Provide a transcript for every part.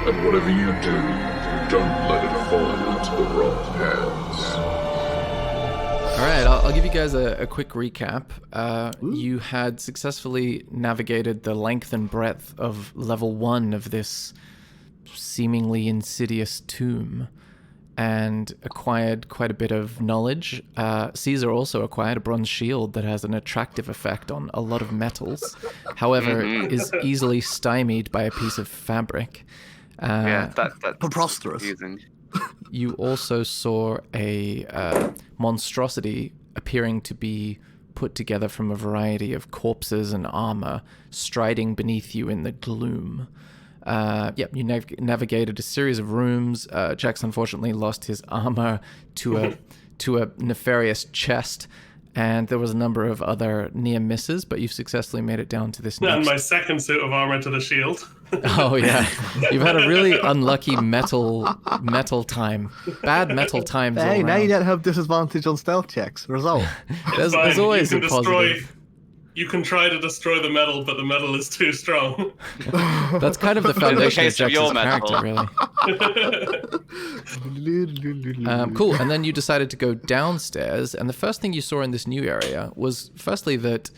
And whatever you do, don't let it fall into the wrong hands. All right, I'll give you guys a quick recap. You had successfully navigated the length and breadth of level 1 of this seemingly insidious tomb and acquired quite a bit of knowledge. Caesar also acquired a bronze shield that has an attractive effect on a lot of metals. However, is easily stymied by a piece of fabric. That's preposterous. confusing. You also saw a monstrosity appearing to be put together from a variety of corpses and armor, striding beneath you in the gloom. You navigated a series of rooms. Jax unfortunately lost his armor to a nefarious chest, and there was a number of other near misses, but you've successfully made it down to this next... And my second suit of armor to the shield. Oh, yeah. You've had a really unlucky metal time. Bad metal times all Hey, now around. you don't have disadvantage on stealth checks. Result. There's always a positive. You can try to destroy the metal, but the metal is too strong. That's kind of the foundation of case of Jax's your metal. character, really. Cool. And then you decided to go downstairs, and the first thing you saw in this new area was, firstly, that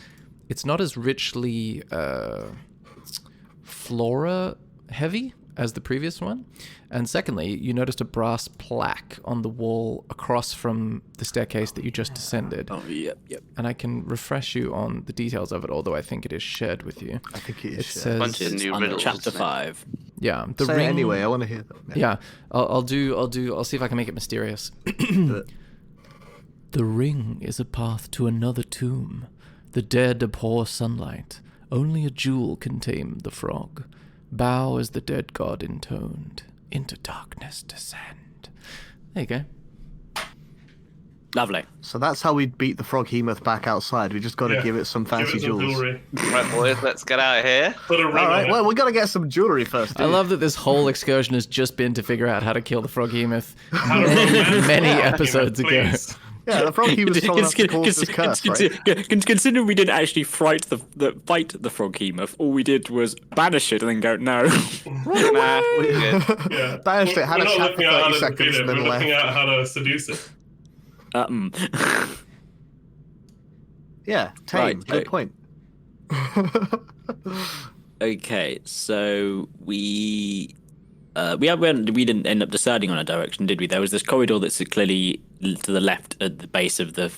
it's not as richly flora heavy as the previous one. And secondly, you noticed a brass plaque on the wall across from the staircase that you just descended. Oh, yep. And I can refresh you on the details of it, although I think it is shared with you. I think it is. It Shared. says, Bunch of new On riddles, chapter isn't it? 5. yeah, Say it anyway. I want to hear that. Yeah, I'll see if I can make it mysterious. But The ring is a path to another tomb. The dead abhor sunlight. Only a jewel can tame the frog. Bow as the dead god intoned. Into darkness descend. There you go. Lovely. So that's how we beat the frog hemoth back outside. We just got to give it some fancy jewels. Jewelry. Right, boys, let's get out of here. Put a ring All right. on it. Well, we got to get some jewelry first. I dude. love that this whole excursion has just been to figure out how to kill the frog hemoth How to romance many the episodes ago. please. Yeah, the frog hemoth told us to cause this curse, right? Considering we didn't actually fight the frog hemoth, all we did was banish it and then go, no. Nah, we're good. Yeah. Banished it, had We're a not chat for looking at how 30 to seconds defeat it. and We're then looking left. at how to seduce it. Yeah, tame. Right, Good point. Okay, so we didn't end up deciding on a direction, did we? There was this corridor that's clearly to the left at the base of the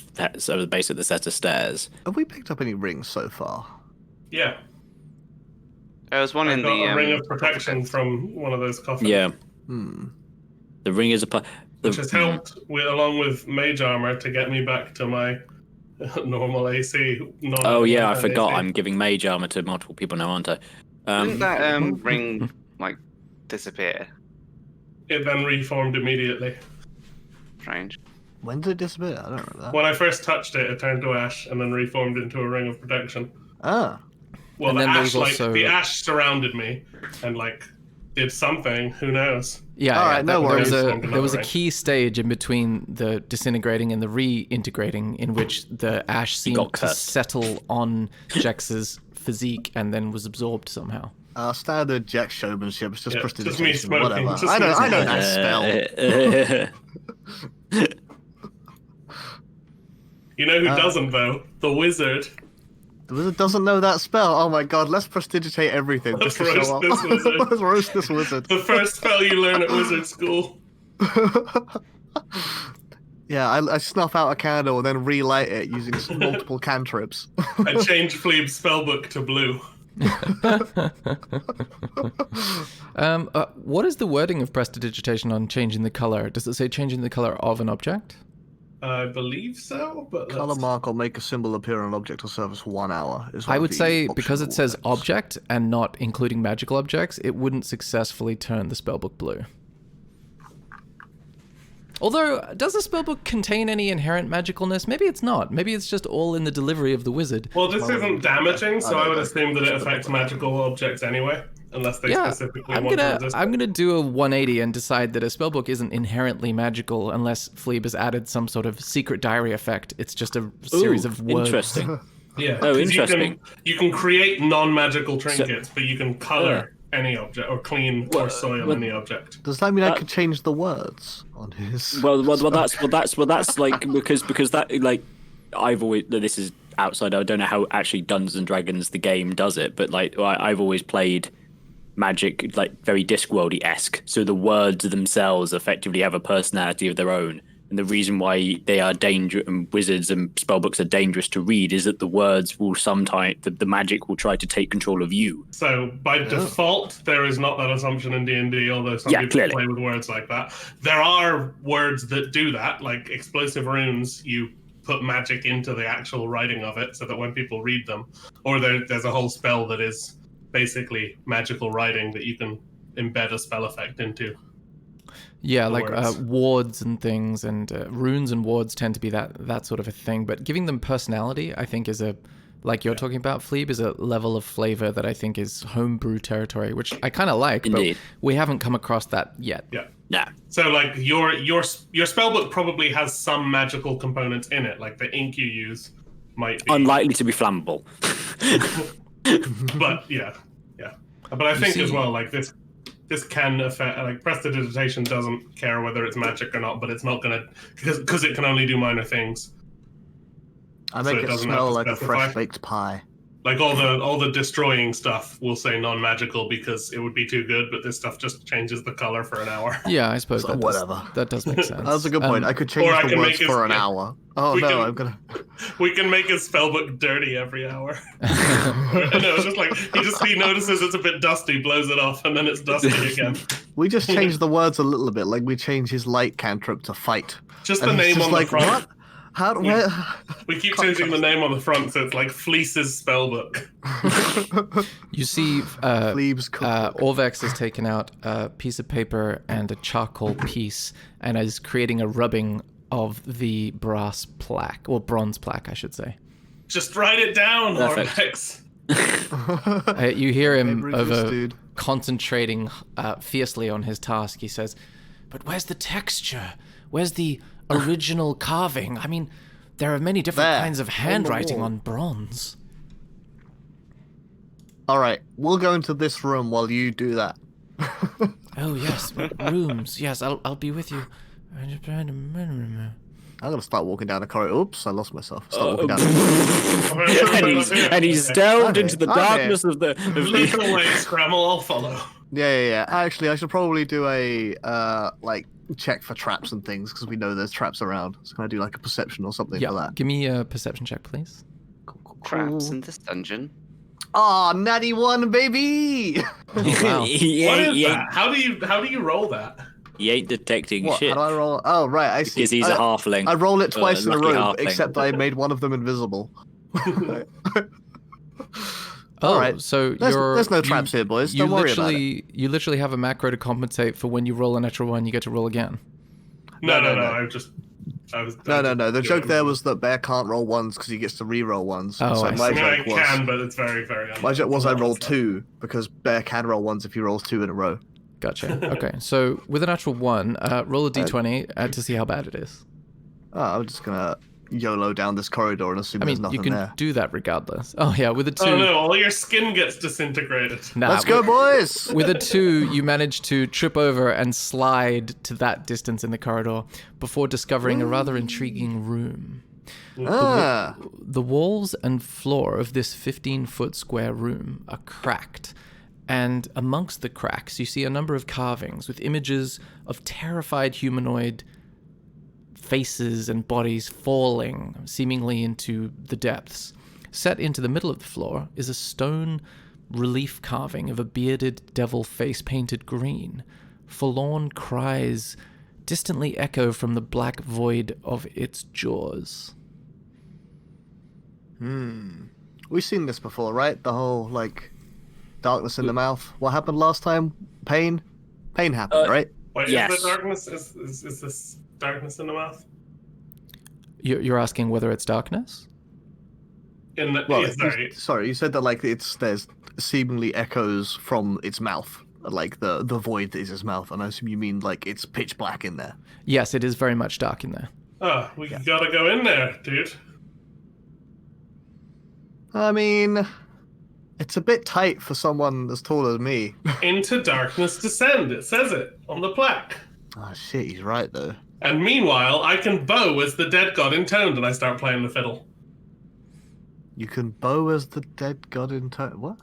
set of stairs. Have we picked up any rings so far? Yeah. There was one I in got the a ring of protection from one of those coffins. Yeah, Hmm. the ring is Which has helped, along with mage armor, to get me back to my normal AC. Oh yeah, I non-AC. forgot. I'm giving mage armor to multiple people now, aren't I? Didn't that ring disappear? It then reformed immediately. Strange. When did it disappear? I don't remember that. When I first touched it, it turned to ash and then reformed into a ring of protection. Ah. Well, And the then there ash, was also- the ash surrounded me and did something. Who knows? Yeah, All right, no worries. There was a key stage in between the disintegrating and the reintegrating in which the ash seemed got to cursed. settle on Jax's physique and then was absorbed somehow. Standard Jack showmanship. It's just Yeah, just me prestidigitation. smoking, Whatever. just I me know that spell. You know who doesn't, though? The wizard. The wizard doesn't know that spell. Oh my god, let's prestidigitate everything. Let's just to show up. roast this wizard. Let's roast this wizard. The first spell you learn at wizard school. Yeah, I snuff out a candle and then relight it using multiple cantrips. I changed Fleeb's spellbook to blue. What is the wording of prestidigitation on changing the color? Does it say changing the color of an object? I believe so, but Color mark or make a symbol appear on an object or surface 1 hour. Is one I of would the say because it optional says words. object and not including magical objects, it wouldn't successfully turn the spellbook blue. Although, does the spellbook contain any inherent magicalness? Maybe it's not. Maybe it's just all in the delivery of the wizard. Well, this isn't damaging, so I would know. assume that it affects magical objects anyway, unless they Yeah, specifically I'm want to gonna resist I'm it. gonna do a 180 and decide that a spellbook isn't inherently magical unless Fleeb has added some sort of secret diary effect. It's just a series of words. Interesting. Yeah. Oh, 'cause interesting. You can create non-magical trinkets, but you can color any object, or clean or soil any object. Does that mean I could change the words on his? Well, that's like because that like I've always this is outside. I don't know how actually Dungeons and Dragons the game does it, but like I've always played Magic like very Discworldy-esque. So the words themselves effectively have a personality of their own. And the reason why they are dangerous, and wizards and spellbooks are dangerous to read, is that the words will sometimes, the magic will try to take control of you. So by default, there is not that assumption in D&D, although some people clearly play with words like that. There are words that do that, like explosive runes. You put magic into the actual writing of it, so that when people read them, or there's a whole spell that is basically magical writing that you can embed a spell effect into. Yeah, like wards and things, and runes and wards tend to be that sort of a thing. But giving them personality, I think, is like you're talking about, Fleeb, is a level of flavor that I think is homebrew territory, which I kind of like. Indeed. But we haven't come across that yet. Yeah. So like your spellbook probably has some magical components in it, like the ink you use might be Unlikely to be flammable. But yeah. But I think as well, like this can affect, like prestidigitation doesn't care whether it's magic or not, but it's not gonna, because it can only do minor things. I make it it doesn't smell have to like a specify. fresh baked pie. Like all the destroying stuff will say non-magical because it would be too good, but this stuff just changes the color for an hour. Yeah, I suppose So that whatever. That does make sense. That's a good point. I could change Or I the can words make for it- an hour. Oh we no, can- I'm gonna. We can make his spellbook dirty every hour. No, it's just like he notices it's a bit dusty, blows it off, and then it's dusty again. We just changed the words a little bit. Like we changed his light cantrip to fight. Just And the he's name just on like, the front. what? How? Where? We keep changing the name on the front, so it's like Fleece's spellbook. You see, Fleeb's cookbook. Orvex has taken out a piece of paper and a charcoal piece and is creating a rubbing of the brass plaque, or bronze plaque, I should say. Just write it down, Perfect. Orvex. You hear him Cambridge is over dude. concentrating fiercely on his task. He says, "But where's the texture? Where's the original carving? I mean, there are many different There, kinds of on the handwriting wall. on bronze." All right, we'll go into this room while you do that. Oh yes, rooms. Yes, I'll be with you. I'm gonna start walking down the corridor. Oops, I lost myself. Start walking down. and he's delved Okay, into the okay. darkness of the. Lead the way, Scramble, I'll follow. Yeah. Actually, I should probably do a like check for traps and things because we know there's traps around. So can I do like a perception or something for Yeah, that? give me a perception check, please. Cool. Traps in this dungeon. Oh, natty one, baby! Wow. he, What ain't, is he, that? ain't, How do you roll that? he ain't detecting What? shit How do I roll? Oh, right, I see. because he's a halfling. I roll it twice in a lucky row, halfling. except I made one of them invisible. Oh, Alright. so There's no traps here, boys. Don't worry about it. You literally have a macro to compensate for when you roll a natural one, you get to roll again. No. No. I was. No. The joke there was that Bear can't roll ones because he gets to re-roll ones. Oh, so I my see. I joke mean, was, I can, but it's very, very. my joke was I rolled unlikely. two because Bear can roll ones if he rolls two in a row. Gotcha. Okay, so with a natural one, roll a d20 to see how bad it is. Oh, I'm just gonna YOLO down this corridor and assume I there's mean, nothing you can there. do that regardless. Oh yeah, with a 2. Oh no! All your skin gets disintegrated. Nah, Let's go, boys! With a 2, you manage to trip over and slide to that distance in the corridor before discovering a rather intriguing room. Ah, The walls and floor of this 15-foot square room are cracked, and amongst the cracks you see a number of carvings with images of terrified humanoid faces and bodies falling seemingly into the depths. Set into the middle of the floor is a stone relief carving of a bearded devil face painted green. Forlorn cries distantly echo from the black void of its jaws. we've seen this before, right? The whole, like, darkness in the mouth. What happened last time? Pain? Pain happened, right? Wait, Yes. is the darkness? Is this darkness in the mouth? You're asking whether it's darkness? In the Well, sorry. sorry, you said that, like, there's seemingly echoes from its mouth. Like, the void that is his mouth. And I assume you mean, like, it's pitch black in there. Yes, it is very much dark in there. Oh, we gotta go in there, dude. I mean, It's a bit tight for someone as tall as me. Into darkness descend. It says it on the plaque. Oh shit, he's right though. And meanwhile, I can bow as the dead god intoned, and I start playing the fiddle. You can bow as the dead god in time. What?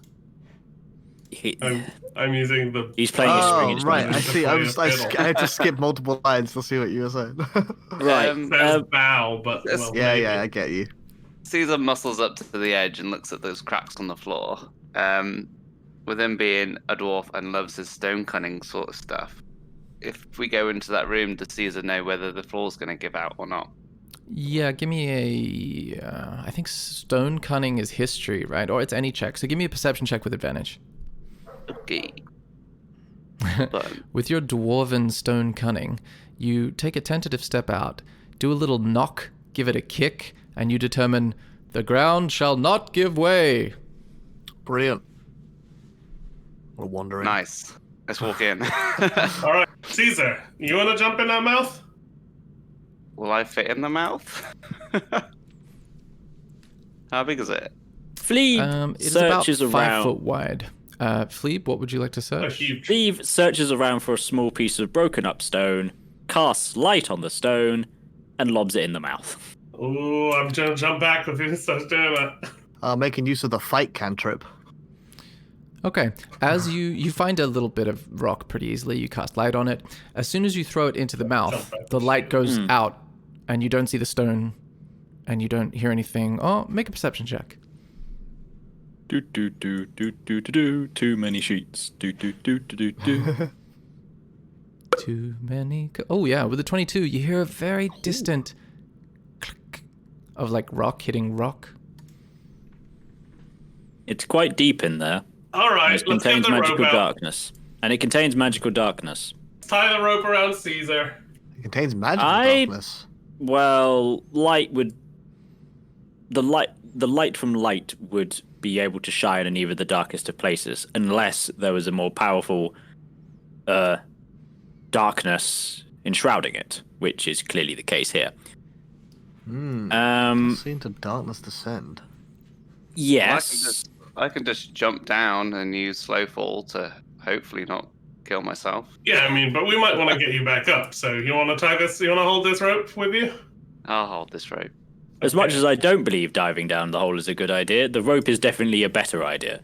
I'm using the. He's playing a string Oh, right. I to see. play a fiddle. I had to skip multiple lines to see what you were saying. Right. Um, Says bow, but well, yeah, maybe. yeah, I get you. Caesar muscles up to the edge and looks at those cracks on the floor. With him being a dwarf and loves his stone cunning sort of stuff, if we go into that room, does Caesar know whether the floor's going to give out or not? Yeah, give me a. I think stone cunning is history, right? Or it's any check. So give me a perception check with advantage. Okay. With your dwarven stone cunning, you take a tentative step out, do a little knock, give it a kick, and you determine the ground shall not give way. Brilliant. We're wandering. Nice. Let's walk in. All right, Caesar, you want to jump in that mouth? Will I fit in the mouth? How big is it? Fleeb It is about searches 5 around. foot wide. Fleeb, what would you like to A search? huge. Fleeb searches around for a small piece of broken up stone, casts light on the stone, and lobs it in the mouth. Ooh, I'm gonna jump back if he starts doing that. Making use of the fight cantrip. Okay, as you find a little bit of rock pretty easily, you cast light on it. As soon as you throw it into the mouth, the light goes out, and you don't see the stone, and you don't hear anything. Oh, make a perception check. Do do do do do do do. Too many sheets. Do do do do do do. Too many. Oh yeah, with a 22, you hear a very distant click of like rock hitting rock. It's quite deep in there. All right, It let's get contains the rope magical out. darkness, and it contains magical darkness. Tie the rope around Caesar. It contains magical I- darkness. Well, light would. The light from light would be able to shine in even the darkest of places, unless there was a more powerful darkness enshrouding it, which is clearly the case here. Seen to darkness descend. Yes. I can just jump down and use slow fall to hopefully not kill myself. Yeah, I mean, but we might want to get you back up. So you want to tug us? You want to hold this rope with you? I'll hold this rope. As much as I don't believe diving down the hole is a good idea, the rope is definitely a better idea.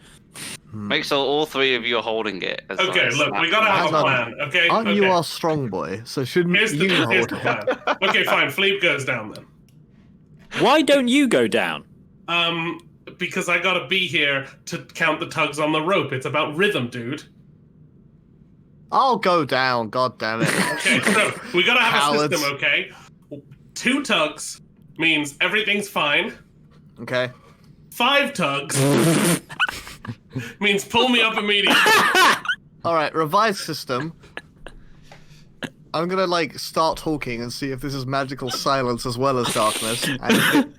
Make sure all three of you are holding it. As Okay, I look, snap we gotta have a Hang on. plan. Okay. Aren't okay. you our strong boy? So shouldn't Here's the, you here's hold the it? plan. Okay, fine. Fleep goes down then. Why don't you go down? Because I gotta be here to count the tugs on the rope. It's about rhythm, dude. I'll go down. God damn it. Okay, so we gotta have Cowards. a system. Okay, 2 tugs means everything's fine. Okay. 5 tugs means pull me up immediately. All right. Revised system. I'm gonna start talking and see if this is magical silence as well as darkness. And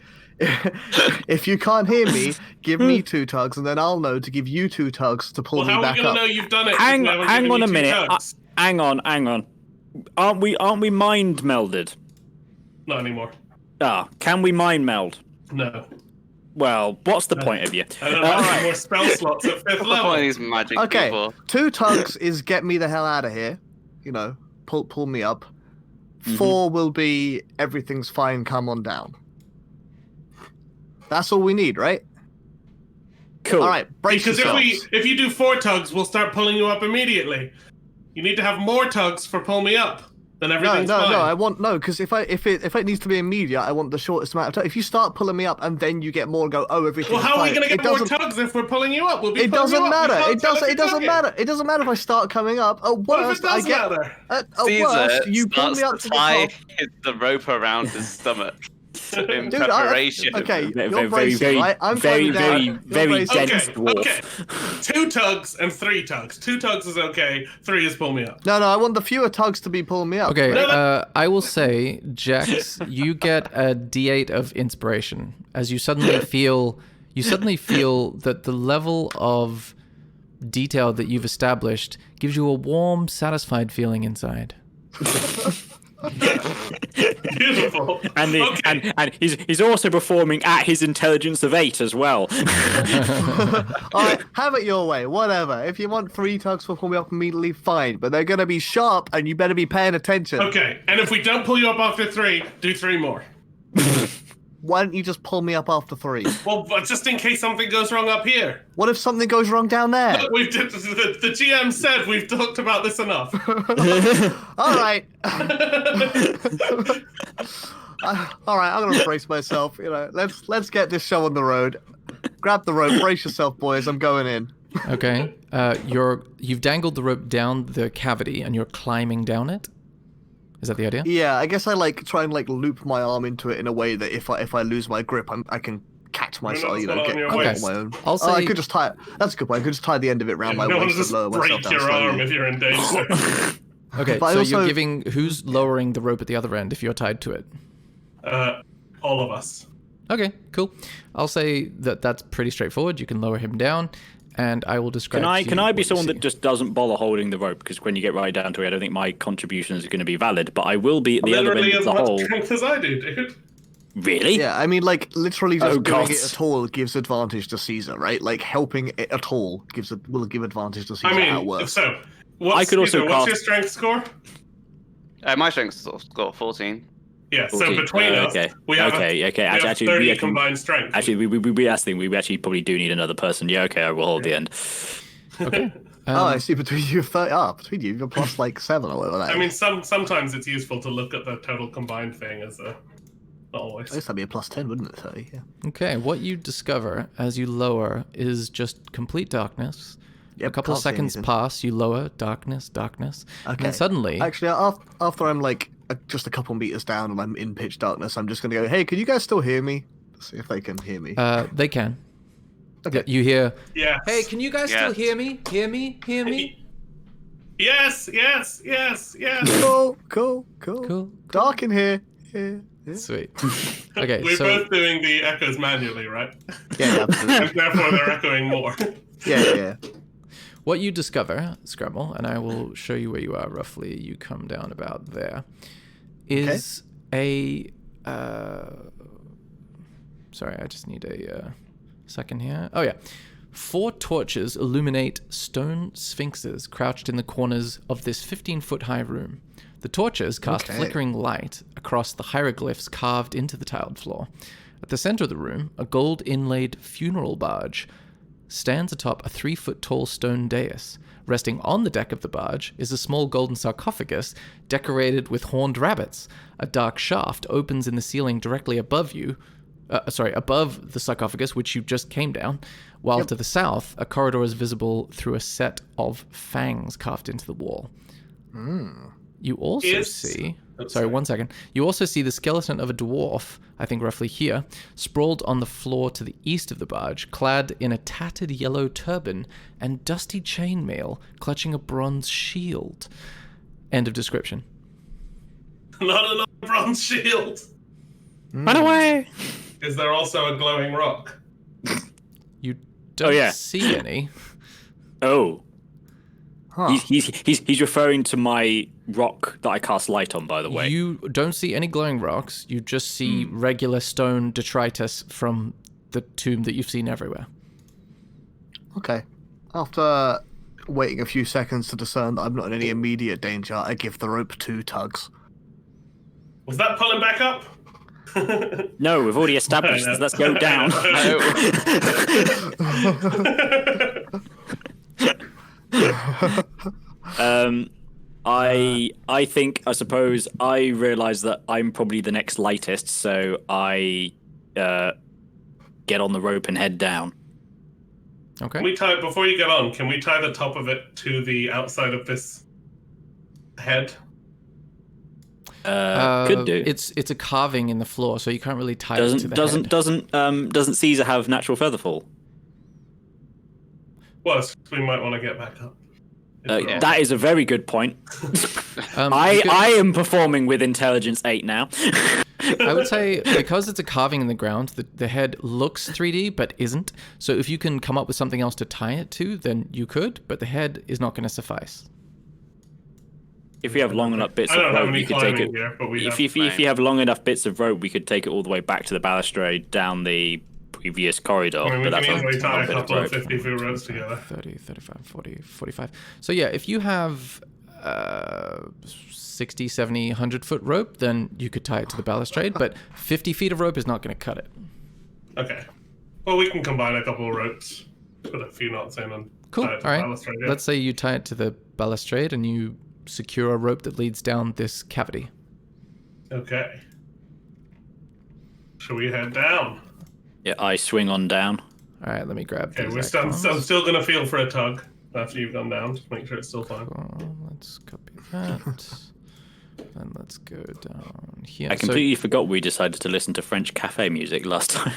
if you can't hear me, give me 2 tugs, and then I'll know to give you 2 tugs to pull Well, me how are back we gonna up. know you've done it? if Hang we haven't on given a you 2 minute. tugs? Hang on. Aren't we mind melded? Not anymore. Can we mind meld? No. Well, what's the point of you? I don't know. Any more spell slots at 5th What's the point of level. these magic Okay, people? 2 tugs is get me the hell out of here. You know, pull me up. 4 will be everything's fine, come on down. That's all we need, right? Cool. All right, brace Because yourselves. if you do 4 tugs, we'll start pulling you up immediately. You need to have more tugs for pull me up. Then No, everything's fine. I want because if it needs to be immediate, I want the shortest amount of time. If you start pulling me up and then you get more, and go, oh, everything's Well, how are we fine. gonna get It more doesn't- tugs if we're pulling you up? We'll be It pulling doesn't you up. We matter. can't It tell doesn't. if It you're doesn't tugging. matter. It doesn't matter if I start coming up. At What if worst, it I does get. matter? At Caesar worst, you pull starts me up to to the tie top. the rope around his stomach in Dude, preparation. okay, Very, you're very, bracing, very, right? I'm very, going down. very, You're very bracing. dense Okay, dwarf. okay. 2 tugs and 3 tugs. 2 tugs is okay. 3 is pull me up. No, I want the fewer tugs to be pulling me up. Okay, No. I will say, Jax, you get a D8 of inspiration as you suddenly feel that the level of detail that you've established gives you a warm, satisfied feeling inside. Beautiful. And Okay. and he's also performing at his intelligence of 8 as well. All right, have it your way. Whatever. If you want 3 tugs to pull me up immediately, fine. But they're gonna be sharp, and you better be paying attention. Okay, and if we don't pull you up after 3, do 3 more. Why don't you just pull me up after 3? Well, but just in case something goes wrong up here. What if something goes wrong down there? The GM said we've talked about this enough. All right. All right, I'm gonna brace myself. Let's get this show on the road. Grab the rope, brace yourself, boys. I'm going in. Okay. You've dangled the rope down the cavity and you're climbing down it. Is that the idea? Yeah, I guess I try and loop my arm into it in a way that if I lose my grip, I can catch myself. You're not Get on your on waist. my own. I'll I say- could just tie it. That's a good point. I could just tie the end of it around my You don't want waist to and just lower myself break down your slowly. arm if you're in danger. Okay, But I so also- you're giving... Who's lowering the rope at the other end if you're tied to it? All of us. Okay, cool. I'll say that that's pretty straightforward. You can lower him down, and I will describe. Can I be what you someone see. that just doesn't bother holding the rope? Because when you get right down to it, I don't think my contribution is going to be valid. But I will be at the other end Literally of as the much hole. strength as I do, dude. Really? Yeah, I mean, literally just Oh, doing God. it at all gives advantage to Caesar, right? Helping it at all will give advantage to Caesar I at mean, work. so I could also what's cast- your strength score? My strength score 14. Yeah, so 14. between us, Okay. we have Okay. we have Actually, 30 we actually- combined strength. Actually, we actually probably do need another person. Yeah. Okay. I will hold the end. Okay. I see. Between you, between you're plus 7 or whatever that I is. mean, sometimes it's useful to look at the total combined thing as a. Not I always. guess that'd be a plus 10, wouldn't it? 30. Yeah. Okay. What you discover as you lower is just complete darkness. Yep, A couple of can't see seconds anything. pass. You lower darkness, and Okay. then suddenly, Actually, after I'm just a couple meters down and I'm in pitch darkness, I'm just gonna go, hey, can you guys still hear me? See if they can hear me. they can. Okay. You hear? Yeah. Hey, can you guys Yeah. still hear me? Hear me? Hear me? Yes. Cool. Cool. Dark in here. Yeah. Sweet. Okay. We're so both doing the echoes manually, right? Yeah, absolutely. And therefore they're echoing more. yeah. what you discover, Scrabble, and I will show you where you are roughly. You come down about there. Is a sorry, I just need a second here. Oh yeah. 4 torches illuminate stone sphinxes crouched in the corners of this 15-foot high room. The torches cast Okay. flickering light across the hieroglyphs carved into the tiled floor. At the center of the room, a gold inlaid funeral barge stands atop a 3-foot tall stone dais. Resting on the deck of the barge is a small golden sarcophagus decorated with horned rabbits. A dark shaft opens in the ceiling directly above you, above the sarcophagus, which you just came down, while to the south, a corridor is visible through a set of fangs carved into the wall. You also see... Sorry, 1 second. You also see the skeleton of a dwarf, I think roughly here, sprawled on the floor to the east of the barge, clad in a tattered yellow turban and dusty chainmail, clutching a bronze shield. End of description. Not another bronze shield. Run away! Is there also a glowing rock? You don't yeah. see any. Oh. Huh. He's referring to my rock that I cast light on, by the way. You don't see any glowing rocks. You just see regular stone detritus from the tomb that you've seen everywhere. Okay. After waiting a few seconds to discern that I'm not in any immediate danger, I give the rope 2 tugs. Was that pulling back up? No, we've already established this. Let's go down. I think, I suppose, I realise that I'm probably the next lightest, so I get on the rope and head down. Okay. Can we tie before you get on? Can we tie the top of it to the outside of this head? Could do. It's a carving in the floor, so you can't really tie it to the head. Doesn't Caesar have natural featherfall? Well, we might want to get back up. That is a very good point. I am performing with intelligence 8 now. I would say because it's a carving in the ground, the head looks 3D but isn't. So if you can come up with something else to tie it to, then you could, but the head is not going to suffice. If we have long enough bits I of don't have rope, any we could take climbing it. gear, but we If have you have long enough bits of rope, we could take it all the way back to the balustrade down the previous corridor. I mean, we but can that's easily a tie a bit of couple of rope. 50-foot ropes together. 30, 35, 40, 45. So yeah, if you have 60, 70, 100-foot rope, then you could tie it to the balustrade, but 50 feet of rope is not going to cut it. Okay. Well, we can combine a couple of ropes, put a few knots in, and Cool. tie it to All right. balustrade, yeah. Let's say you tie it to the balustrade and you secure a rope that leads down this cavity. Okay. Shall we head down? Yeah, I swing on down. All right, let me grab Okay, these I'm icons. still going to feel for a tug after you've gone down, to make sure it's still fine. Cool. Let's copy that. And let's go down here. I completely forgot we decided to listen to French cafe music last time.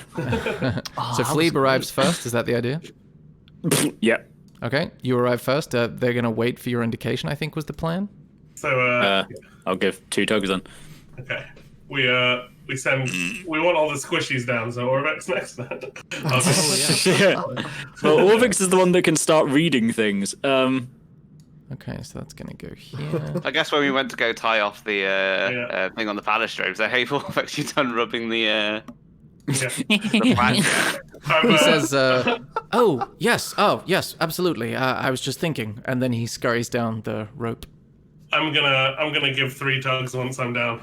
So Philippe arrives first. Is that the idea? Yeah. Okay, you arrive first. They're going to wait for your indication, I think was the plan. So, I'll give 2 tugs then. okay. We want all the squishies down, so Orvex next then. Well, Orvix is the one that can start reading things. Okay, so that's going to go here. I guess when we went to go tie off the thing on the balustrade, so hey, Vorvex, you done rubbing the plank? He says, oh, yes, absolutely. I was just thinking. And then he scurries down the rope. I'm gonna give 3 tugs once I'm down.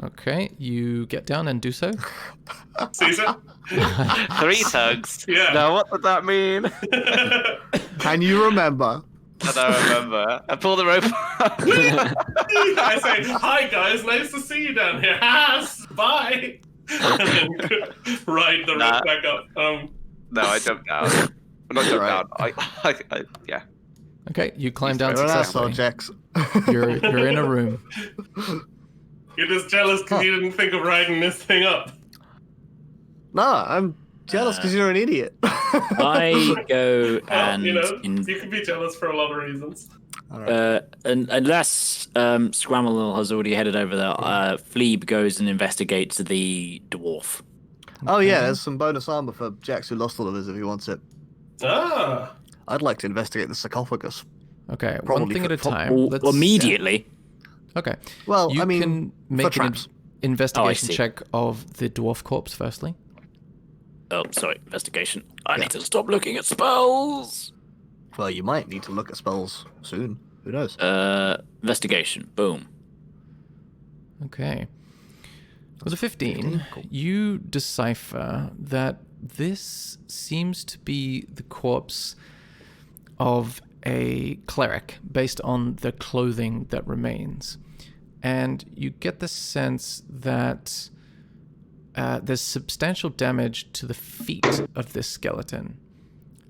Okay, you get down and do so. Caesar? 3 tugs? Yeah. Now, what did that mean? Can you remember? I don't remember. I pull the rope. I say, hi guys, nice to see you down here. Bye. And then ride the rope back up. No, I jumped down. Not jumped down. I yeah. Okay, you climb down You're an asshole, successfully. Jax. You're in a room. You're just jealous because you didn't think of riding this thing up. No, I'm jealous because you're an idiot. I go Well, and you can be jealous for a lot of reasons. and unless Scramble has already headed over there, Fleeb goes and investigates the dwarf. Oh yeah, there's some bonus armor for Jax who lost all of his if he wants it. Ah. I'd like to investigate the sarcophagus. Okay, one Probably thing at a for- time. Let's- Immediately. Okay. Well, You I mean, can for make an traps. investigation see. check of the dwarf corpse firstly. Oh, sorry, investigation. I need to stop looking at spells. Well, you might need to look at spells soon. Who knows? Investigation. Boom. Okay. With a 15, you decipher that this seems to be the corpse of a cleric based on the clothing that remains. And you get the sense that there's substantial damage to the feet of this skeleton.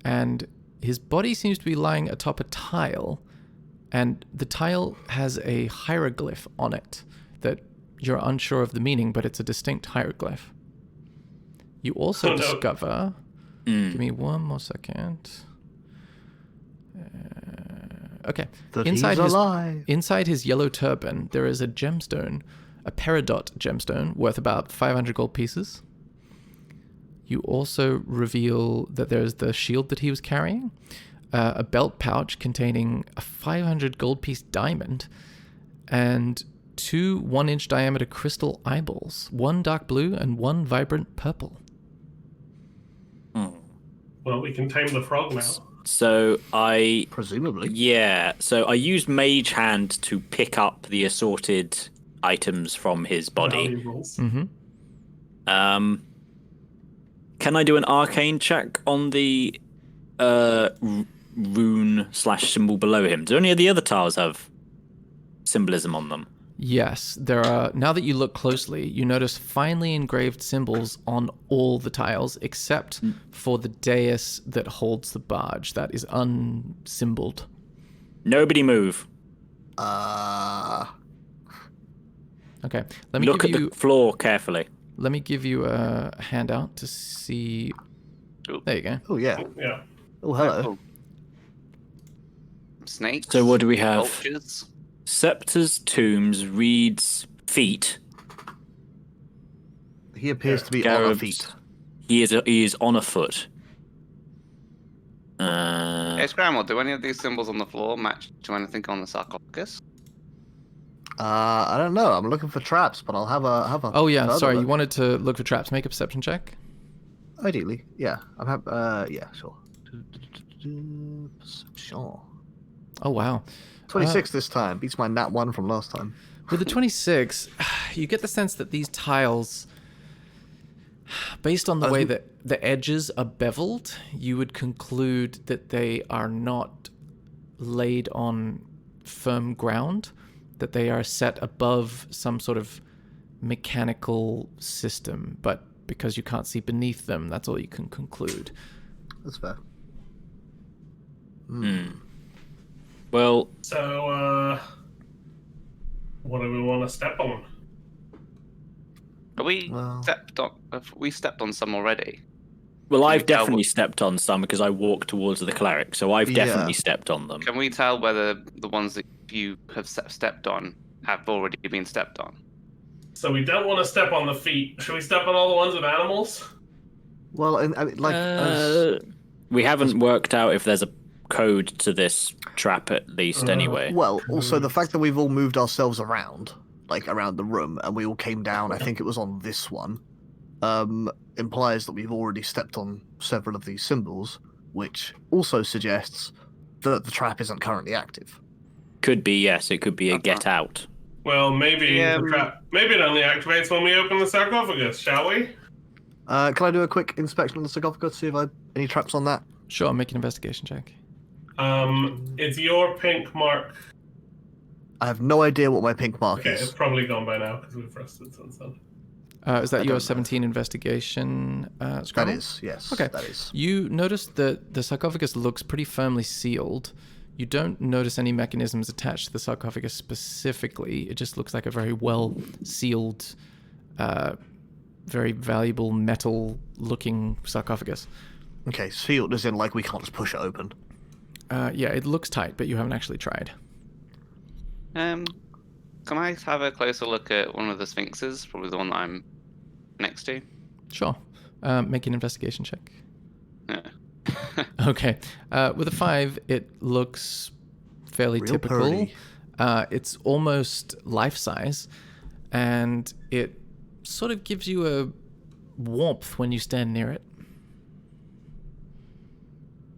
And his body seems to be lying atop a tile, and the tile has a hieroglyph on it that you're unsure of the meaning, but it's a distinct hieroglyph. You also discover... Give me one more second. Okay. That he's alive. Inside his yellow turban, there is a gemstone, a peridot gemstone, worth about 500 gold pieces. You also reveal that there's the shield that he was carrying, a belt pouch containing a 500 gold piece diamond, and 2 1-inch diameter crystal eyeballs, one dark blue and one vibrant purple. Well, we can tame the frog now. So Presumably. Yeah, so I use Mage Hand to pick up the assorted items from his body. Valuables. Mm-hmm. Can I do an arcane check on the rune/symbol below him? Do any of the other tiles have symbolism on them? Yes, there are. Now that you look closely, you notice finely engraved symbols on all the tiles except for the dais that holds the barge. That is unsymboled. Nobody move. Okay, let me Look give at you. the floor carefully. Let me give you a handout to see. Ooh. There you go. Oh yeah. Yeah. Oh hello. Snakes. So what do we have? Vultures. Scepters, tombs, reeds, feet. He appears to be on Scarabs. our feet. He is on a foot. Hey, Scramble, do any of these symbols on the floor match to anything on the sarcophagus? I don't know. I'm looking for traps, but I'll have a. Oh yeah, further sorry. You look. wanted to look for traps. Make a perception check. Ideally, yeah. Yeah, sure. Perception. Oh wow. 26 this time. Beats my nat 1 from last time. With the 26, you get the sense that these tiles, based on the way that the edges are beveled, you would conclude that they are not laid on firm ground, that they are set above some sort of mechanical system, but because you can't see beneath them, that's all you can conclude. That's fair. Well, So, what do we want to step on? Are we Well- stepped on? Have we stepped on some already? I've you tell definitely what- stepped on some because I walked towards the cleric, so I've Yeah. definitely stepped on them. Can we tell whether the ones that you have stepped on have already been stepped on? So we don't want to step on the feet. Should we step on all the ones with animals? Well, and I mean, like, as, We haven't worked out if there's a code to this trap at least, anyway. well, also the fact that we've all moved ourselves around, like around the room, and we all came down. I think it was on this one. Implies that we've already stepped on several of these symbols, which also suggests that the trap isn't currently active. Could be, yes. It could be a get out. Well, maybe the trap. Maybe it only activates when we open the sarcophagus. Shall we? Can I do a quick inspection on the sarcophagus, see if I any traps on that? Sure, make an investigation check. It's your pink mark. I have no idea what my pink mark Okay, it's is. probably gone by now because we've rested since then. Is that I your don't know. 17 investigation, That Scrabble? is, yes. Okay. That is. You notice that the sarcophagus looks pretty firmly sealed. You don't notice any mechanisms attached to the sarcophagus specifically. It just looks like a very well sealed, very valuable metal-looking sarcophagus. Okay, sealed as in like we can't just push it open. Yeah, it looks tight, but you haven't actually tried. Can I have a closer look at one of the sphinxes? Probably the one that I'm next to. Sure. Make an investigation check. Yeah. Okay. With a 5, it looks fairly Real typical. purdy. It's almost life-size, and it sort of gives you a warmth when you stand near it.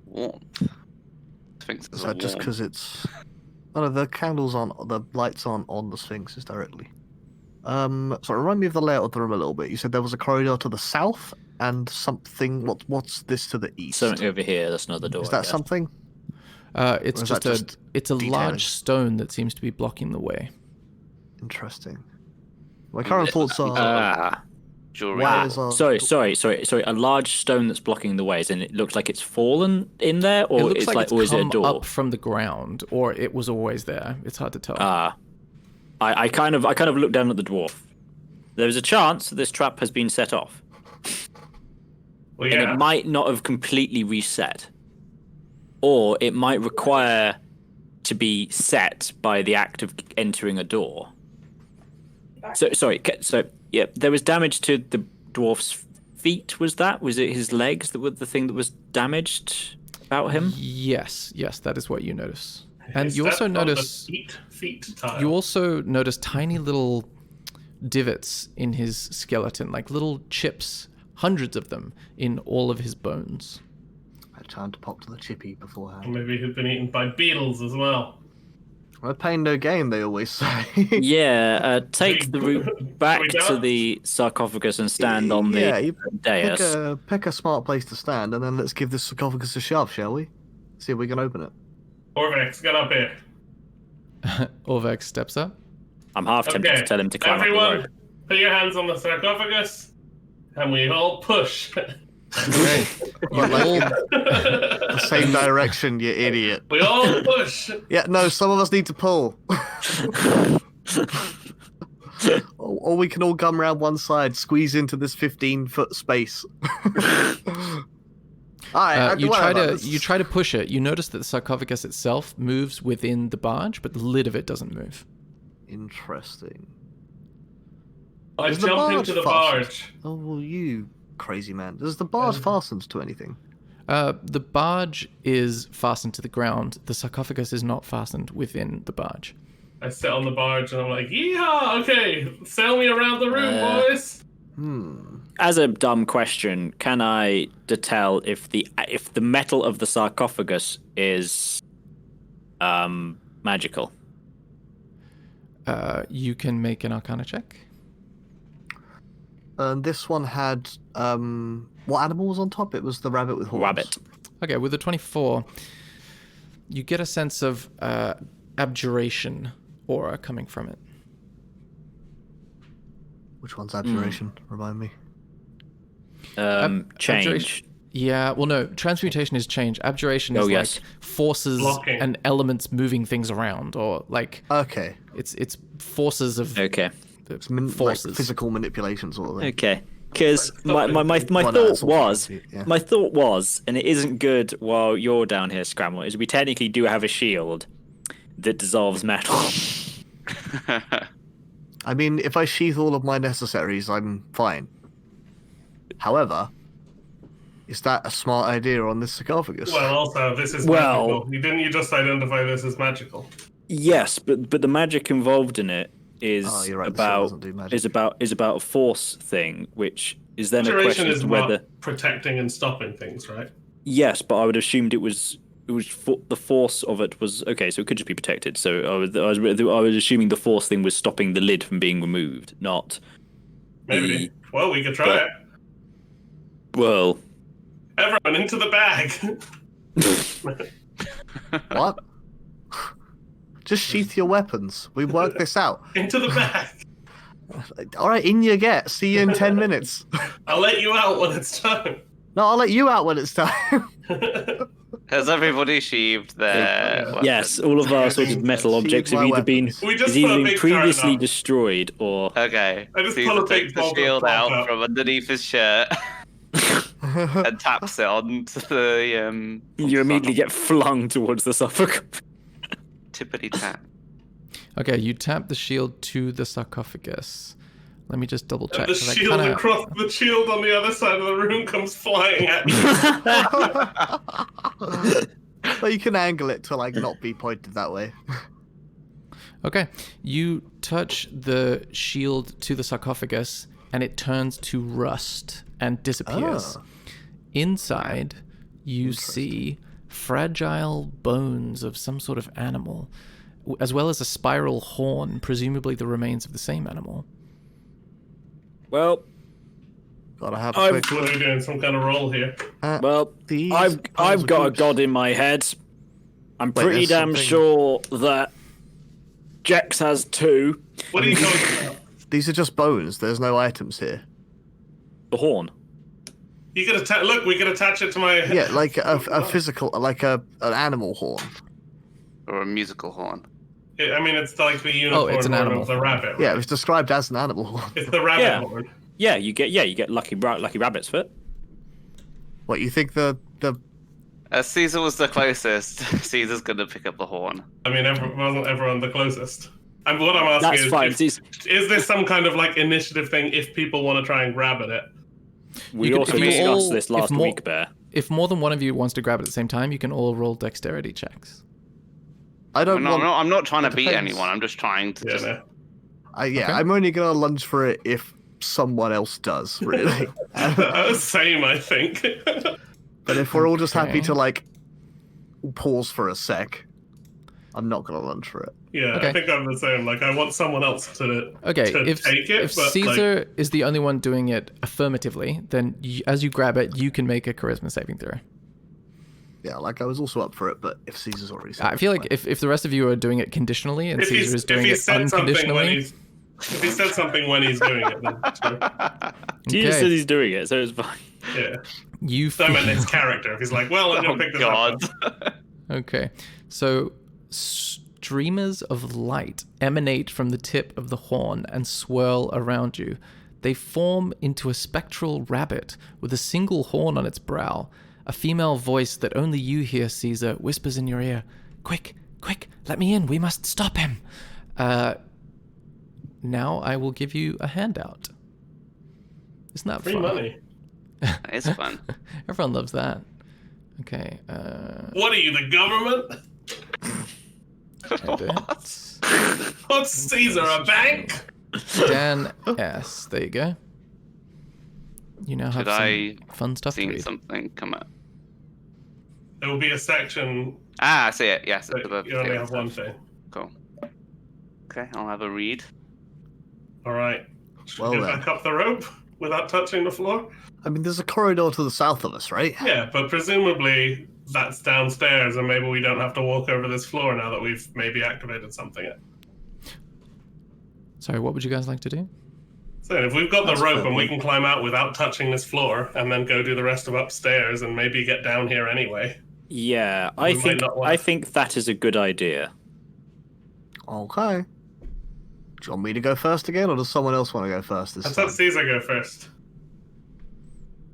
Warmth. Sphinxes Is are that just warm. because it's... Oh no, the candles on, the lights aren't on the sphinxes directly. So remind me of the layout of the room a little bit. You said there was a corridor to the south and something. What's this to the east? Something over here, that's another door. Is I that guess. something? It's Or is just that a just it's a detailing? large stone that seems to be blocking the way. Interesting. My current thoughts are. Ah. Jewelry. Wow. Wow. There's a- Sorry. A large stone that's blocking the ways, and it looks like it's fallen in there, It or looks it's like like, it's or is it a come door? up from the ground, or it was always there. It's hard to tell. I kind of looked down at the dwarf. There's a chance that this trap has been set off, Well, and yeah. it might not have completely reset, or it might require to be set by the act of entering a door. So yeah, there was damage to the dwarf's feet. Was it his legs that were the thing that was damaged about him? Yes, that is what you notice. And Is you that also on the notice feet tile. you also notice tiny little divots in his skeleton, like little chips, hundreds of them in all of his bones. I had time to pop to the chippy beforehand. Maybe he'd been eaten by beetles as well. No pain, no gain, they always say. Yeah, take the route Should back we to dance? the sarcophagus and stand on the Yeah, you dais. pick a smart place to stand, and then let's give this sarcophagus a shove, shall we? See if we can open it. Orvex, get up here. Orvex steps up. I'm half tempted Okay, to tell him to climb up the everyone, rope. put your hands on the sarcophagus, and we all push. Okay. You all The same direction, you idiot. We all push. Yeah, no, some of us need to pull. or we can all come around one side, squeeze into this 15-foot space. Alright, you try to push it. You notice that the sarcophagus itself moves within the barge, but the lid of it doesn't move. Interesting. I Is the jump barge into the fastened? barge. Oh, well, you crazy man. Does the barge fasten to anything? The barge is fastened to the ground. The sarcophagus is not fastened within the barge. I sit on the barge and I'm like, yeehaw, okay, sail me around the room, boys. As a dumb question, can I tell if the metal of the sarcophagus is magical? You can make an Arcana check. This one had what animal was on top? It was the rabbit with horns. Rabbit. Okay, with a 24, you get a sense of abjuration aura coming from it. Which one's abjuration? Remind me. Change. Abjuration- Yeah, well, no. Transmutation is change. Abjuration is yes. like forces Blocking. and elements moving things around, or like Okay. it's forces of Okay. Like forces. physical manipulation sort of thing. Okay. Because my Well, no, thought it's was, also- yeah. my thought was, and it isn't good while you're down here, Scramble, is we technically do have a shield that dissolves metal. I mean, if I sheath all of my necessaries, I'm fine. However, is that a smart idea on this sarcophagus? Well, also, this is Well- magical. Didn't you just identify this as magical? Yes, but the magic involved in it is Oh, you're right, the sword doesn't do magic. is about a force thing, which is then a Abjuration question as is to about whether. protecting and stopping things, right? Yes, but I would assumed it was the force of it was okay, so it could just be protected. So I was assuming the force thing was stopping the lid from being removed, not Maybe. Well, we could try but- it. well. Everyone into the bag. What? Just sheath your weapons. We worked this out. Into the bag. All right, in you get. See you in 10 minutes. I'll let you out when it's time. No, I'll let you out when it's time. Has everybody sheathed their weapons? Yes, all of our sort of metal Sheathe objects have my either been weapons. We just has either put a been big previously curtain up. destroyed or Okay. I just Caesar pull a big takes the bulk of shield cloth out out. from underneath his shirt and taps it onto the you immediately get flung towards the sarcophagus. tippity tap. Okay, you tap the shield to the sarcophagus. Let me just double check. And the 'cause I shield kinda- across the shield on the other side of the room comes flying at you. But you can angle it to like not be pointed that way. Okay, you touch the shield to the sarcophagus, and it turns to rust and disappears. Ah. Inside, you see fragile bones of some sort of animal, as well as a spiral horn, presumably the remains of the same animal. Well, Gotta have I've- quick. What are we doing? Some kind of roll here. well, These I've piles of got a goods. god in my head. I'm Wait, pretty there's damn something- sure that Jex has two. What are you talking about? These are just bones. There's no items here. The horn. You could attach. Look, we could attach it to my. Yeah, like a physical, like an animal horn. Or a musical horn. I mean, it's like the unicorn it's an horn animal of the horn. rabbit. Right? Yeah, it was described as an animal horn. It's the rabbit Yeah. horn. Yeah, you get lucky rabbit's foot. What you think the As Caesar was the closest, Caesar's gonna pick up the horn. I mean, wasn't everyone the closest? And what I'm asking That's is, fine. is this some kind of like initiative thing if people want to try and grab at it? We You could- also if you discussed all- this if last more- week, Bear. If more than one of you wants to grab it at the same time, you can all roll dexterity checks. I don't No, want. I'm not trying to beat depends. anyone. I'm just trying to Yeah, just. no. Yeah, Okay. I'm only gonna lunge for it if someone else does. Really. Same, I think. But if we're all just happy Okay. to like pause for a sec, I'm not gonna lunge for it. Yeah, Okay. I think I'm the same. Like, I want someone else to Okay, to if take it, if but Caesar is the only one doing it affirmatively, then as you grab it, you can make a charisma saving throw. Yeah, like I was also up for it, but if Caesar's already said I feel like if the rest of you are doing it conditionally and if Caesar is doing he it said something when unconditionally, he's if he said something when he's doing it, then sure. He just Okay. says he's doing it, so it's fine. Yeah. you So I meant feel- his character. If he's like, well, I'm Oh gonna pick this God! up. Okay, so streamers of light emanate from the tip of the horn and swirl around you. They form into a spectral rabbit with a single horn on its brow. A female voice that only you hear, Caesar, whispers in your ear, "Quick, quick, let me in. We must stop him." Now I will give you a handout. Isn't that Free fun? money. That is fun. Everyone loves that. Okay. What are you, the government? Edit. What's Caesar, a bank? Dan S. There you go. You now have Should I some fun stuff to seen read. something come up? There will be a section Ah, I see it. Yes, that above you only the have one thing. Cool. Okay, I'll have a read. All right. Should Well we get then. back up the rope without touching the floor? I mean, there's a corridor to the south of us, right? Yeah, but presumably that's downstairs, and maybe we don't have to walk over this floor now that we've maybe activated something. Sorry, what would you guys like to do? So if we've got That's the rope fair and we point. can climb out without touching this floor, and then go do the rest of upstairs, and maybe get down here anyway. Yeah, We might not want- I think that is a good idea. Okay. Do you want me to go first again, or does someone else want to go first this Let's time? let Caesar go first.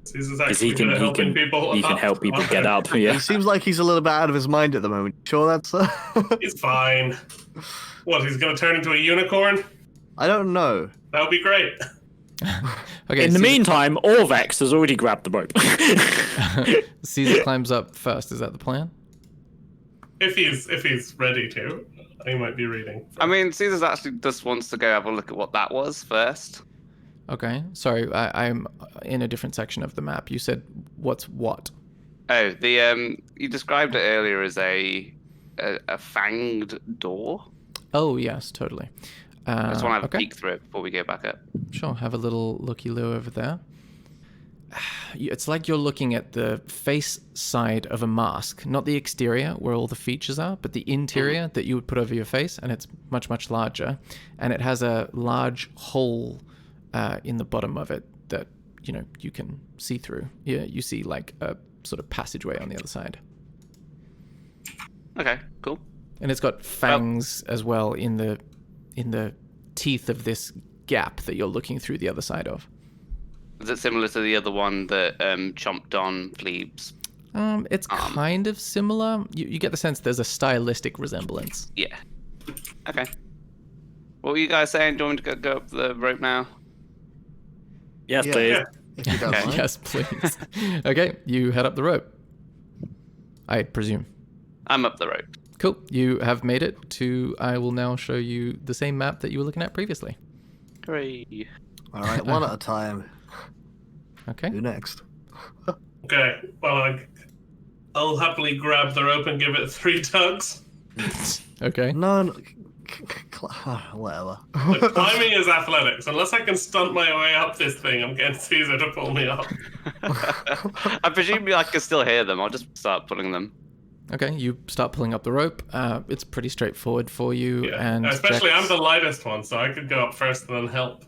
Caesar's Because actually good at helping people. he can up. help people get up. Yeah. He seems like he's a little bit out of his mind at the moment. Sure, that's. He's fine. What, he's going to turn into a unicorn? I don't know. That would be great. Okay. In the meantime, Orvex has already grabbed the rope. Caesar climbs up first. Is that the plan? If he's ready to. He might be reading. I mean, Caesar's actually just wants to go have a look at what that was first. Okay. Sorry, I'm in a different section of the map. You said what's what? Oh, the you described it earlier as a fanged door. Oh yes, totally. I just want to have okay. a peek through it before we go back up. Sure, have a little looky-loo over there. It's like you're looking at the face side of a mask, not the exterior where all the features are, but the interior that you would put over your face, and it's much, much larger. And it has a large hole in the bottom of it that, you can see through. Yeah, you see like a sort of passageway on the other side. Okay, cool. And it's got fangs as well in the teeth of this gap that you're looking through the other side of. Is it similar to the other one that chomped on Plebes? It's kind of similar. You get the sense there's a stylistic resemblance. Yeah. Okay. What were you guys saying? Do you want me to go up the rope now? Yes, Yeah. please. If you don't Okay. mind. Yes, please. Okay, you head up the rope. I presume. I'm up the rope. Cool. You have made it to. I will now show you the same map that you were looking at previously. Hooray. All right, one at a time. Okay. Who next? Okay, well, I'll happily grab the rope and give it 3 tugs. Okay. No, whatever. Look, climbing is athletics. Unless I can stunt my way up this thing, I'm getting Caesar to pull me up. I presume I can still hear them. I'll just start pulling them. Okay. You start pulling up the rope. It's pretty straightforward for you, Yeah. and Especially Jax- I'm the lightest one, so I could go up first and then help.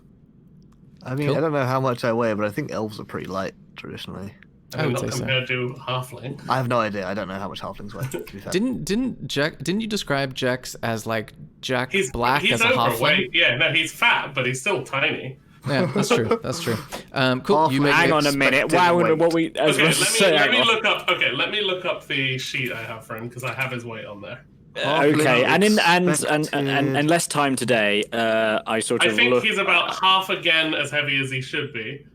I mean, Cool. I don't know how much I weigh, but I think elves are pretty light traditionally. I would not say so. compared to halfling. I have no idea. I don't know how much halflings weigh. To be fair. Didn't you describe Jax as like Jack He's Black he's as a halfling? overweight. Yeah, no, he's fat, but he's still tiny. Yeah, that's true. That's true. Cool. You Halfling. make Hang it. on a minute. Expected Wow, weight. what we? I was Okay, about to say, let hang me on. look up. Okay, let me look up the sheet I have for him because I have his weight on there. Okay, Halfling and less time today. I sort I of think look. he's about half again as heavy as he should be,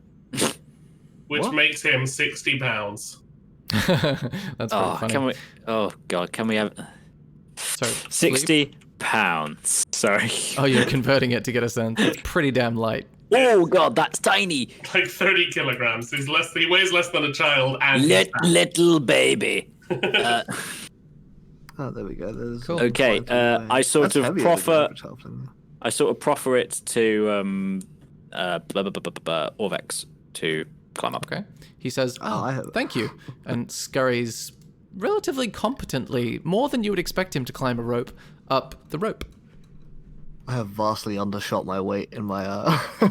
which What? makes him 60 pounds. That's pretty Oh, funny. can we? Oh God, can we have Sorry, 60 pounds? Sorry. Oh, you're converting it to get a sense. It's pretty damn light. Oh God, that's tiny. Like 30 kilograms. He weighs less than a child, and he's fat. Little baby. Oh, there we go. There's Cool. Okay, I sort That's of heavier than proffer. average halfling. I sort of proffer it to Orvex to climb up. Okay. He says, Oh, I have- thank you, and scurries relatively competently, more than you would expect him to climb a rope, up the rope. I have vastly undershot my weight in my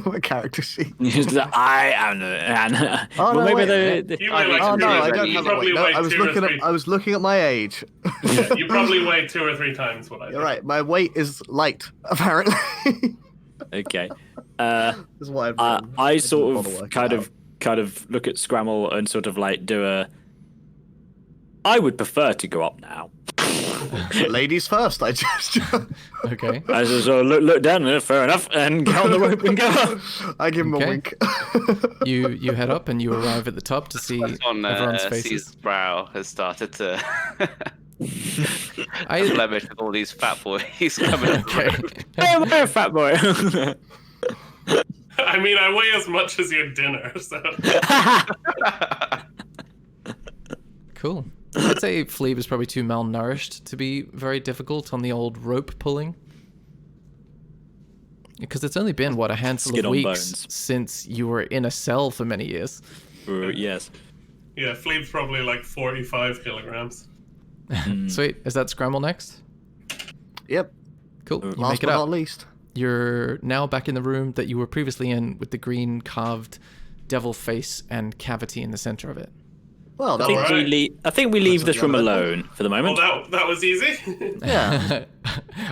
my character sheet. I am. Oh, no, maybe wait a the, You weigh like Oh no, I you don't have that probably weight. No, weigh I was 2 or looking 3. at. I was looking at my age. Yeah, you probably weigh 2 or 3 times what I do. You're right. My weight is light, apparently. okay. This is what I've done. I didn't sort bother of working kind of look at Scramble and sort of like do a. I would prefer to go up now. out. Ladies first, I just. Okay. I just sort of look down there, fair enough, and get on the rope and go up. I give him Okay. a wink. You head up and you arrive at the top to see On everyone's Caesar's faces. brow has started to Blemish with all these fat boys coming in. Okay. Hey, we're a fat boy. I mean, I weigh as much as your dinner, so. Cool. I'd say Fleeb is probably too malnourished to be very difficult on the old rope pulling. Because it's only been, what, a handful Skin of on weeks bones. since you were in a cell for many years. Yes. Yeah, Fleeb's probably like 45 kilograms. Sweet. Is that Scramble next? Yep. Cool. You Last make it but up. not least. You're now back in the room that you were previously in with the green carved devil face and cavity in the center of it. Well, I that think, was... Alright. I think we leave That's this the room other bit. alone for the Well, moment. that was easy. Yeah.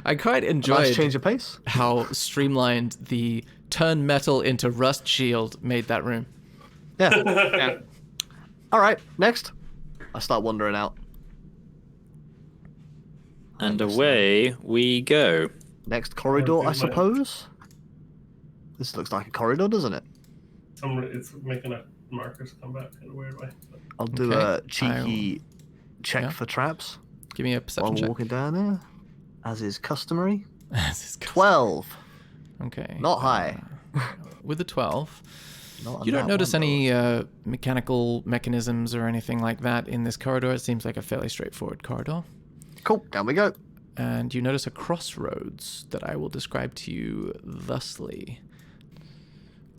I quite Nice enjoyed change of pace. how streamlined the turn metal into rust shield made that room. Yeah. Yeah. All right, next. I start wandering out. And away we go. Next corridor, I Okay, suppose. This looks like a corridor, doesn't it? It's making a markers come back in a weird way. I'll do Okay, a cheeky check yeah. for traps Give me a while perception we're check. walking down there, as is customary. This is 12. Okay. Not high. With the 12, Not on you don't that notice one, any mechanical mechanisms or anything like that in this corridor. It seems like a fairly straightforward corridor. though. Cool, down we go. And you notice a crossroads that I will describe to you thusly.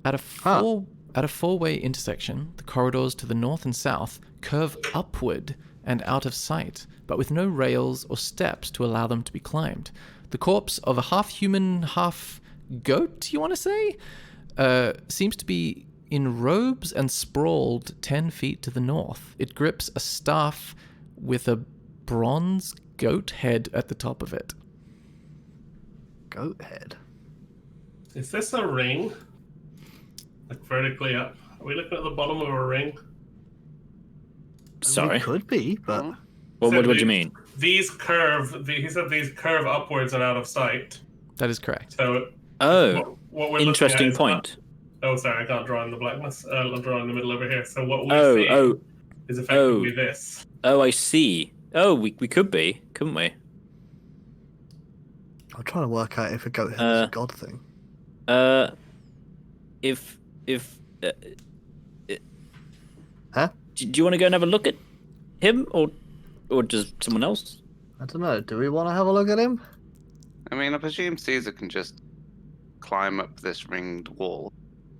At a four-way intersection, the corridors to the north and south curve upward and out of sight, but with no rails or steps to allow them to be climbed. The corpse of a half-human, half-goat, you want to say, seems to be in robes and sprawled 10 feet to the north. It grips a staff with a bronze goat head at the top of it. Goat head. Is this a ring? Like vertically up? Are we looking at the bottom of a ring? Sorry. It could be, but Well, So what do you mean? These curve. He said these curve upwards and out of sight. That is correct. So Oh, what we're interesting looking at is point. Oh, sorry, I can't draw in the blackness. I'll draw in the middle over here. So what we Oh, see oh, is effectively this. oh, I see. Oh, we could be, couldn't we? I'm trying to work out if a goat head is a god thing. If Huh? do you want to go and have a look at him, or just someone else? I don't know. Do we want to have a look at him? I mean, I presume Caesar can just climb up this ringed wall.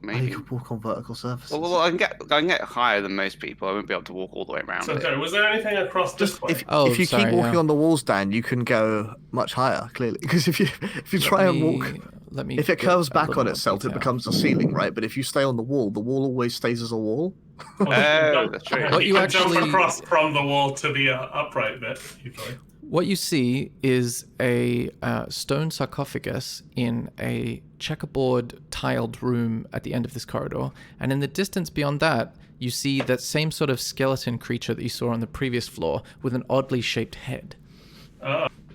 Oh, Maybe. you can walk on vertical surfaces. Well, I can get higher than most people. I won't be able to walk all the way around So, it. sorry, was there anything across this Just way? if you sorry, keep walking yeah. on the walls, Dan, you can go much higher. Clearly, because if you try and walk, Let me if it get curves a back little on more itself, it detail. becomes a ceiling, right? But if you stay on the wall always stays as a wall. Oh, that's true. What you can jump actually- across from the wall to the upright bit. Usually. What you see is a stone sarcophagus in a checkerboard tiled room at the end of this corridor, and in the distance beyond that, you see that same sort of skeleton creature that you saw on the previous floor with an oddly shaped head.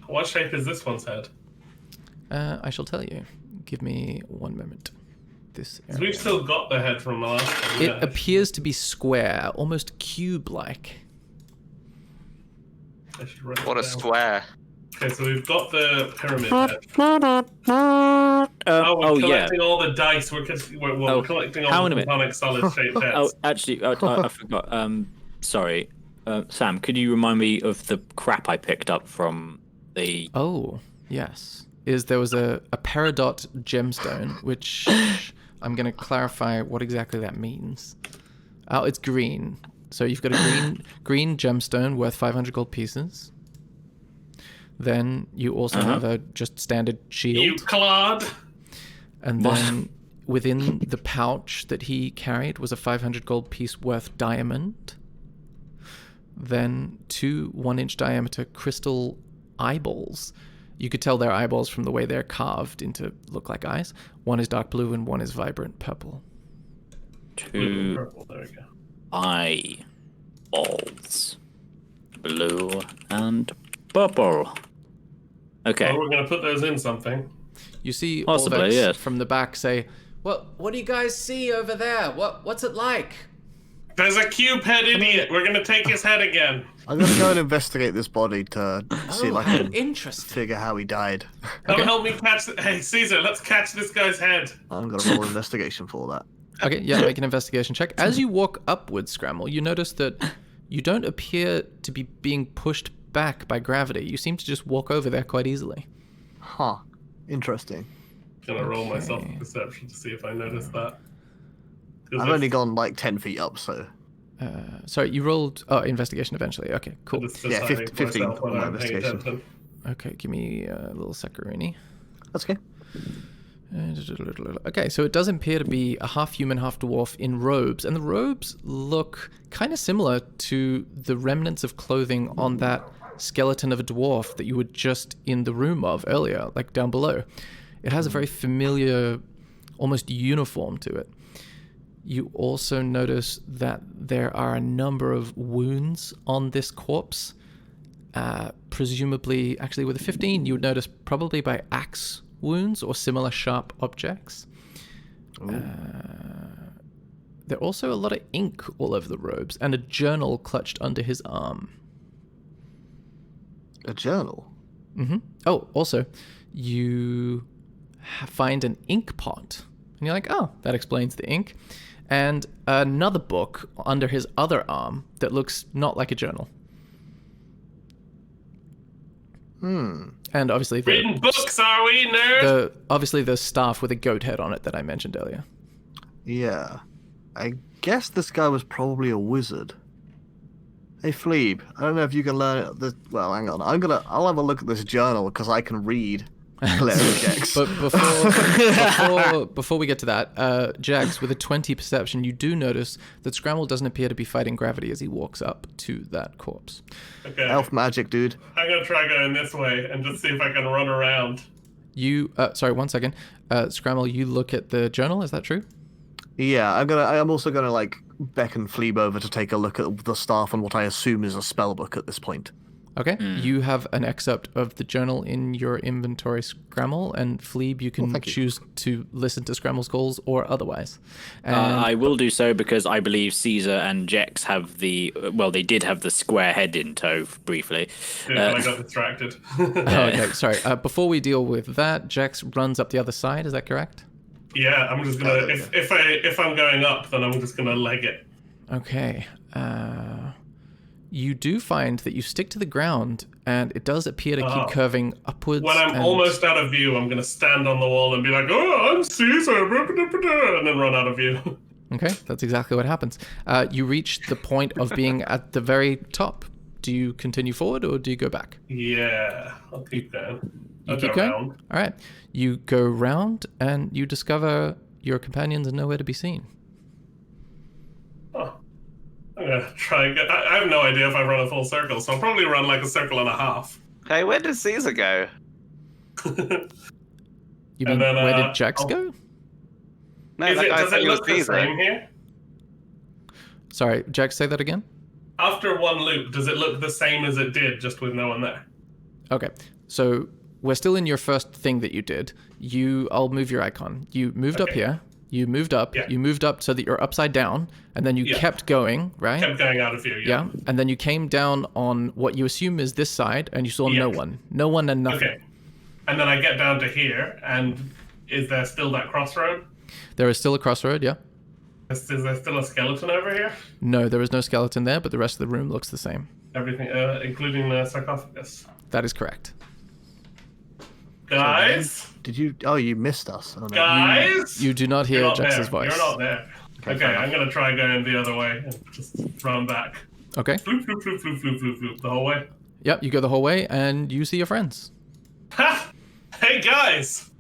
What shape is this one's head? I shall tell you. Give me one moment. This 'Cause area. we've still got the head from the last one. It yeah. appears to be square, almost cube-like. I should write it What a down. square. Okay, so we've got the pyramid head. Oh, we're oh yeah. collecting all the dice. We're Oh, collecting hang all on the a minute. platonic solid-shaped heads. Oh, actually, I forgot. Sorry, Sam. Could you remind me of the crap I picked up from the? Oh, yes. There was a peridot gemstone, which I'm going to clarify what exactly that means. Oh, it's green. So you've got a green gemstone worth 500 gold pieces. Then you also have a just standard shield. You clod. And then within the pouch that he carried was a 500 gold piece worth diamond. Then 2 1-inch diameter crystal eyeballs. You could tell they're eyeballs from the way they're carved into look like eyes. One is dark blue and one is vibrant purple. Blue and 2 purple. There we go. eyeballs, blue and purple. Okay. Well, we're gonna put those in something. You see Possibly, Orvex yes. from the back say, What do you guys see over there? What's it like? There's a cube head idiot. We're gonna take his head again. I'm gonna go and investigate this body to see if I can interesting. figure how he died. Come help me catch. Hey, Caesar, let's catch this guy's head. I'm gonna roll investigation for that. Okay, yeah, make an investigation check. As you walk upwards, Scramble, you notice that you don't appear to be being pushed back by gravity. You seem to just walk over there quite easily. Huh. Interesting. Gonna roll myself a perception to see if I notice that. 'Cause I've if- only gone like 10 feet up, so. Sorry, you rolled investigation eventually. Okay, cool. just Yeah, deciding 15 myself when on my I'm paying investigation. attention. Okay, give me a little second. That's okay. Okay, so it does appear to be a half human, half dwarf in robes, and the robes look kind of similar to the remnants of clothing on that skeleton of a dwarf that you were just in the room of earlier, like down below. It has a very familiar, almost uniform to it. You also notice that there are a number of wounds on this corpse. Presumably, actually with a 15, you would notice probably by axe wounds or similar sharp objects. There are also a lot of ink all over the robes and a journal clutched under his arm. A journal? Mm-hmm. Oh, also, you find an ink pot. And you're like, oh, that explains the ink. And another book under his other arm that looks not like a journal. And obviously Reading books, are we, nerd? obviously the staff with a goat head on it that I mentioned earlier. Yeah. I guess this guy was probably a wizard. Hey, Fleeb, I don't know if you can learn this. Well, hang on. I'll have a look at this journal because I can read cleric checks. But before we get to that, Jax, with a 20 perception, you do notice that Scramble doesn't appear to be fighting gravity as he walks up to that corpse. Okay. Elf magic, dude. I'm gonna try going this way and just see if I can run around. You, sorry, 1 second. Scramble, you look at the journal, is that true? Yeah, I'm also gonna like beckon Fleeb over to take a look at the staff and what I assume is a spell book at this point. Okay, you have an excerpt of the journal in your inventory, Scramble, and Fleeb, you can thank you. choose to listen to Scramble's calls or otherwise. And I will do so because I believe Caesar and Jex have they did have the square head in tow briefly. Yeah, I got distracted. okay, sorry. Before we deal with that, Jax runs up the other side, is that correct? Yeah, I'm just gonna if I'm going up, then I'm just gonna leg it. Okay. You do find that you stick to the ground, and it does appear to keep curving upwards. When I'm almost out of view, I'm gonna stand on the wall and be like, "Oh, I'm Caesar," and then run out of view. Okay, that's exactly what happens. You reach the point of being at the very top. Do you continue forward, or do you go back? Yeah, I'll keep going. I'll Keep go going? round. All right. You go round, and you discover your companions are nowhere to be seen. Oh. I'm gonna try and get. I have no idea if I run a full circle, so I'll probably run like a circle and a half. Hey, where did Caesar go? You And mean, then, where did Jax I'll- go? No, Does that guy it said he was look the Caesar. same here? Sorry, Jax, say that again? After one loop, does it look the same as it did, just with no one there? Okay, so we're still in your first thing that you did. I'll move your icon. You moved up Okay. here. You moved up. Yeah. You moved up so that you're upside down, and then you Yeah. kept going, right? Kept going out of view. Yeah, and then you came down on what you assume is this side, and you saw no Yeah. one. No one and nothing. Okay. And then I get down to here, and is there still that crossroad? There is still a crossroad, yeah? Is there still a skeleton over here? No, there is no skeleton there, but the rest of the room looks the same. Everything, including the sarcophagus. That is correct. Guys? Did you? Oh, you missed us. Oh, no. Guys? You do not You're hear not Jax's there. voice. You're not there. Okay, fair enough. I'm gonna try going the other way and just run back. Okay. Floop, floop, floop, floop, floop, floop, floop, the whole way. Yep, you go the whole way, and you see your friends. Ha! Hey guys!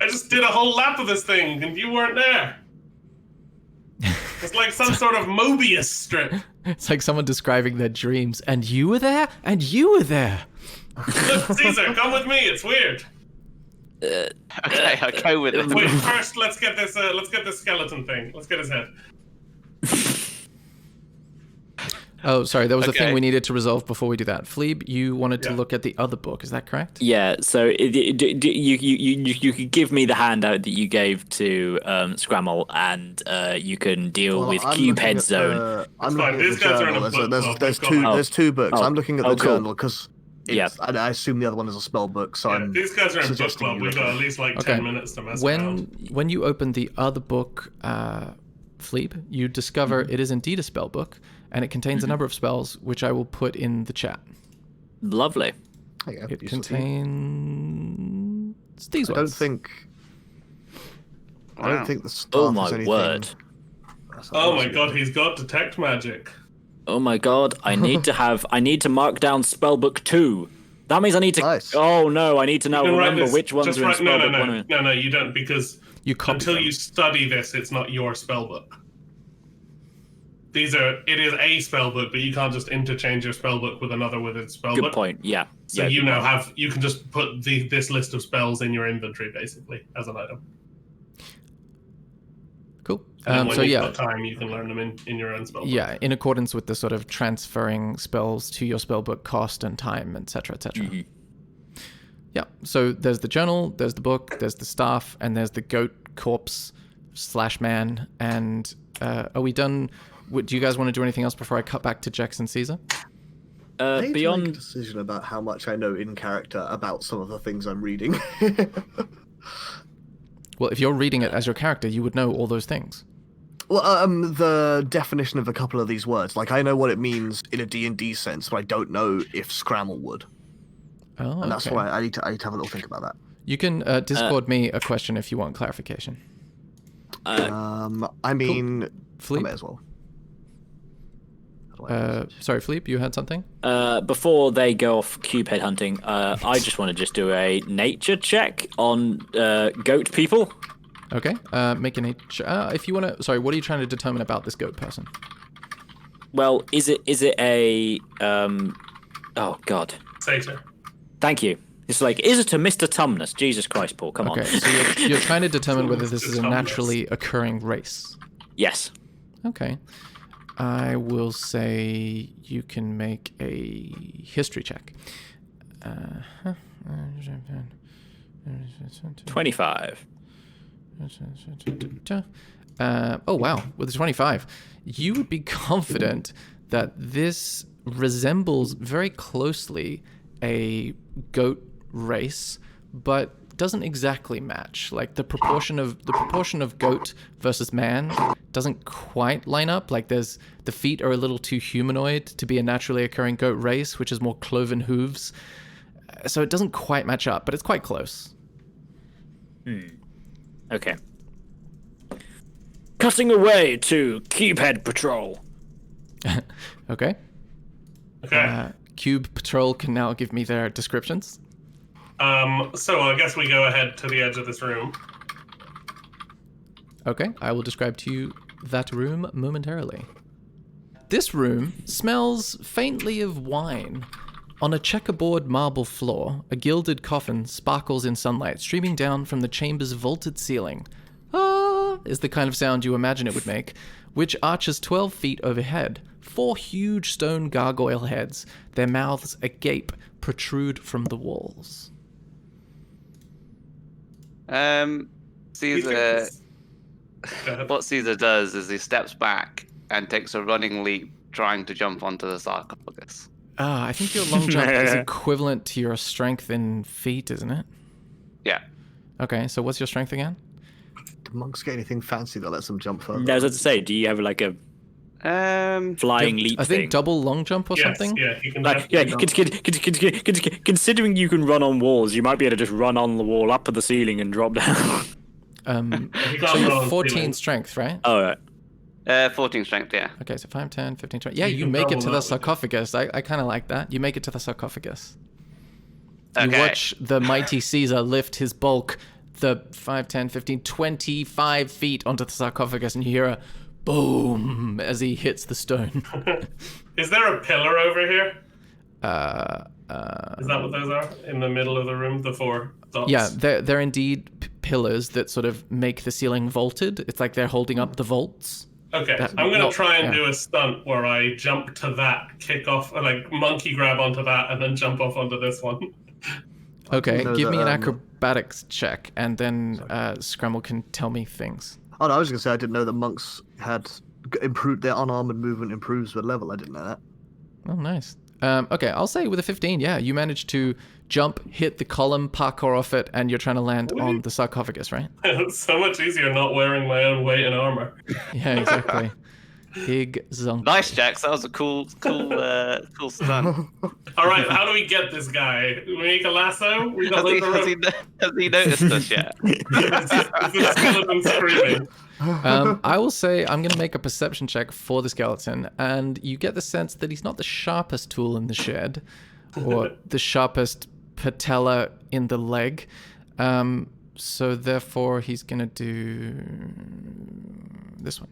I just did a whole lap of this thing and you weren't there. It's like some sort of Mobius strip. It's like someone describing their dreams. And you were there? And you were there. Look, Caesar, come with me. It's weird. Okay, I'll go with it. Wait, first let's get this skeleton thing. Let's get his head. Oh, sorry. There was a thing Okay. we needed to resolve before we do that. Fleeb, you wanted to Yeah. look at the other book. Is that correct? Yeah, so you could give me the handout that you gave to Scramble, and you can deal Well, with I'm Cube looking Head at Zone. It's I'm fine. looking at These the guys are in journal. a book club. There's We've got, there's two books. Oh. I'm looking at Oh, the cool. journal because Yeah. I assume the other one is a spell book. So Yeah, I'm these guys are in book suggesting club. you We've look got at at least like Okay. 10 minutes to mess around. When you open the other book, Fleeb, you discover it is indeed a spell book, and it contains a number of spells, which I will put in the chat. Lovely. There you go. It Useful to you. contains these I ones. don't think Wow. the staff Oh is my anything. word. Oh my god, he's got detect magic. Oh my god, I need to mark down spellbook 2. That means I need to Nice. Oh no, I need to now You can write remember this- which ones just are in write, no, spellbook no, 1 no, and no, you don't, because You copy until them. you study this, it's not your spell book. It is a spell book, but you can't just interchange your spell book with another with its spell Good book. point. Yeah. So yeah, you good now point. you can just put this list of spells in your inventory, basically, as an item. Cool. And then when So you've yeah, got time, you can learn them in your own spell book. yeah, in accordance with the sort of transferring spells to your spellbook cost and time, etc., etc. Mhm. Yeah. So there's the journal, there's the book, there's the staff, and there's the goat corpse / man. And are we done? Do you guys want to do anything else before I cut back to Jax and Caesar? I need to make a Beyond decision about how much I know in character about some of the things I'm reading. Well, if you're reading it as your character, you would know all those things. Well, the definition of a couple of these words, like I know what it means in a D&D sense, but I don't know if Scramble would, Oh, and that's okay. why I need to have a little think about that. You can Discord me a question if you want clarification. I mean, I Fleep? may as well. How do I Sorry, Fleep, you had something? before they go off cube head hunting, I just want to just do a nature check on goat people. Okay. Make a nature. If you want to. Sorry, what are you trying to determine about this goat person? Well, is it a oh god. Satyr. Thank you. It's like, is it a Mr. Tumnus? Jesus Christ, Paul, come Okay, on. so you're trying to determine whether this is a Tumnus. naturally occurring race. Yes. Okay. I will say you can make a history check. 25. Oh wow, with a 25, you would be confident that this resembles very closely a goat race, but doesn't exactly match. Like the proportion of goat versus man doesn't quite line up. Like the feet are a little too humanoid to be a naturally occurring goat race, which is more cloven hooves. So it doesn't quite match up, but it's quite close. Okay. Cutting away to Cubehead Patrol. Okay. Okay. Cube Patrol can now give me their descriptions. So I guess we go ahead to the edge of this room. Okay, I will describe to you that room momentarily. This room smells faintly of wine. On a checkerboard marble floor, a gilded coffin sparkles in sunlight, streaming down from the chamber's vaulted ceiling. Ah, is the kind of sound you imagine it would make, which arches 12 feet overhead. 4 huge stone gargoyle heads, their mouths agape, protrude from the walls. These Caesar, things- Go ahead. what Caesar does is he steps back and takes a running leap, trying to jump onto the sarcophagus. I think your long jump is equivalent to your strength in feet, isn't it? Yeah. Okay, so what's your strength again? Do monks get anything fancy that lets them jump further? I was about to say, do you have like a flying leap I think thing? double long jump or Yes, something? yeah, you can Like, yeah, definitely jump. considering you can run on walls, you might be able to just run on the wall up to the ceiling and drop down. Um, You so can't you're roll on 14 ceiling. strength, right? All right. 14 strength, yeah. Okay, so 5, 10, 15, 20. Yeah, You you can make it double to that the with it. sarcophagus. I kind of like that. You make it to the sarcophagus. You Okay. watch the mighty Caesar lift his bulk the 5, 10, 15, 25 feet onto the sarcophagus, and you hear a boom as he hits the stone. Is there a pillar over here? uh, Is that what those are? In the middle of the room, the 4 dots? Yeah, they're indeed pillars that sort of make the ceiling vaulted. It's like they're holding up the vaults. Okay, That- I'm gonna well, try and yeah. do a stunt where I jump to that, kick off, like monkey grab onto that, and then jump off onto this one. Okay, know give that, me an acrobatics check, and then Scramble can tell me things. Oh, no, I was going to say I didn't know that monks had improved their unarmored movement improves with level. I didn't know that. Oh, nice. Okay, I'll say with a 15, yeah, you managed to jump, hit the column, parkour off it, and you're trying to land on the sarcophagus, right? It's so much easier not wearing my own weight and armor. Yeah, exactly. Exactly. Nice, Jax. That was a cool stunt. All right, how do we get this guy? We make a lasso? We got Has he noticed us yet? Is the skeleton screaming? I will say I'm going to make a perception check for the skeleton, and you get the sense that he's not the sharpest tool in the shed, or the sharpest patella in the leg. So therefore, he's going to do this one.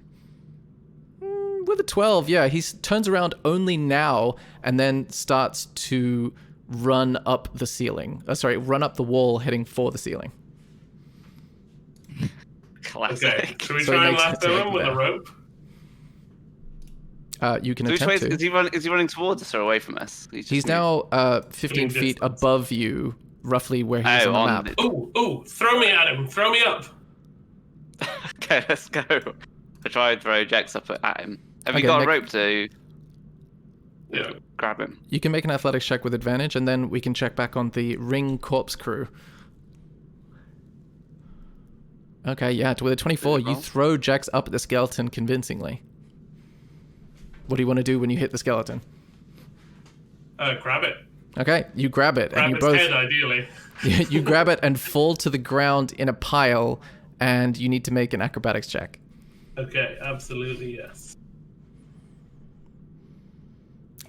With a 12, yeah, he turns around only now and then starts to run up the ceiling. Run up the wall, heading for the ceiling. Classic. Okay, should we So try it and makes lasso it him with a there. rope? You can So which way attempt to. is he running towards us or away from us? He's just now 15 feet distance. above you, roughly where he's Oh, on the on map. the- Ooh, throw me at him. Throw me up. Okay, let's go. I try and throw Jax up at him. Have Okay, you got a make- rope to Yeah. grab him? You can make an athletics check with advantage, and then we can check back on the ring corpse crew. Okay, yeah, with a 24, Did it you roll? throw Jax up the skeleton convincingly. What do you want to do when you hit the skeleton? Grab it. Okay, you grab it, Grab and you its both head, ideally. you grab it and fall to the ground in a pile, and you need to make an acrobatics check. Okay, absolutely yes.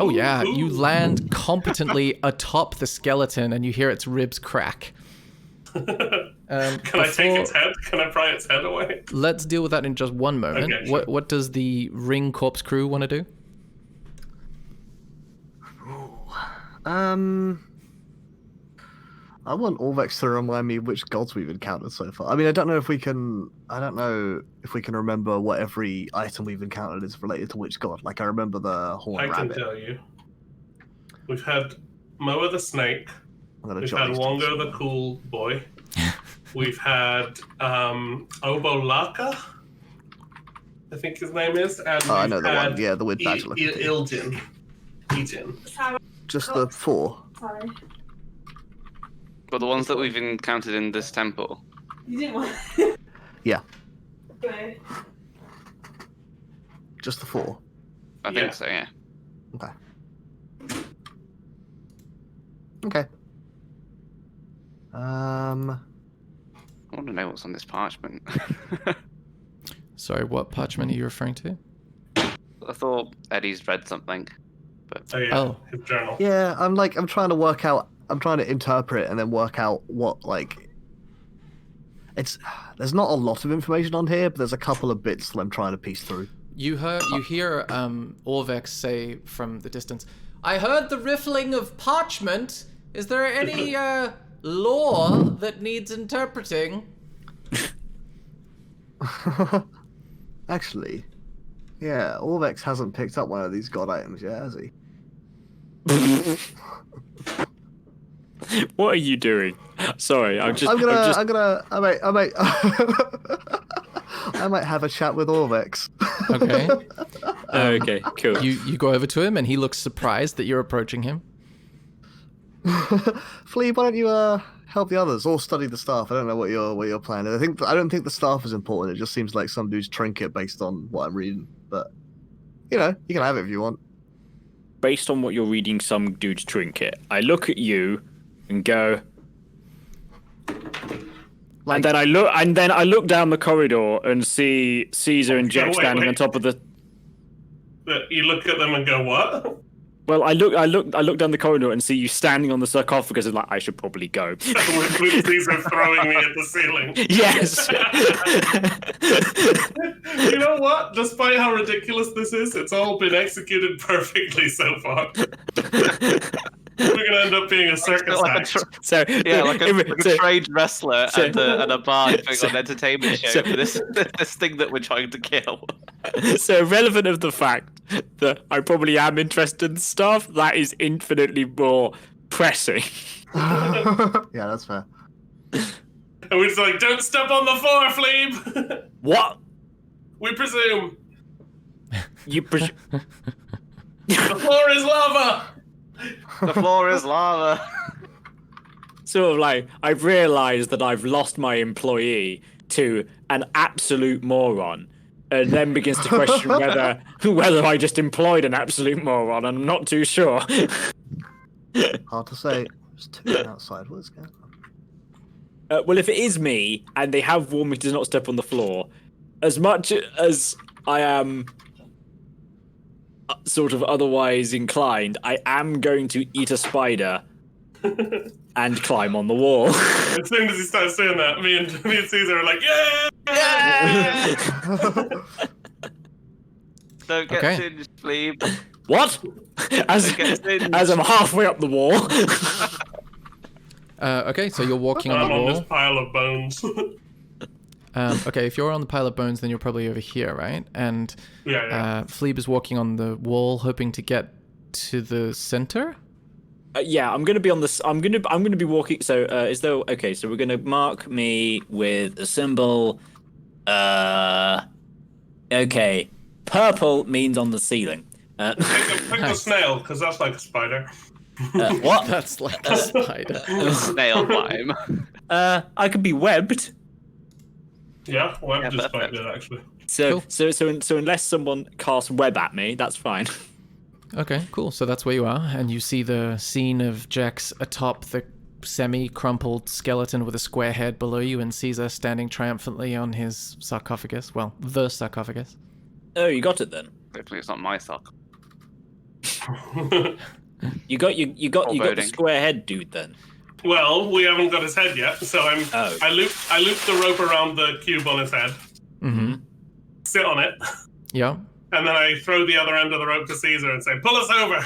Oh yeah, you Ooh. land competently atop the skeleton, and you hear its ribs crack. Can I take its head? Can I pry its head away? Let's deal with that in just one moment. Okay, sure. What does the ring corpse crew want to do? I want Orvex to remind me which gods we've encountered so far. I mean, I don't know if we can remember what every item we've encountered is related to which god. Like, I remember the horned I can rabbit. tell you. We've had Moa the snake. I'm gonna We've jot had these Wongo down. the cool boy. We've had Obolaka, I think his name is. And Oh, I we've know the one. had Yeah, the weird badger looking thing. Ilgin. Ejin. Just the 4. Sorry. But the ones that we've encountered in this temple. You didn't want. Yeah, Okay. just the 4. I Yeah. think so, yeah. Okay. Okay. I want to know what's on this parchment. Sorry, what parchment are you referring to? I thought Eddie's read something. Oh yeah, Oh. his journal. Yeah, I'm trying to work out. I'm trying to interpret and then work out what there's not a lot of information on here, but there's a couple of bits that I'm trying to piece through. You hear Orvex say from the distance, "I heard the riffling of parchment. Is there any lore that needs interpreting?" Actually, yeah, Orvex hasn't picked up one of these god items yet, has he? What are you doing? Sorry, I might have a chat with Orvex. Okay. Okay, cool. You go over to him, and he looks surprised that you're approaching him. Flea, why don't you help the others or study the staff? I don't know what your plan is. I don't think the staff is important. It just seems like some dude's trinket based on what I'm reading. But you can have it if you want. Based on what you're reading, some dude's trinket. I look at you and go, Like, and then I look down the corridor and see Caesar and Jack wait, standing wait. on top of the. You look at them and go, what? Well, I look down the corridor and see you standing on the sarcophagus and like I should probably go. With Caesar throwing me at the ceiling. Yes. You know what? Despite how ridiculous this is, it's all been executed perfectly so far. We're gonna end up being a circus like act. So Yeah, like a so- trained wrestler so- and a bard putting so- on an entertainment show so- for this thing that we're trying to kill. So relevant of the fact that I probably am interested in stuff, that is infinitely more pressing. Yeah, that's fair. And we're just like, don't step on the floor, Fleeb! What? We presume. You The floor is lava! The floor is lava. sort of like I've realised that I've lost my employee to an absolute moron, and then begins to question whether I just employed an absolute moron. I'm not too sure. Hard to say. There's two outside. What is going on? Well, if it is me and they have warned me to not step on the floor, as much as I am sort of otherwise inclined, I am going to eat a spider and climb on the wall. As soon as he starts doing that, me and Caesar are like, yeah! Don't get Okay. singed, Fleeb. What? As I'm halfway up the wall. Okay, so you're walking on I'm the on wall. this pile of bones. Okay, if you're on the pile of bones, then you're probably over here, right? And Yeah. Fleeb is walking on the wall, hoping to get to the center. Yeah, I'm gonna be on this. I'm gonna be walking. So is there? Okay, so we're gonna mark me with a symbol. Okay, purple means on the ceiling. Pick the snail, because that's like a spider. What? That's like a spider. Snail climb. I could be webbed. Yeah, well, I'm Yeah, just perfect. quite good, actually. So Cool. so unless someone casts web at me, that's fine. Okay, cool. So that's where you are, and you see the scene of Jax atop the semi-crumpled skeleton with a square head below you, and Caesar standing triumphantly on his sarcophagus. Well, the sarcophagus. Oh, you got it then. Hopefully it's not my sock. You got the Foreboding. square head dude then. Well, we haven't got his head yet, so Oh. I loop the rope around the cube on his head, Mm-hmm. sit on it, Yeah. and then I throw the other end of the rope to Caesar and say, "Pull us over."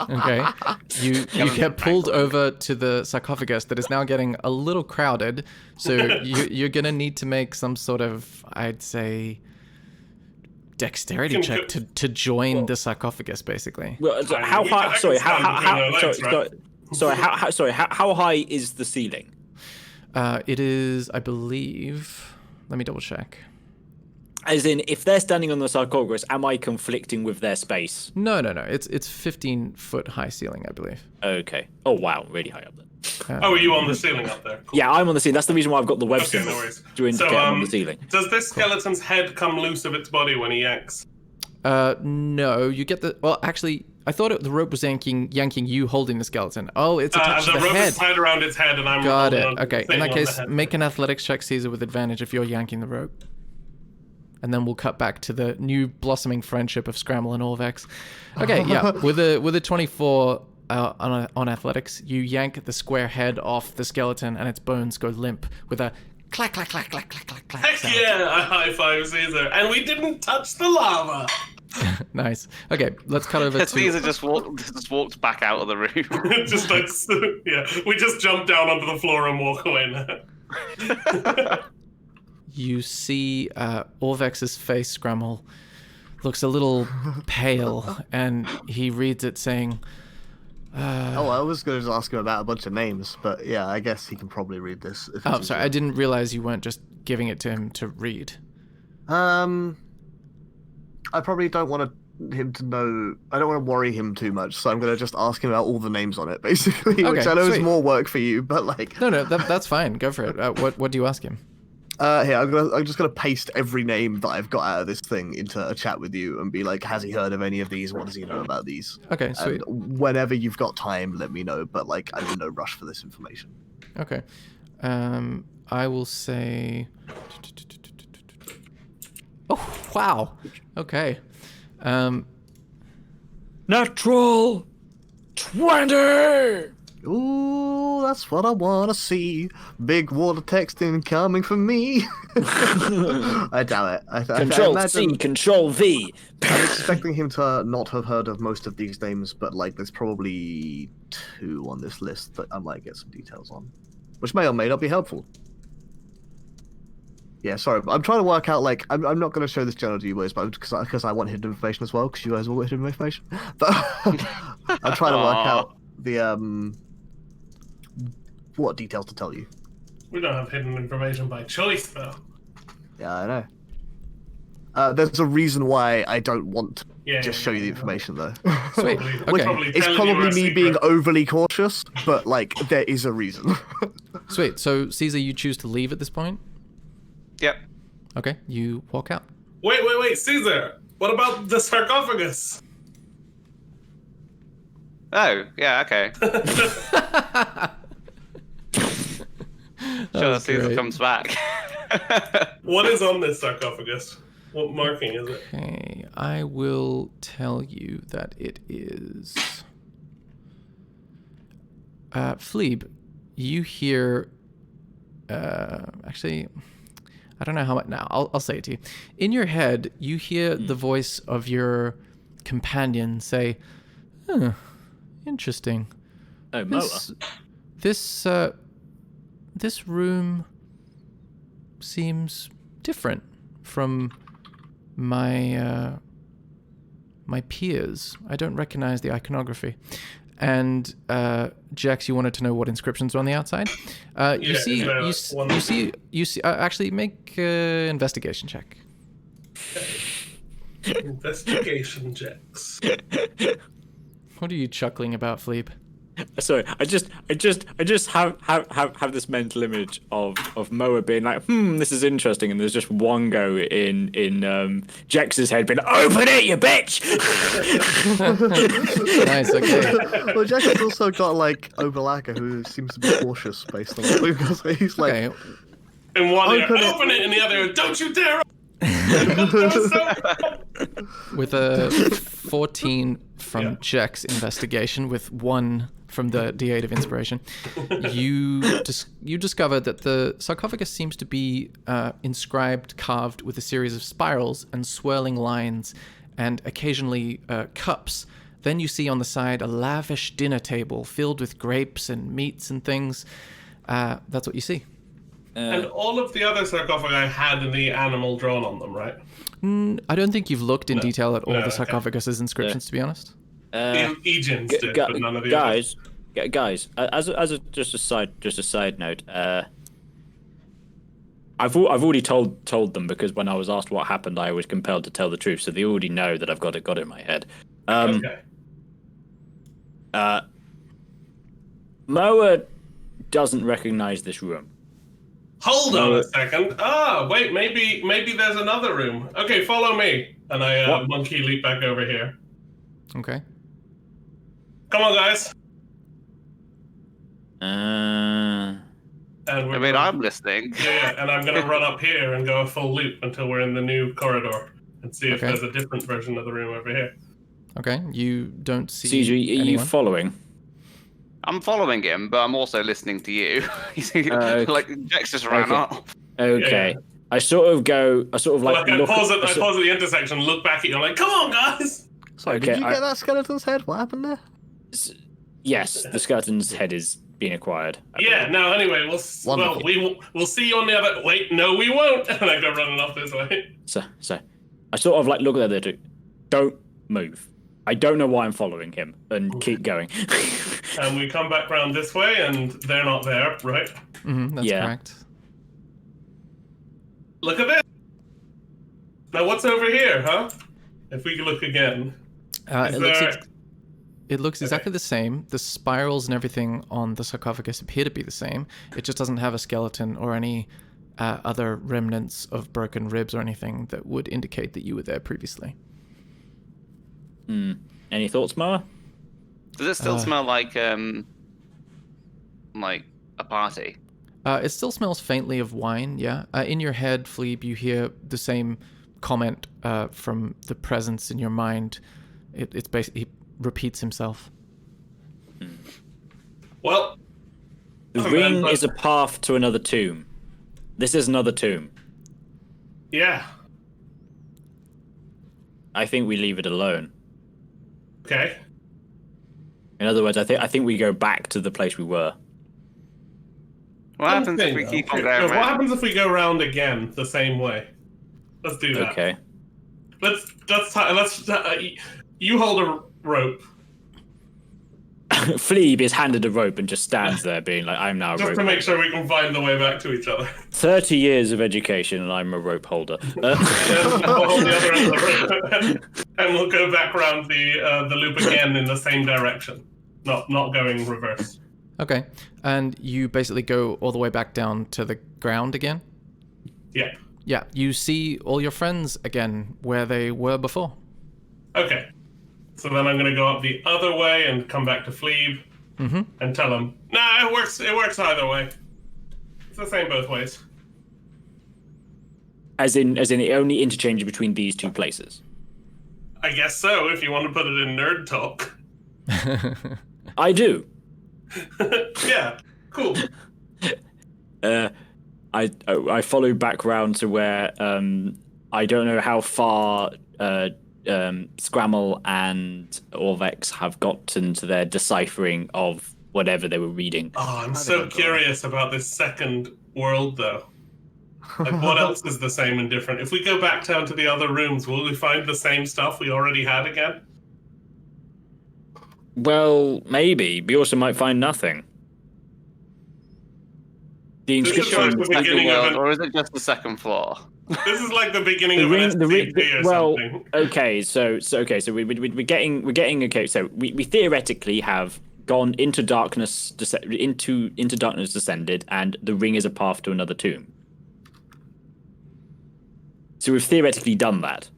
Okay. You get pulled over to the sarcophagus that is now getting a little crowded, so you're gonna need to make some sort of, I'd say, dexterity Can check go- to join the sarcophagus, basically. Well, so I mean, how we high? can- I Sorry, can stand between our legs, sorry. How high is the ceiling? It is, I believe. Let me double check. As in, if they're standing on the sarcophagus, am I conflicting with their space? No. It's 15-foot high ceiling, I believe. Okay. Oh wow, really high up then. Oh, are you on the ceiling up there? Cool. Yeah, I'm on the ceiling. That's the reason why I've got the web Okay, no symbol worries. to indicate So, I'm on the ceiling. Does this skeleton's head come loose of its body when he yanks? No, you get the. Well, actually, I thought the rope was yanking you holding the skeleton. Oh, it's attached The to the rope head. is tied around its head, and I'm Got holding it. on to Okay. the In that thing on the case, head. make an athletics check, Caesar, with advantage if you're yanking the rope. And then we'll cut back to the new blossoming friendship of Scramble and Orvex. Okay, yeah. With a 24 on athletics, you yank the square head off the skeleton, and its bones go limp with a clack clack clack clack clack clack clack. Heck sound. yeah! I high five Caesar, and we didn't touch the lava. Nice. Okay, let's cut over to. Caesar just walked back out of the room. Just like, yeah, we just jump down onto the floor and walk away now. You see Orvex's face, Scramble, looks a little pale, and he reads it saying, Oh, I was going to ask him about a bunch of names, but yeah, I guess he can probably read this. If oh, it's sorry, I didn't realize you weren't just giving it to him to read. I probably don't want him to know. I don't want to worry him too much, so I'm going to just ask him about all the names on it, basically, which Okay, I know is sweet. more work for you, but like. No, that's fine. Go for it. What do you ask him? Here, I'm just gonna paste every name that I've got out of this thing into a chat with you and be like, has he heard of any of these? What does he know about these? Okay, sweet. And whenever you've got time, let me know. But like, I'm in no rush for this information. Okay. I will say. Oh, wow. Okay. Natural 20. Ooh, Oh, that's what I wanna see. Big water texting coming from me. I doubt it. I Control imagine, C, Control V. I'm expecting him to not have heard of most of these names, but like, there's probably 2 on this list that I might get some details on, which may or may not be helpful. Yeah, sorry, but I'm trying to work out, like, I'm not going to show this channel to you boys, but because I want hidden information as well, because you guys all want hidden information. But I'm trying to work out the what details to tell you. We don't have hidden information by choice, though. Yeah, I know. There's a reason why I don't want to just show you the yeah. information, though. Sweet. We're Okay. It's telling you probably our me being secret. overly cautious, but, like, there is a reason. Sweet. So, Caesar, you choose to leave at this point? Yep. Okay, you walk out. Wait, Caesar! What about the sarcophagus? Oh, yeah, okay. Sure, was Caesar great. comes back. What is on this sarcophagus? What marking is it? Okay, I will tell you that it is. Fleeb, you hear. Actually, I don't know how much. Now, I'll say it to you. In your head, you hear the voice of your companion say, "Huh, interesting. Oh, Moa. This room seems different from my my peers. I don't recognize the iconography." And Jax, you wanted to know what inscriptions are on the outside. You is see, there, you, like, s- one- you see, you see. Actually, make investigation check. Investigation checks. What are you chuckling about, Fleep? Sorry, I just have this mental image of Moa being like, this is interesting, and there's just one go in Jex's head being, open it, you bitch! Nice. Okay. Well, Jack has also got, like, Oberlacker, who seems to be cautious based on what we've got. So he's like, Okay. In one ear, Open it. open it, and the other ear, don't you dare! With a 14 from Yeah. Jack's investigation, with 1 from the D8 of inspiration, you discover that the sarcophagus seems to be inscribed, carved with a series of spirals and swirling lines, and occasionally cups. Then you see on the side a lavish dinner table filled with grapes and meats and things. That's what you see. And all of the other sarcophagi had the animal drawn on them, right? I don't think you've looked in detail at all No, the okay. sarcophagus's inscriptions, to be honest. Egan's did, but none of the others. guys, just a side note. I've already told them, because when I was asked what happened, I was compelled to tell the truth, so they already know that I've got it in my head. Okay. Moa doesn't recognize this room. Hold on a second. Wait, maybe there's another room. Okay, follow me. And I monkey leap back over here. Okay. Come on, guys. And I mean, I'm listening. Yeah, and I'm gonna run up here and go a full loop until we're in the new corridor and see if Okay. there's a different version of the room over here. Okay. You don't see Caesar, are you anyone. following? I'm following him, but I'm also listening to you. You see, like, Jax just ran Okay. off. Okay. Yeah. I sort of like I look pause at- at the intersection, look back at you, I'm like, come on, guys! sorry, Okay, did you get that skeleton's head? What happened there? Yes, the skeleton's head is being acquired. Yeah, no, anyway, Wonderful. we'll see you on the other... Wait, no, we won't! And I go running off this way. So I sort of like look at the other two. Don't move. I don't know why I'm following him, and keep going. And we come back round this way, and they're not there, right? That's Yeah. correct. Look at this! Now what's over here, huh? If we look again. Is It looks exactly the same. The spirals and everything on the sarcophagus appear to be the same. It just doesn't have a skeleton or any other remnants of broken ribs or anything that would indicate that you were there previously. Any thoughts, Moa? Does it still smell like a party? It still smells faintly of wine, yeah. In your head, Fleeb, you hear the same comment from the presence in your mind. It's basically, he repeats himself. Well, The Oh, ring man, but- is a path to another tomb. This is another tomb. Yeah. I think we leave it alone. Okay. In other words, I think we go back to the place we were. What happens if we keep on going What round? happens if we go round again the same way? Let's do that. Okay. Let's you hold a rope Phlebe is handed a rope and just stands there being like, I'm now a just rope to make holder. sure we can find the way back to each other. 30 years of education and I'm a rope holder. Then we'll hold the other end of the rope, and we'll go back round the loop again in the same direction, not going reverse. Okay. And you basically go all the way back down to the ground again? Yeah. Yeah. You see all your friends again where they were before. Okay. So then I'm gonna go up the other way and come back to Phlebe and tell him, nah, it works either way. It's the same both ways. As in the only interchange between these two places. I guess so, if you want to put it in nerd talk. I do. Yeah, cool. I follow back round to where I don't know how far Scrammel and Orvex have gotten to their deciphering of whatever they were reading. Oh, I'm so curious about this second world, though. Like, what else is the same and different? If we go back down to the other rooms, will we find the same stuff we already had again? Well, maybe. We also might find nothing. The This is inscription. like the Second beginning of world, an, or is it just the second floor? this is like the beginning The of ring, an the ring, SCP or well, something. okay, so we're getting okay. So we theoretically have gone into darkness, into darkness descended, and the ring is a path to another tomb. So we've theoretically done that.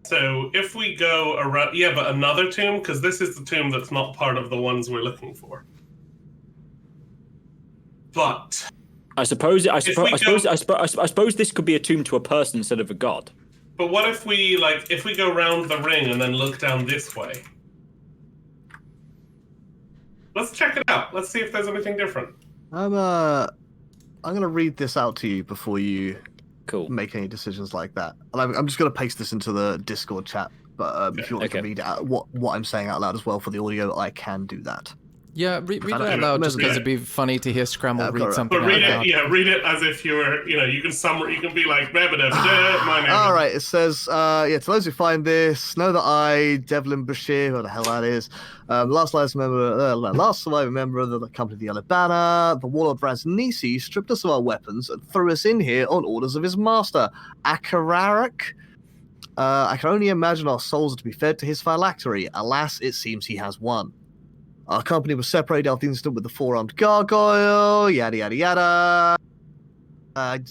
So if we go around, yeah, but another tomb, because this is the tomb that's not part of the ones we're looking for. But I suppose we suppose this could be a tomb to a person instead of a god. But what if we go round the ring and then look down this way? Let's check it out. Let's see if there's anything different. I'm gonna read this out to you before you Cool. make any decisions like that. And I'm just gonna paste this into the Discord chat. But if you want Okay. to read it out, what I'm saying out loud as well for the audio, I can do that. Yeah, read it don't out know. loud just because Yeah. it'd be funny to hear Scramble I've got read it. something But out read loud. it, read it as if you were, you can be like, my name. All right, it says, to those who find this, know that I, Devlin Bashir, who the hell that is, last surviving member of the company of the Yellow Banner, the warlord Raznisi stripped us of our weapons and threw us in here on orders of his master, Akararak. I can only imagine our souls are to be fed to his phylactery. Alas, it seems he has one. Our company was separated after the incident with the four-armed gargoyle, yada yada yada.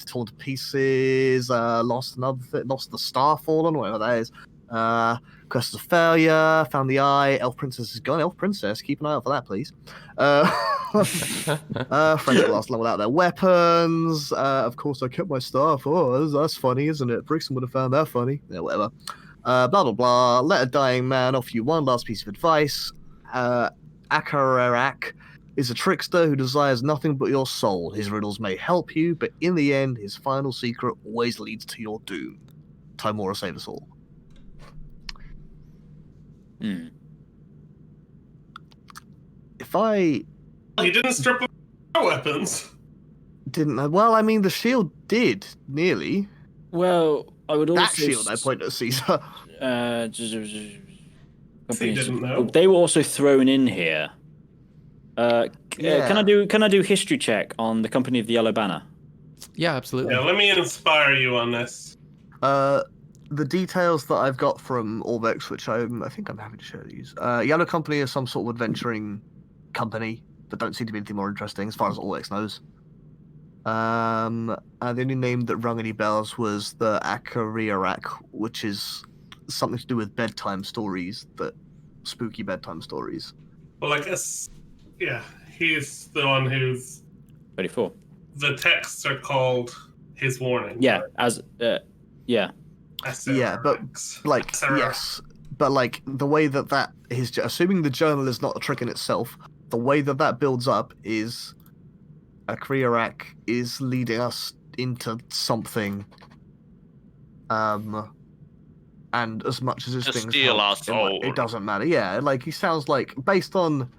Torn to pieces, lost the star fallen, whatever that is. Quest of failure, found the eye, Elf Princess is gone. Elf Princess, keep an eye out for that, please. Friends got lost along without their weapons. Of course, I kept my staff. Oh, that's funny, isn't it? Brixton would have found that funny. Yeah, whatever. Blah, blah, blah. Let a dying man offer you one last piece of advice. Akararak is a trickster who desires nothing but your soul. His riddles may help you, but in the end, his final secret always leads to your doom. Timora, save us all. If I He didn't strip of our weapons. didn't, well, I mean, the shield did nearly. Well, I would also That shield, I point at Caesar. He didn't know. They were also thrown in here. Yeah. Can I do history check on the company of the Yellow Banner? Yeah, absolutely. Yeah, let me inspire you on this. The details that I've got from Orbex, which I think I'm happy to share these. Yellow Company is some sort of adventuring company, but don't seem to be anything more interesting as far as Orbex knows. And the only name that rung any bells was the Akariarak, which is something to do with bedtime stories, spooky bedtime stories. Well, I guess, yeah, he's the one who's... 34. The texts are called his warning. Yeah, yeah. Yeah, but like, Sarah. yes, but like the way that assuming the journal is not a trick in itself, the way that builds up is a Kriarak is leading us into something. And as much as his To things steal our helped, soul. it doesn't matter. Yeah, like he sounds like, based on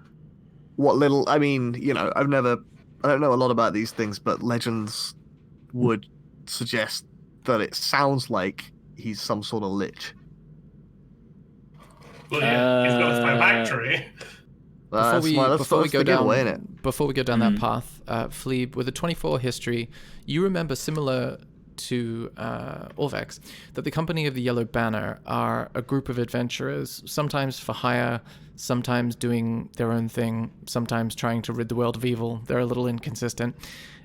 what little, I mean, I don't know a lot about these things, but legends would suggest that it sounds like he's some sort of lich. Well, yeah, he's got a phylactery. Before we go the giveaway, down, innit? before we go down that path, Fleeb, with a 24 history, you remember, similar to Orvex, that the Company of the Yellow Banner are a group of adventurers, sometimes for hire, sometimes doing their own thing, sometimes trying to rid the world of evil. They're a little inconsistent.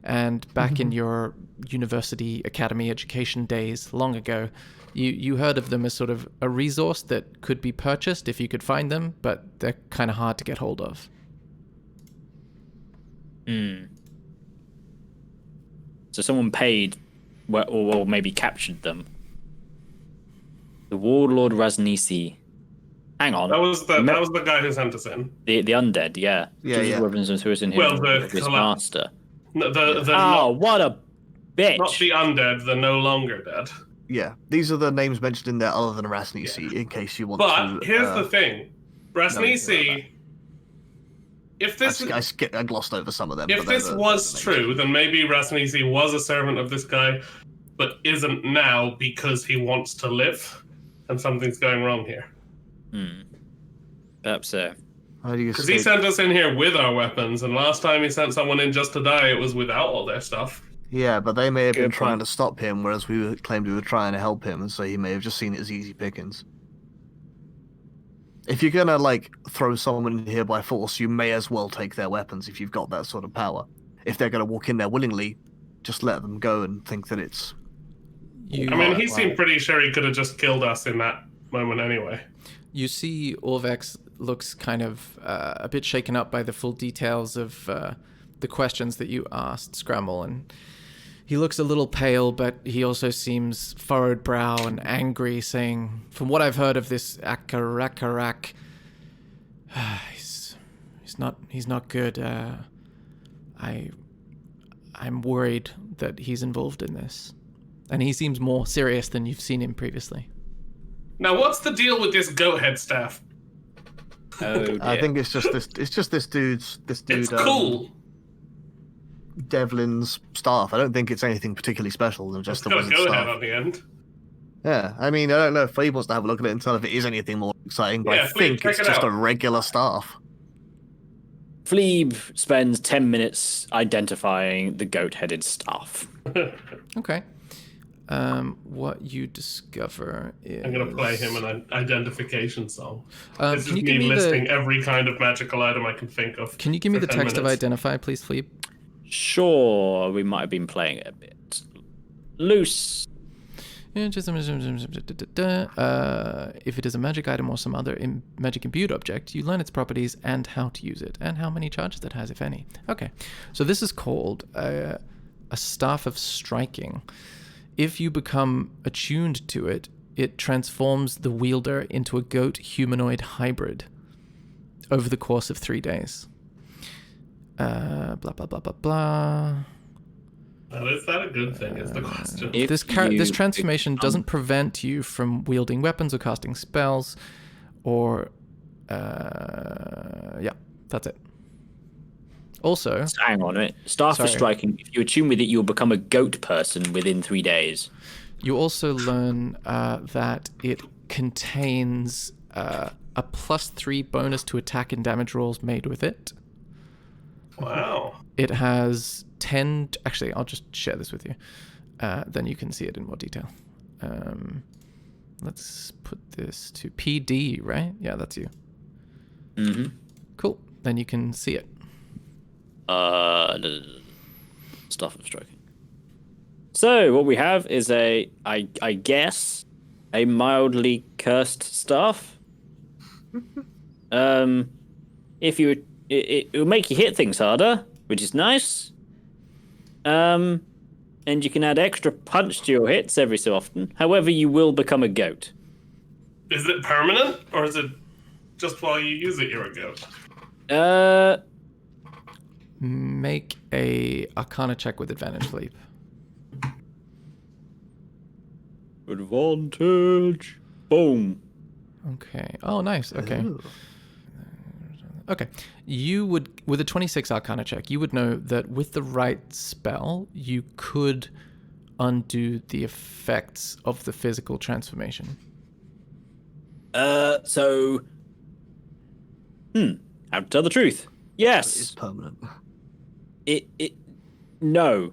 And back in your university academy education days, long ago, you heard of them as sort of a resource that could be purchased if you could find them, but they're kind of hard to get hold of. So someone paid, or maybe captured them. The Warlord Raznisi. Hang on. That was the guy who sent us in. The undead, yeah. Yeah, yeah. Weapons and threw us in here. Well, His master. No, What a bitch! not the undead, the no longer dead. Yeah, these are the names mentioned in there other than Rasnisi, in case you want to... But here's the thing. Rasnisi, if this I glossed over some of them. if but they're this the was names. true, then maybe Rasnisi was a servant of this guy, but isn't now because he wants to live, and something's going wrong here. Perhaps so. How do you Because he sent us in here with our weapons, and last time he sent someone in just to die, it was without all their stuff. Yeah, but they may have been Good trying point. to stop him, whereas claimed we were trying to help him, and so he may have just seen it as easy pickings. If you're gonna, throw someone in here by force, you may as well take their weapons if you've got that sort of power. If they're gonna walk in there willingly, just let them go and think that it's... I mean, he seemed pretty sure he could have just killed us in that moment anyway. You see Orvex looks kind of a bit shaken up by the full details of the questions that you asked, Scramble, and he looks a little pale, but he also seems furrowed brow and angry, saying, "From what I've heard of this Akarakarak, he's not good. I'm worried that he's involved in this." And he seems more serious than you've seen him previously. Now, what's the deal with this goat head staff? Oh, dear. I think it's just this dude. It's cool. Devlin's staff. I don't think it's anything particularly special. Than just It's the got a wizard goat head staff. on the end. Yeah, I mean, I don't know if Fleeb wants to have a look at it and tell if it is anything more exciting, but Yeah, I Fleeb, think check it's it just out. a regular staff. Fleeb spends 10 minutes identifying the goat-headed staff. Okay. What you discover is... I'm gonna play him an identification song. This is can you me give me listing every kind of magical item I can think of. Can you give me for the 10 text of minutes. identify, please, Fleeb? Sure, we might have been playing it a bit loose. If it is a magic item or some other magic imbued object, you learn its properties and how to use it, and how many charges it has, if any. Okay, so this is called a Staff of Striking. If you become attuned to it, it transforms the wielder into a goat humanoid hybrid over the course of 3 days. Blah, blah, blah, blah, blah. Now, is that a good thing? Is the question. If This you transformation become- doesn't prevent you from wielding weapons or casting spells, or yeah, that's it. Also, Hang on a minute. Staff Sorry. of Striking, if you attune with it, you'll become a goat person within 3 days. you also learn that it contains a +3 bonus to attack and damage rolls made with it. Wow. It has 10... Actually, I'll just share this with you. Then you can see it in more detail. Let's put this to PD, right? Yeah, that's you. Mm-hmm. Cool. Then you can see it. Staff of Striking. So what we have is I guess, a mildly cursed staff. If you, it will make you hit things harder, which is nice. And you can add extra punch to your hits every so often. However, you will become a goat. Is it permanent, or is it just while you use it, you're a goat? Make a Arcana check with advantage, Philippe. Advantage. Boom. Okay. Oh, nice. Okay. Ooh. Okay. You would, with a 26 Arcana check, you would know that with the right spell, you could undo the effects of the physical transformation. Have to tell the truth. It's Yes. permanent. No.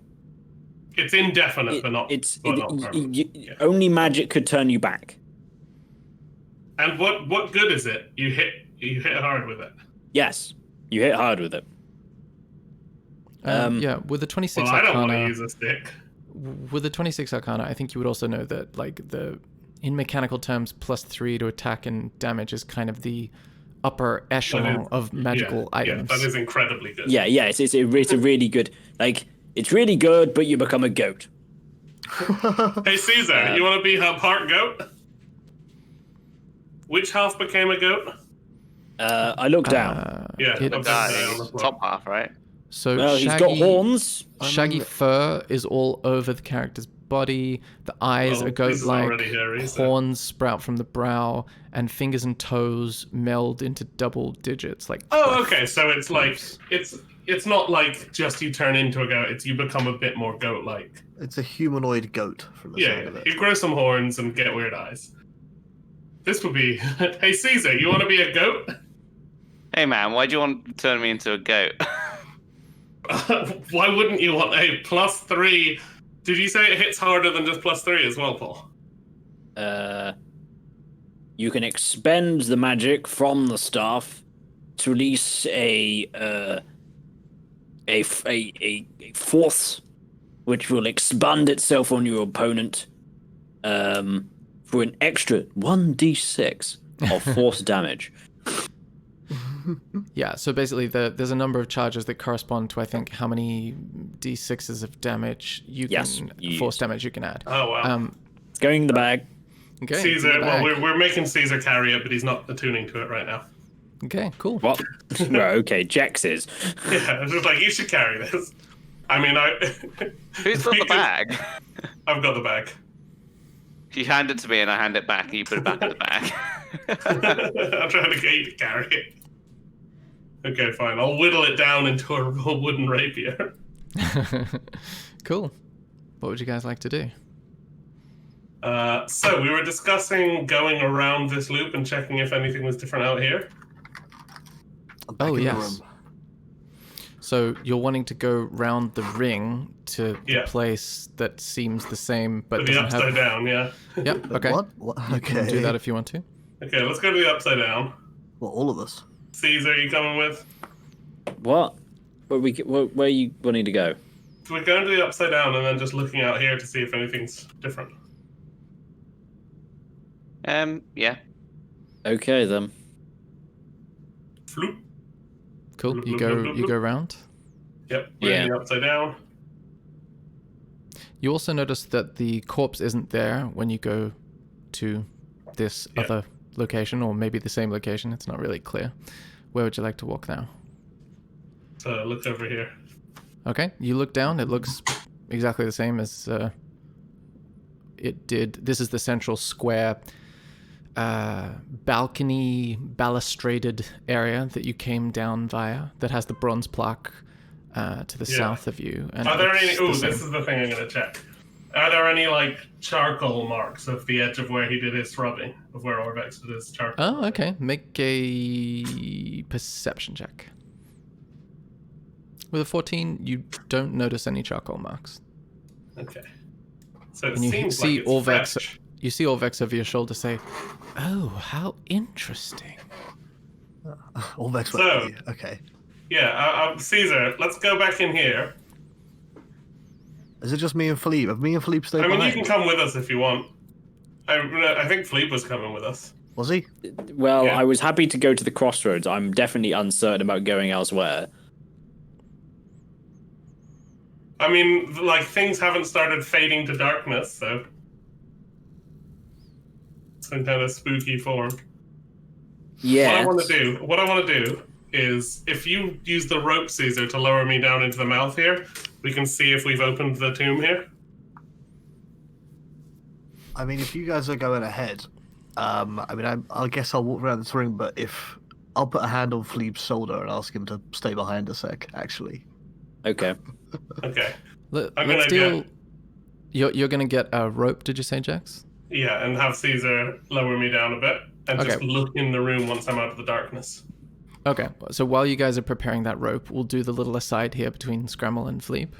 It's indefinite, but not. Only magic could turn you back. And what good is it? You hit hard with it. Yes. You hit hard with it. Yeah, with the 26 Well, I don't want to Arcana, use a stick. with the 26 Arcana, I think you would also know that, like, in mechanical terms, +3 to attack and damage is kind of the upper echelon of magical items. Yeah, that is incredibly good. Yeah, it's a really good, like, it's really good, but you become a goat. Hey, Caesar, you want to be a part goat? Which half became a goat? I look down. Yeah, it- I'm That down on the is floor. top half, right? So Well, he's got horns. Shaggy fur is all over the character's body. The eyes Well, are this is goat-like. already hairy, so- Horns sprout from the brow, and fingers and toes meld into double digits. Like Oh, okay. So it's like it's not like just you turn into a goat. It's you become a bit more goat-like. It's a humanoid goat from the sound of it. You grow some horns and get weird eyes. This would be. Hey, Caesar, you want to be a goat? Hey man, why do you want to turn me into a goat? Why wouldn't you want a +3? Did you say it hits harder than just +3 as well, Paul? You can expend the magic from the staff to release a force which will expand itself on your opponent for an extra 1d6 of force damage. Yeah, so basically there's a number of charges that correspond to, I think, how many d6s of damage you can force damage you can add. Oh wow. It's going in the bag. Okay. it's in Caesar. the Well, bag. we're making Caesar carry it, but he's not attuning to it right now. Okay, cool. What? Right, okay, Jex is. Yeah, it's just like you should carry this. I mean, Who's got the bag? I've got the bag. You hand it to me and I hand it back and you put it back in the bag. I'm trying to get you to carry it. Okay, fine. I'll whittle it down into a wooden rapier. Cool. What would you guys like to do? So we were discussing going around this loop and checking if anything was different out here. I'm back Oh, in the yes. room. So you're wanting to go round the ring to the Yeah. place that seems the same but To the doesn't upside have... down, yeah. Yep, okay. What? You Okay. can do that if you want to. Okay, let's go to the upside down. Well, all of us. Caesar, you coming with? What? Where are you wanting to go? So we're going to the upside down and then just looking out here to see if anything's different. Yeah. Okay then. Floop. Cool. Bloop, You bloop, go bloop, bloop, you bloop. go round. Yep, we're in the upside down. You also notice that the corpse isn't there when you go to this other location, or maybe the same location. It's not really clear. Where would you like to walk now? So look over here. Okay, you look down. It looks exactly the same as it did. This is the central square balcony balustraded area that you came down via, that has the bronze plaque to the south of you. And Are there any... it's the Ooh, same. this is the thing I'm going to check. Are there any, like, charcoal marks of the edge of where he did his scrubbing? Of where Orvex did his charcoal? Oh, okay. Make a perception check. With a 14, you don't notice any charcoal marks. Okay. So it And you seems see like it's Orvex. fresh. You see Orvex over your shoulder say, "Oh, how interesting." All vexed So- with me. Okay. Yeah, Caesar, let's go back in here. Is it just me and Philippe? Have me and Philippe stayed I mean, behind? you can come with us if you want. I think Philippe was coming with us. Was he? Well, Yeah. I was happy to go to the crossroads. I'm definitely uncertain about going elsewhere. I mean, like, things haven't started fading to darkness, so... Some kind of spooky form. Yeah. What I want to do is if you use the rope, Caesar, to lower me down into the mouth here, we can see if we've opened the tomb here. I mean, if you guys are going ahead, I guess I'll walk around this ring, but if I'll put a hand on Philippe's shoulder and ask him to stay behind a sec, actually. Okay. Okay. Let's gonna deal. You're gonna get a rope, did you say, Jax? Yeah, and have Caesar lower me down a bit and just Okay. look in the room once I'm out of the darkness. Okay, so while you guys are preparing that rope, we'll do the little aside here between Scramble and Philippe.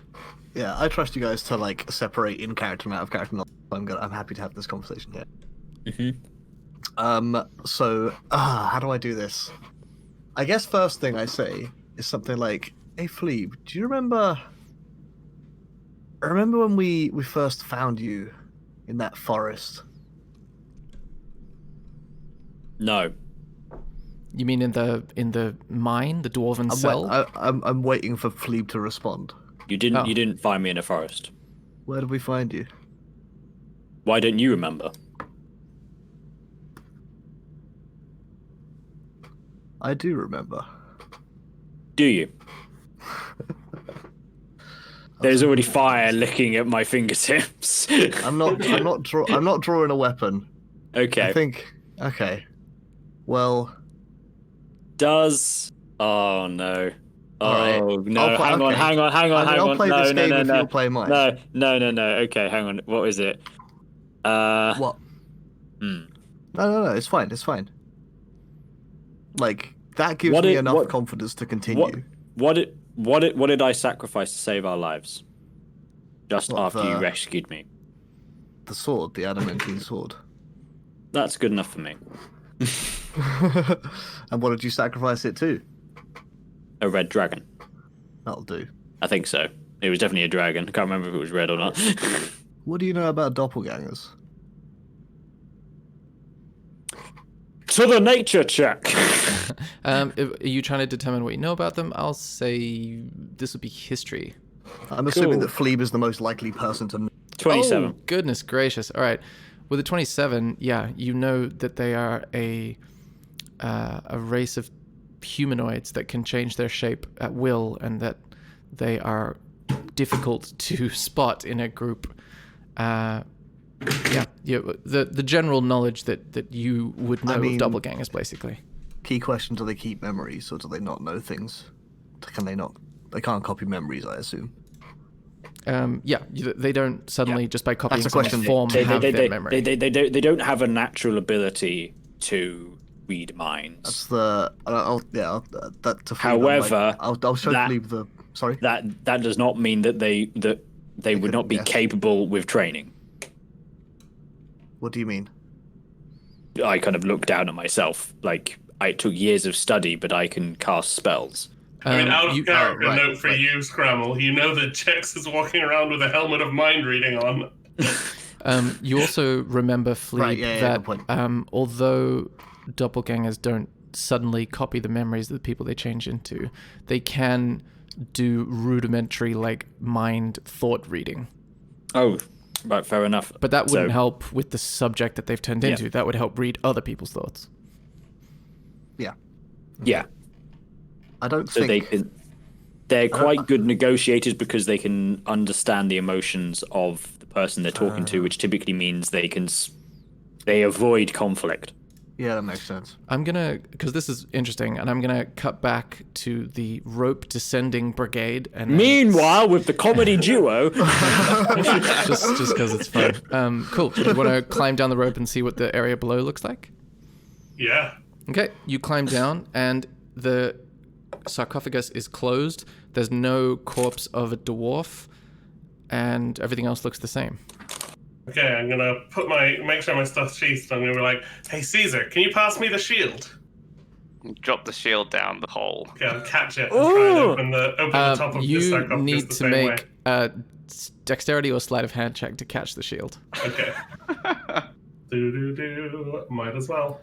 Yeah, I trust you guys to like separate in character and out of character. I'm happy to have this conversation here. So how do I do this? I guess first thing I say is something like, "Hey, Philippe, do you remember? Remember when we first found you in that forest?" No. You mean in the mine, the dwarven I'm, cell? I'm waiting for Philippe to respond. You didn't. Oh. You didn't find me in a forest. Where did we find you? Why don't you remember? I do remember. Do you? There's already fire licking at my fingertips. I'm not drawing a weapon. Okay. I think. Okay. Well. Oh no. Alright. Oh no. I'll play- Hang on. okay. Hang on. Hang on. Hang I'll on. play No. this No. game No. if No. you'll play mine. No. Okay. Hang on. What is it? What? Hmm. No. It's fine. It's fine. Like that gives What me it- enough what- confidence to continue. What did I sacrifice to save our lives? Just What, after you the- rescued me. The sword, the adamantine sword. That's good enough for me. And what did you sacrifice it to? A red dragon. That'll do. I think so. It was definitely a dragon. I can't remember if it was red or not. What do you know about doppelgangers? To the nature check. Are you trying to determine what you know about them? I'll say this would be history. I'm assuming Cool. that Philippe is the most likely person to know. 27. Oh, goodness gracious. All right. With a 27, yeah, you know that they are a race of humanoids that can change their shape at will, and that they are difficult to spot in a group. The general knowledge that you would know I mean- of doppelgangers, basically. Key question: do they keep memories, or do they not know things? Can they not? They can't copy memories, I assume. They don't suddenly just by copying That's a some question. form have their memory. They don't have a natural ability to read minds. That's the. That to Philippe, However, I'll show that- Philippe the. Sorry. That does not mean that they would not be yes. capable with training. What do you mean? I kind of look down at myself. Like, it took years of study, but I can cast spells. I mean, out of character right, note for right. you, Scramble, you know that Jex is walking around with a helmet of mind reading on. You also remember, Fleet, Right, yeah, that good point. although doppelgangers don't suddenly copy the memories of the people they change into, they can do rudimentary, like, mind thought reading. Oh, right, fair enough. But that wouldn't So- help with the subject that they've turned Yeah. into. That would help read other people's thoughts. Yeah. Yeah, I don't so think. they're quite good negotiators because they can understand the emotions of the person they're talking to, which typically means they avoid conflict. Yeah, that makes sense. I'm gonna, because this is interesting, and I'm gonna cut back to the rope descending brigade. And then Meanwhile, with the comedy duo, just because it's fun. Cool. You want to climb down the rope and see what the area below looks like? Yeah. Okay, you climb down, and the sarcophagus is closed. There's no corpse of a dwarf, and everything else looks the same. Okay, I'm gonna make sure my stuff's sheathed. I'm gonna be like, hey Caesar, can you pass me the shield? Drop the shield down the hole. Okay, I'll catch it and try and open the top of this You sarcophagus need the to same way. make a dexterity or sleight of hand check to catch the shield. Okay. Might as well.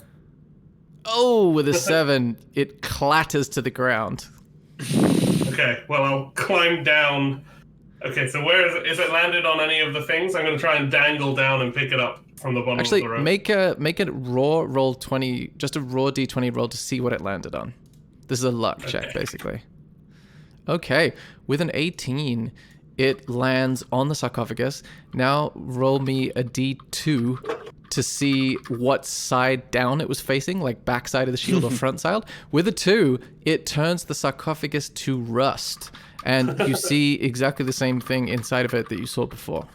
Oh, with a 7, it clatters to the ground. Okay, well I'll climb down. Okay, so where is it landed on any of the things? I'm gonna try and dangle down and pick it up from the bottom Actually, of the rope. make a raw roll 20, just a raw d20 roll to see what it landed on. This is a luck check, basically. Okay, with an 18, it lands on the sarcophagus. Now roll me a d2 to see what side down it was facing, like back side of the shield or front side. With a 2, it turns the sarcophagus to rust, and you see exactly the same thing inside of it that you saw before.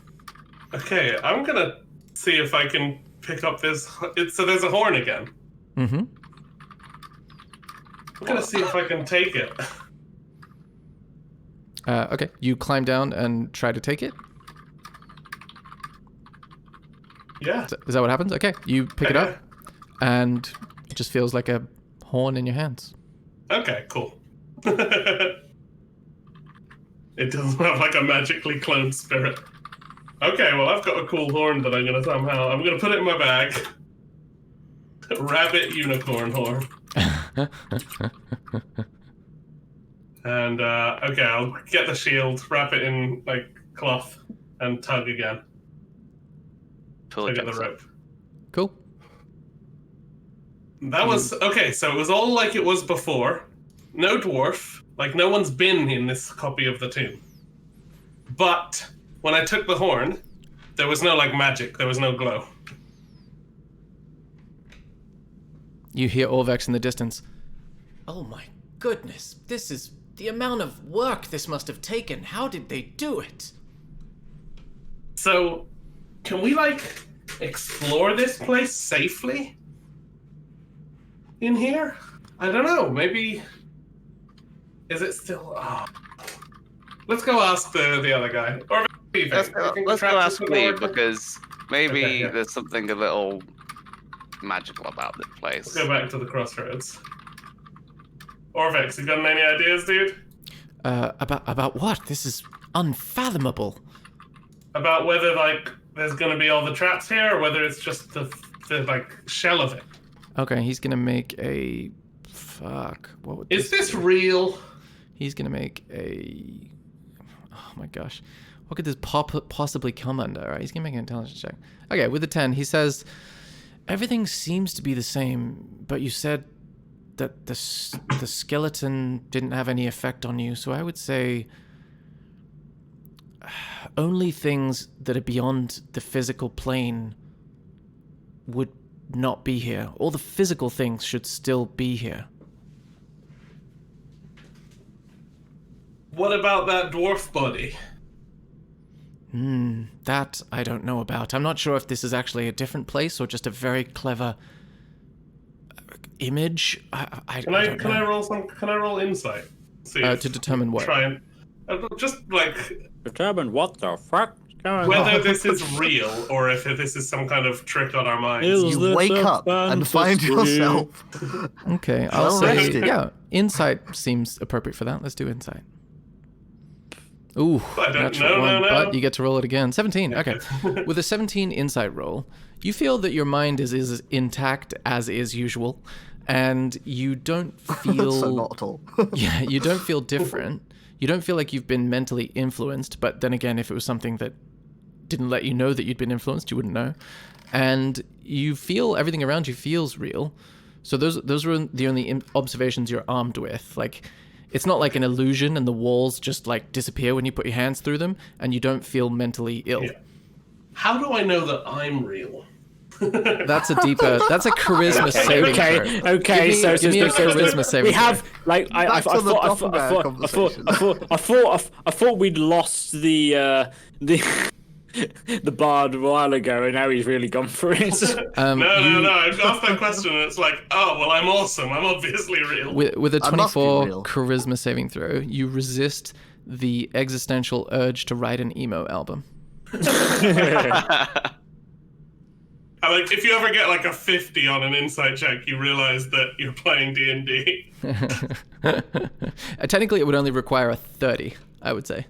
Okay, I'm gonna see if I can pick up this. So there's a horn again. Mm-hmm. I'm gonna see if I can take it. Okay, you climb down and try to take it. Yeah. Is that what happens? Okay, you pick it up, and it just feels like a horn in your hands. Okay, cool. It doesn't have like a magically cloned spirit. Okay, well I've got a cool horn that I'm gonna put it in my bag. Rabbit unicorn horn. And okay, I'll get the shield, wrap it in like cloth, and tug again. Totally Tug at the rope. Cool. That was okay. So it was all like it was before. No dwarf. Like no one's been in this copy of the tomb. But when I took the horn, there was no like magic. There was no glow. You hear Orvex in the distance. Oh my goodness, this is the amount of work this must have taken. How did they do it? So, can we like explore this place safely? In here? I don't know. Maybe. Is it still? Oh. Let's go ask the other guy. Or Let's go ask Lee, because maybe Okay, yeah. there's something a little magical about this place. Let's go back to the crossroads. Orvex, you got any ideas, dude? About what? This is unfathomable. About whether like there's gonna be all the traps here, or whether it's just the like shell of it. Okay, he's gonna make a... Fuck. What would Is this real? He's gonna make a... Oh my gosh. What could this possibly come under? All right, he's gonna make an intelligence check. Okay, with a 10, he says, everything seems to be the same, but you said that the skeleton didn't have any effect on you, so I would say only things that are beyond the physical plane would not be here. All the physical things should still be here. What about that dwarf body? That I don't know about. I'm not sure if this is actually a different place or just a very clever image. I Can don't know. I roll insight? See To determine what? Try and just like Determine what the fuck is going whether on. this is real or if this is some kind of trick on our minds. Is You this wake a up and find fantasy? yourself. Okay, I'll Well say, rested. yeah, insight seems appropriate for that. Let's do insight. Ooh, I don't- natural no, one, no. but you get to roll it again. 17, okay. With a 17 insight roll, you feel that your mind is intact as is usual, and you don't feel... So not at all. Yeah, you don't feel different. You don't feel like you've been mentally influenced, but then again, if it was something that didn't let you know that you'd been influenced, you wouldn't know. And you feel everything around you feels real. So those were the only observations you're armed with. Like, it's not like an illusion and the walls just like disappear when you put your hands through them, and you don't feel mentally ill. Yeah. How do I know that I'm real? That's a charisma saving throw. Okay. Give me a charisma saving we throw. have like I Back to the Doppelganger I thought we'd lost the bard a while ago, and now he's really gone for it. No. I asked that question and it's like, oh, well, I'm awesome. I'm obviously real. With a I must be 24 real. charisma saving throw, you resist the existential urge to write an emo album. Like, if you ever get like a 50 on an insight check, you realize that you're playing D&D. Technically, it would only require a 30, I would say.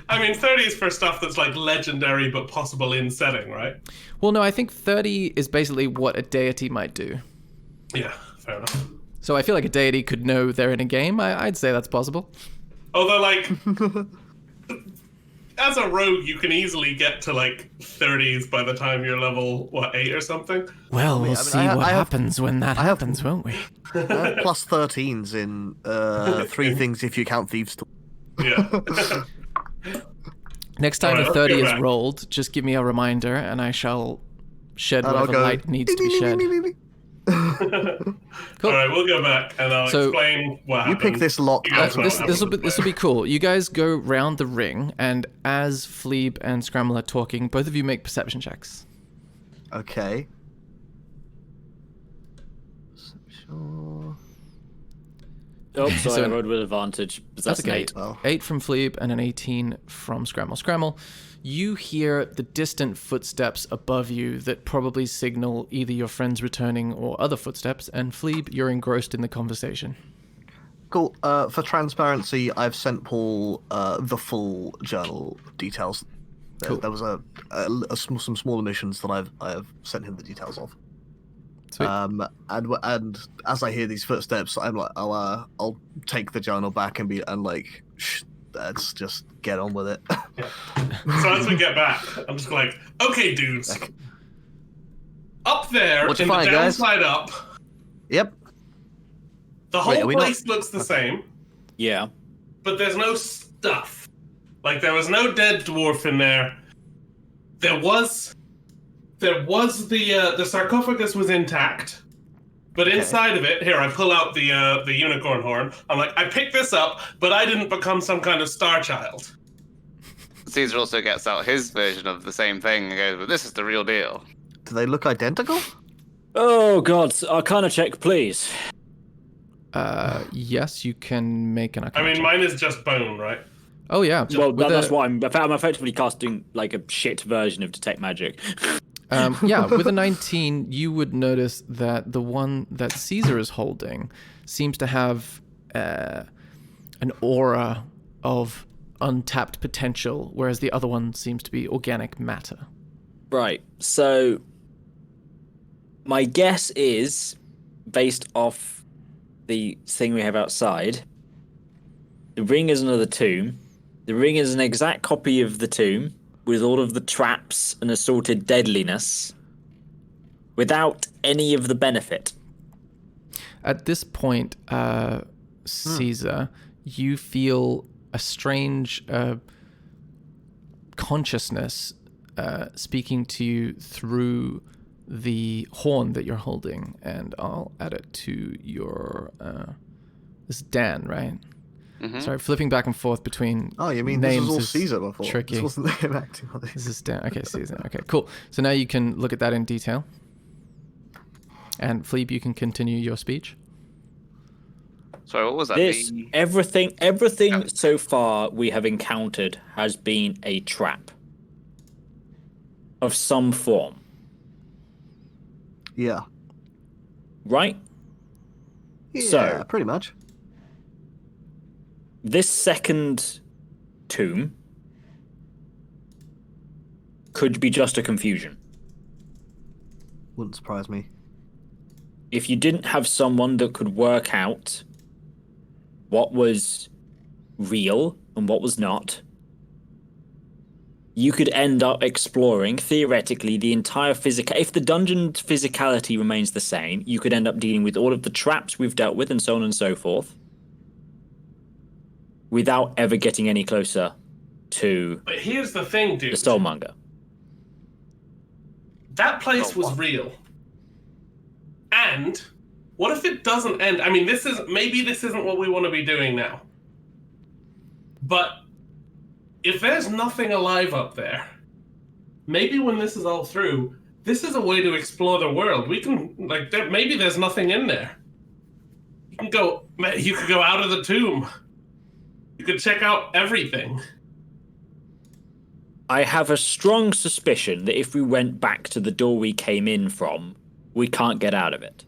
I mean, 30 is for stuff that's like legendary but possible in setting, right? Well, no, I think 30 is basically what a deity might do. Yeah, fair enough. So I feel like a deity could know they're in a game. I'd say that's possible. Although, like, as a rogue, you can easily get to like 30s by the time you're level 8 or something. Well, we'll see what happens when that happens, won't we? I have plus 13s in 3 things if you count thieves. Yeah. Next time Alright, a let's 30 go is back. rolled, just give me a reminder, and I shall shed And I'll whatever go, light needs to be shed. Cool. All right, we'll go back and I'll So, explain what You happened. pick this lock. You guys know This what this will happened. be cool. You guys go round the ring, and as Fleeb and Scramble are talking, both of you make perception checks. Okay. Sure. Oh, sorry, So- I rolled with advantage. That's an okay. 8. Oh. 8 from Fleeb and an 18 from Scramble. Scramble, you hear the distant footsteps above you that probably signal either your friends returning or other footsteps, and Fleeb, you're engrossed in the conversation. Cool. For transparency, I've sent Paul the full journal details. Cool. There was some smaller missions that I have sent him the details of. Sweet. And as I hear these footsteps, I'm like, I'll take the journal back and like, shh, let's just get on with it. So as we get back, I'm just like, okay, dudes. Okay. Up there, What'd you in the find, guys? downside up, Yep. the Wait, are whole we not- place looks the same, Yeah. but there's no stuff. Like, there was no dead dwarf in there. There was the sarcophagus was intact, but inside of it, here I pull out the unicorn horn. I'm like, I picked this up, but I didn't become some kind of star child. Caesar also gets out his version of the same thing and goes, "But this is the real deal." Do they look identical? Oh, God. Arcana check, please. Yes, you can make an I Arcana mean, check. mine is just bone, right? Oh yeah. Well, With that's a- why I'm effectively casting like a shit version of Detect Magic. Yeah, with a 19, you would notice that the one that Caesar is holding seems to have an aura of untapped potential, whereas the other one seems to be organic matter. Right. So my guess is, based off the thing we have outside, the ring is another tomb. The ring is an exact copy of the tomb with all of the traps and assorted deadliness without any of the benefit. At this point, Caesar, you feel a strange consciousness speaking to you through the horn that you're holding, and I'll add it to your. This is Dan, right? Mhm. Sorry, flipping back and forth between Oh, you mean names this was all is Caesar before? tricky. This wasn't him acting on This this. is Dan. Okay, Caesar. Okay, cool. So now you can look at that in detail. And Fleeb, you can continue your speech. Sorry, what was that? This everything so far we have encountered has been a trap of some form, Yeah. right? Yeah, So- pretty much. This second tomb could be just a confusion. Wouldn't surprise me. If you didn't have someone that could work out what was real and what was not, you could end up exploring, theoretically, the entire physical. If the dungeon's physicality remains the same, you could end up dealing with all of the traps we've dealt with and so on and so forth, without ever getting any closer to But here's the thing, dude. the Soulmonger. That place was real. And what if it doesn't end? I mean, maybe this isn't what we want to be doing now. But if there's nothing alive up there, maybe when this is all through, this is a way to explore the world. We can maybe there's nothing in there. You could go out of the tomb. You could check out everything. I have a strong suspicion that if we went back to the door we came in from, we can't get out of it.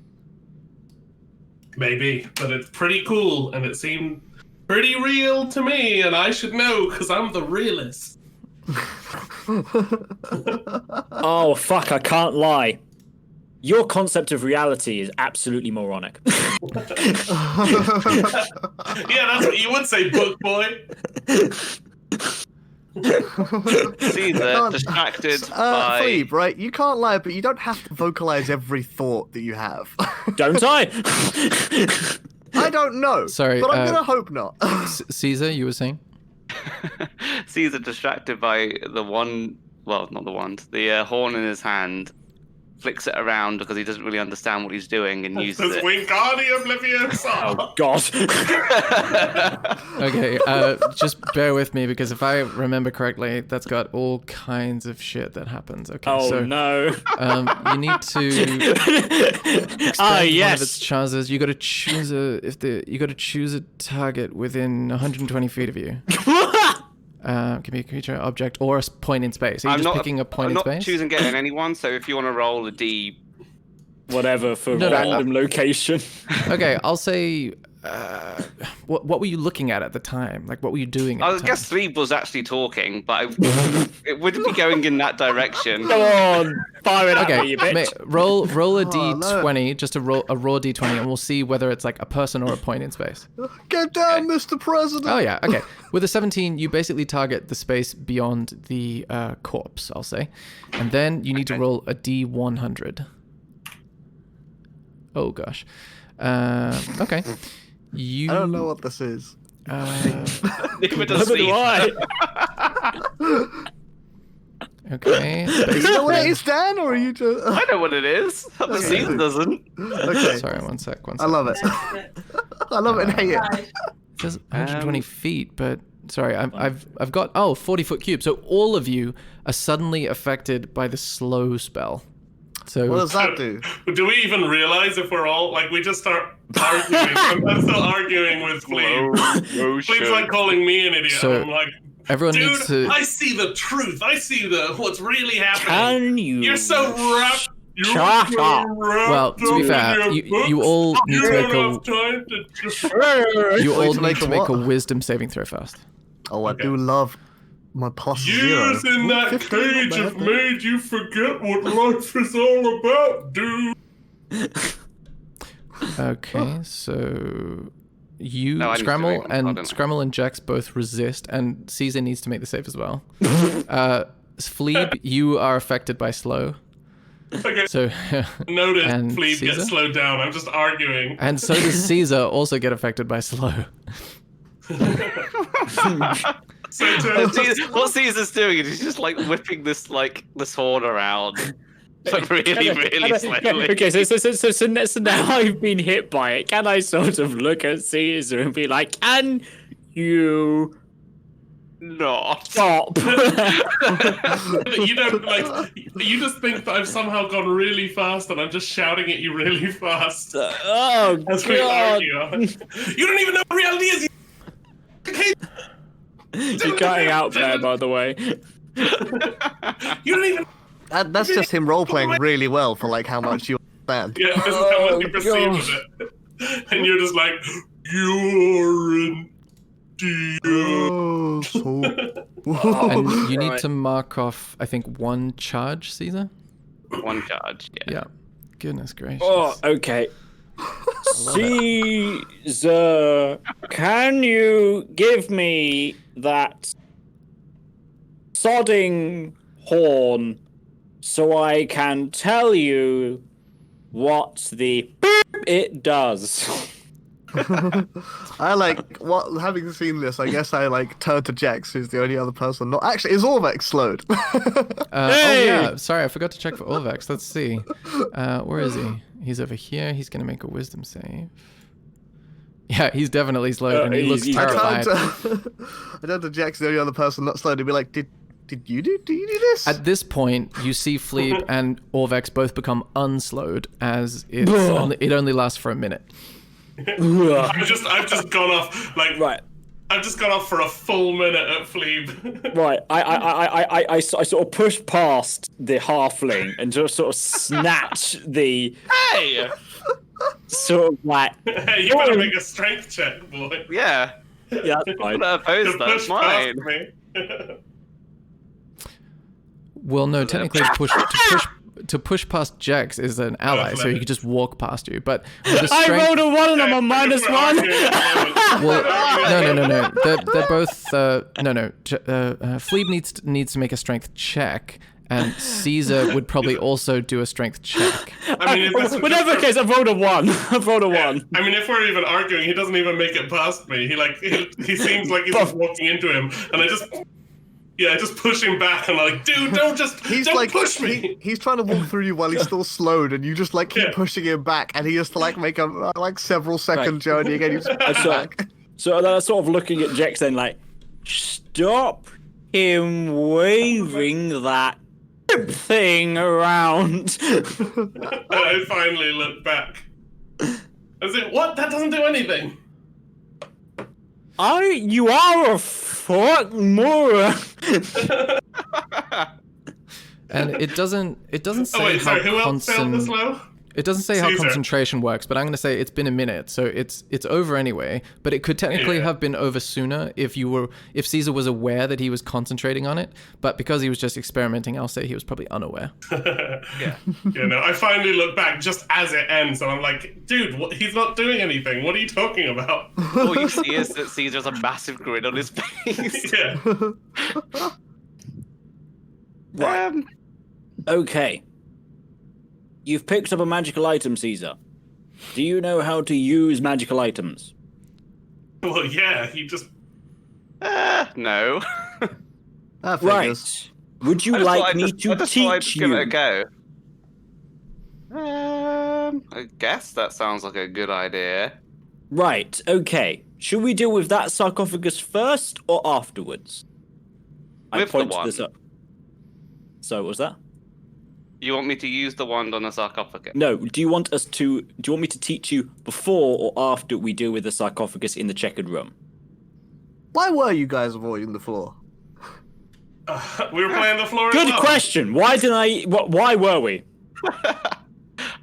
Maybe, but it's pretty cool, and it seemed pretty real to me, and I should know because I'm the realist. Oh, fuck, I can't lie. Your concept of reality is absolutely moronic. Yeah, that's what you would say, book boy. Caesar, distracted by... Phoebe, right? You can't lie, but you don't have to vocalize every thought that you have. Don't I? I don't know. Sorry, but I'm gonna hope not. Caesar, you were saying? Caesar, distracted by the one... Well, not the wand. The horn in his hand, flicks it around because he doesn't really understand what he's doing and uses it. Wingardium Leviosa! Oh God. Okay, just bear with me because if I remember correctly, that's got all kinds of shit that happens. Okay, Oh so no. you need to expend one of its chances. You got to choose a target within 120 feet of you. Can be a creature, object, or a point in space. Are you just picking a point in space? I'm not choosing getting anyone, so if you want to roll a D... Whatever for random location. Okay, I'll say... what were you looking at the time? Like, what were you doing at the time? I guess Sleep was actually talking, but it wouldn't be going in that direction. Come on, fire it at Okay, me, you bitch. roll a Oh, d20, just a raw d20, and we'll see whether it's like a person or a point in space. Get down, Mr. President. Oh yeah, okay. With a 17, you basically target the space beyond the corpse, I'll say, and then you need to roll a d100. Oh gosh. Okay. I don't know what this is. Neither does Neither do Sleep. I. Okay. Do you know what it is, Dan, or are you just... I know what it is. But Okay. Caesar doesn't. Okay. Sorry, one sec. I love it. I love it and hate it. It says 120 feet, but sorry, I've got 40-foot cube. So all of you are suddenly affected by the slow spell. So What does that do? Do we even realize if we're all like we just start arguing? I'm still arguing with Flea. Flea's like calling me an idiot. So, I'm like, everyone dude, needs to. I see the truth. I see what's really happening. Can you? You're so wrapped. You're Shut so up. wrapped Well, to be up fair, in your you books. all need You to make don't a. have time to just... You all to need make to a make a what? wisdom saving throw first. Oh, I Okay. do love my plus Years 0. in that 15, cage not have bad. made you forget what life is all about, dude. Okay, so you No, I need to Scramble make one. Hold on. and Scramble and Jax both resist, and Caesar needs to make the save as well. Fleeb, you are affected by slow. Okay, So noted. and Flea Caesar? gets slowed down. I'm just arguing. and so does Caesar also get affected by slow. So to, What Caesar's doing is he's just like whipping this horn around. But really slowly. Okay, so now I've been hit by it. Can I sort of look at Caesar and be like, can you Not. stop? you don't like. You just think that I've somehow gone really fast, and I'm just shouting at you really fast Oh as we God! argue. You don't even know what reality is. You're cutting out there, by the way. You don't even. That's just him role playing really well for like how much you understand. Yeah, this is how much you perceive of it, and you're just like, you're an idiot. Oh, so... And you need to mark off, I think, one charge, Caesar? One charge. Yeah. Yeah. Goodness gracious. Oh, okay. Caesar, can you give me that sodding horn so I can tell you what the it does? I like what having seen this. I guess I like turn to Jax, who's the only other person. Not actually, is Orvex slowed? Oh yeah, sorry, I forgot to check for Orvex. Let's see. Where is he? He's over here. He's gonna make a wisdom save. Yeah, he's definitely slowed, and he looks he's- I terrified. turn to Jax, the only other person not slowed, and be like, did you do this? At this point, you see Fleeb and Orvex both become unslowed, as it only lasts for a minute. I've just gone off like. Right. I've just gone off for a full minute at Fleeb. Right, I sort of push past the halfling and just sort of snatch the Hey! sort of like Hey, you better make a strength check, boy. Yeah. yeah, that's I'm fine. gonna oppose To that. push It's mine. past me. Well, no, technically, to push past Jex is an ally, so he could just walk past you. But with a I strength, rolled a 1 and I'm on minus We're 1. arguing at the moment. well, no. They're both Fleeb needs to make a strength check, and Caesar would probably also do a strength check. I mean, if that's Whatever case, I've rolled a 1. I've rolled a 1. I mean, if we're even arguing, he doesn't even make it past me. He seems like he's just walking into him, and I just push him back, and I'm like, dude, don't push me. He's trying to walk through you while he's still slowed, and you just like keep Yeah. pushing him back, and he has to like make a like several second journey again. You just push back. So then I'm sort of looking at Jex then like, stop him waving that thing around. I finally look back. I said, what? That doesn't do anything. You are a fuck moron. And it doesn't say Oh wait, sorry, how who else failed this concent- low? It doesn't say how Caesar. concentration works, but I'm going to say it's been a minute, so it's over anyway. But it could technically Yeah. have been over sooner if Caesar was aware that he was concentrating on it. But because he was just experimenting, I'll say he was probably unaware. Yeah. I finally look back just as it ends, and I'm like, dude, he's not doing anything. What are you talking about? All you see is that Caesar has a massive grin on his face. Yeah. Okay. You've picked up a magical item, Caesar. Do you know how to use magical items? Well, yeah, he just. No. That figures. Right. Would you like me to I just thought I'd teach give it a you? go. I guess that sounds like a good idea. Right, okay. Should we deal with that sarcophagus first or afterwards? With the wand. So, what was that? You want me to use the wand on the sarcophagus? No, do you want me to teach you before or after we deal with the sarcophagus in the checkered room? Why were you guys avoiding the floor? We were playing the floor as Good well. question. Why were we? I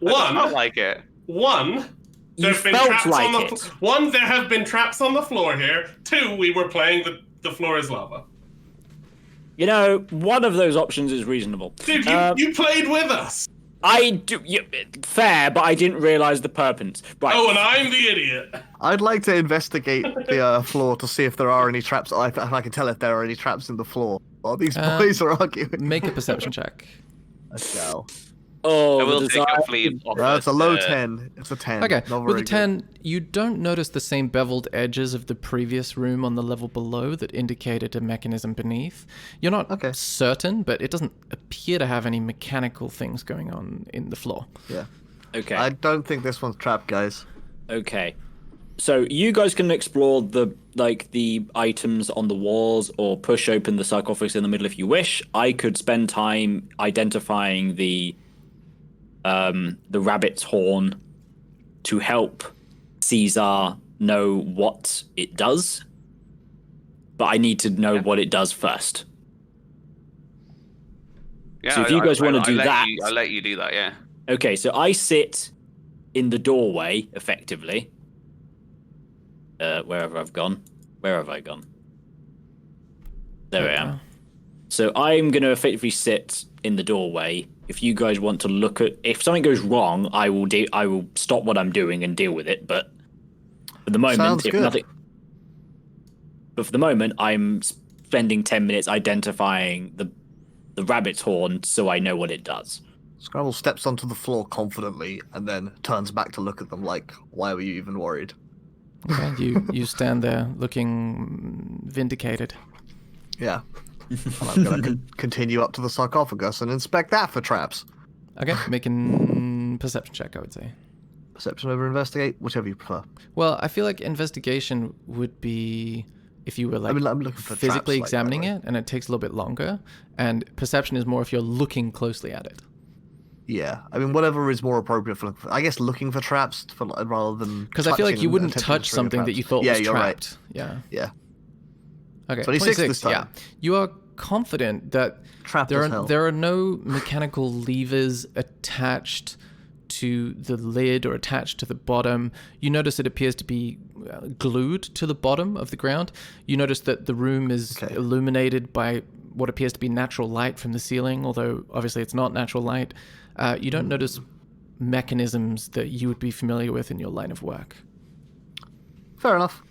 One, like it. You there've been felt traps like on the it. One, there have been traps on the floor here. Two, we were playing the floor is lava. You know, one of those options is reasonable. Dude, you played with us. I do. Fair, but I didn't realize the purpose. Right. Oh, and I'm the idiot. I'd like to investigate the floor to see if there are any traps. If I can tell if there are any traps in the floor. While these boys are arguing. Make a perception check. I shall. Oh, I the will take desire- a flea off. That's a low 10. It's a 10. Okay, Not with very a 10, you don't notice the same beveled edges of the previous room on the level below that indicated a mechanism beneath. You're not certain, but it doesn't appear to have any mechanical things going on in the floor. Yeah. Okay. I don't think this one's trapped, guys. Okay. So you guys can explore the items on the walls or push open the sarcophagus in the middle if you wish. I could spend time identifying the rabbit's horn to help Caesar know what it does. But I need to know what it does first. Yeah, So if you guys want to do that, I'll let you do that. Yeah. okay. So I sit in the doorway, effectively. Wherever I've gone. Where have I gone? There I am. So I'm going to effectively sit in the doorway. If you guys want to look at, if something goes wrong, I will stop what I'm doing and deal with it. But for the moment, Sounds if good. nothing. But for the moment, I'm spending 10 minutes identifying the rabbit's horn, so I know what it does. Scrabble steps onto the floor confidently and then turns back to look at them like, why were you even worried? Okay, you stand there looking vindicated. Yeah. And I'm going to continue up to the sarcophagus and inspect that for traps. Okay, making perception check, I would say. Perception over investigate, whichever you prefer. Well, I feel like investigation would be if you were like I'm looking for physically traps, like, examining that way. it, and it takes a little bit longer. And perception is more if you're looking closely at it. Yeah, I mean, whatever is more appropriate for, I guess, looking for traps rather than. Because I feel like touching you and wouldn't attempting to touch trigger something that traps. you thought Yeah, was you're trapped. right. Yeah. Yeah. Okay. 26 this time. Yeah. You are confident that Trapped as hell. there are no mechanical levers attached to the lid or attached to the bottom. You notice it appears to be glued to the bottom of the ground. You notice that the room is illuminated by what appears to be natural light from the ceiling, although obviously it's not natural light. You don't notice mechanisms that you would be familiar with in your line of work. Fair enough.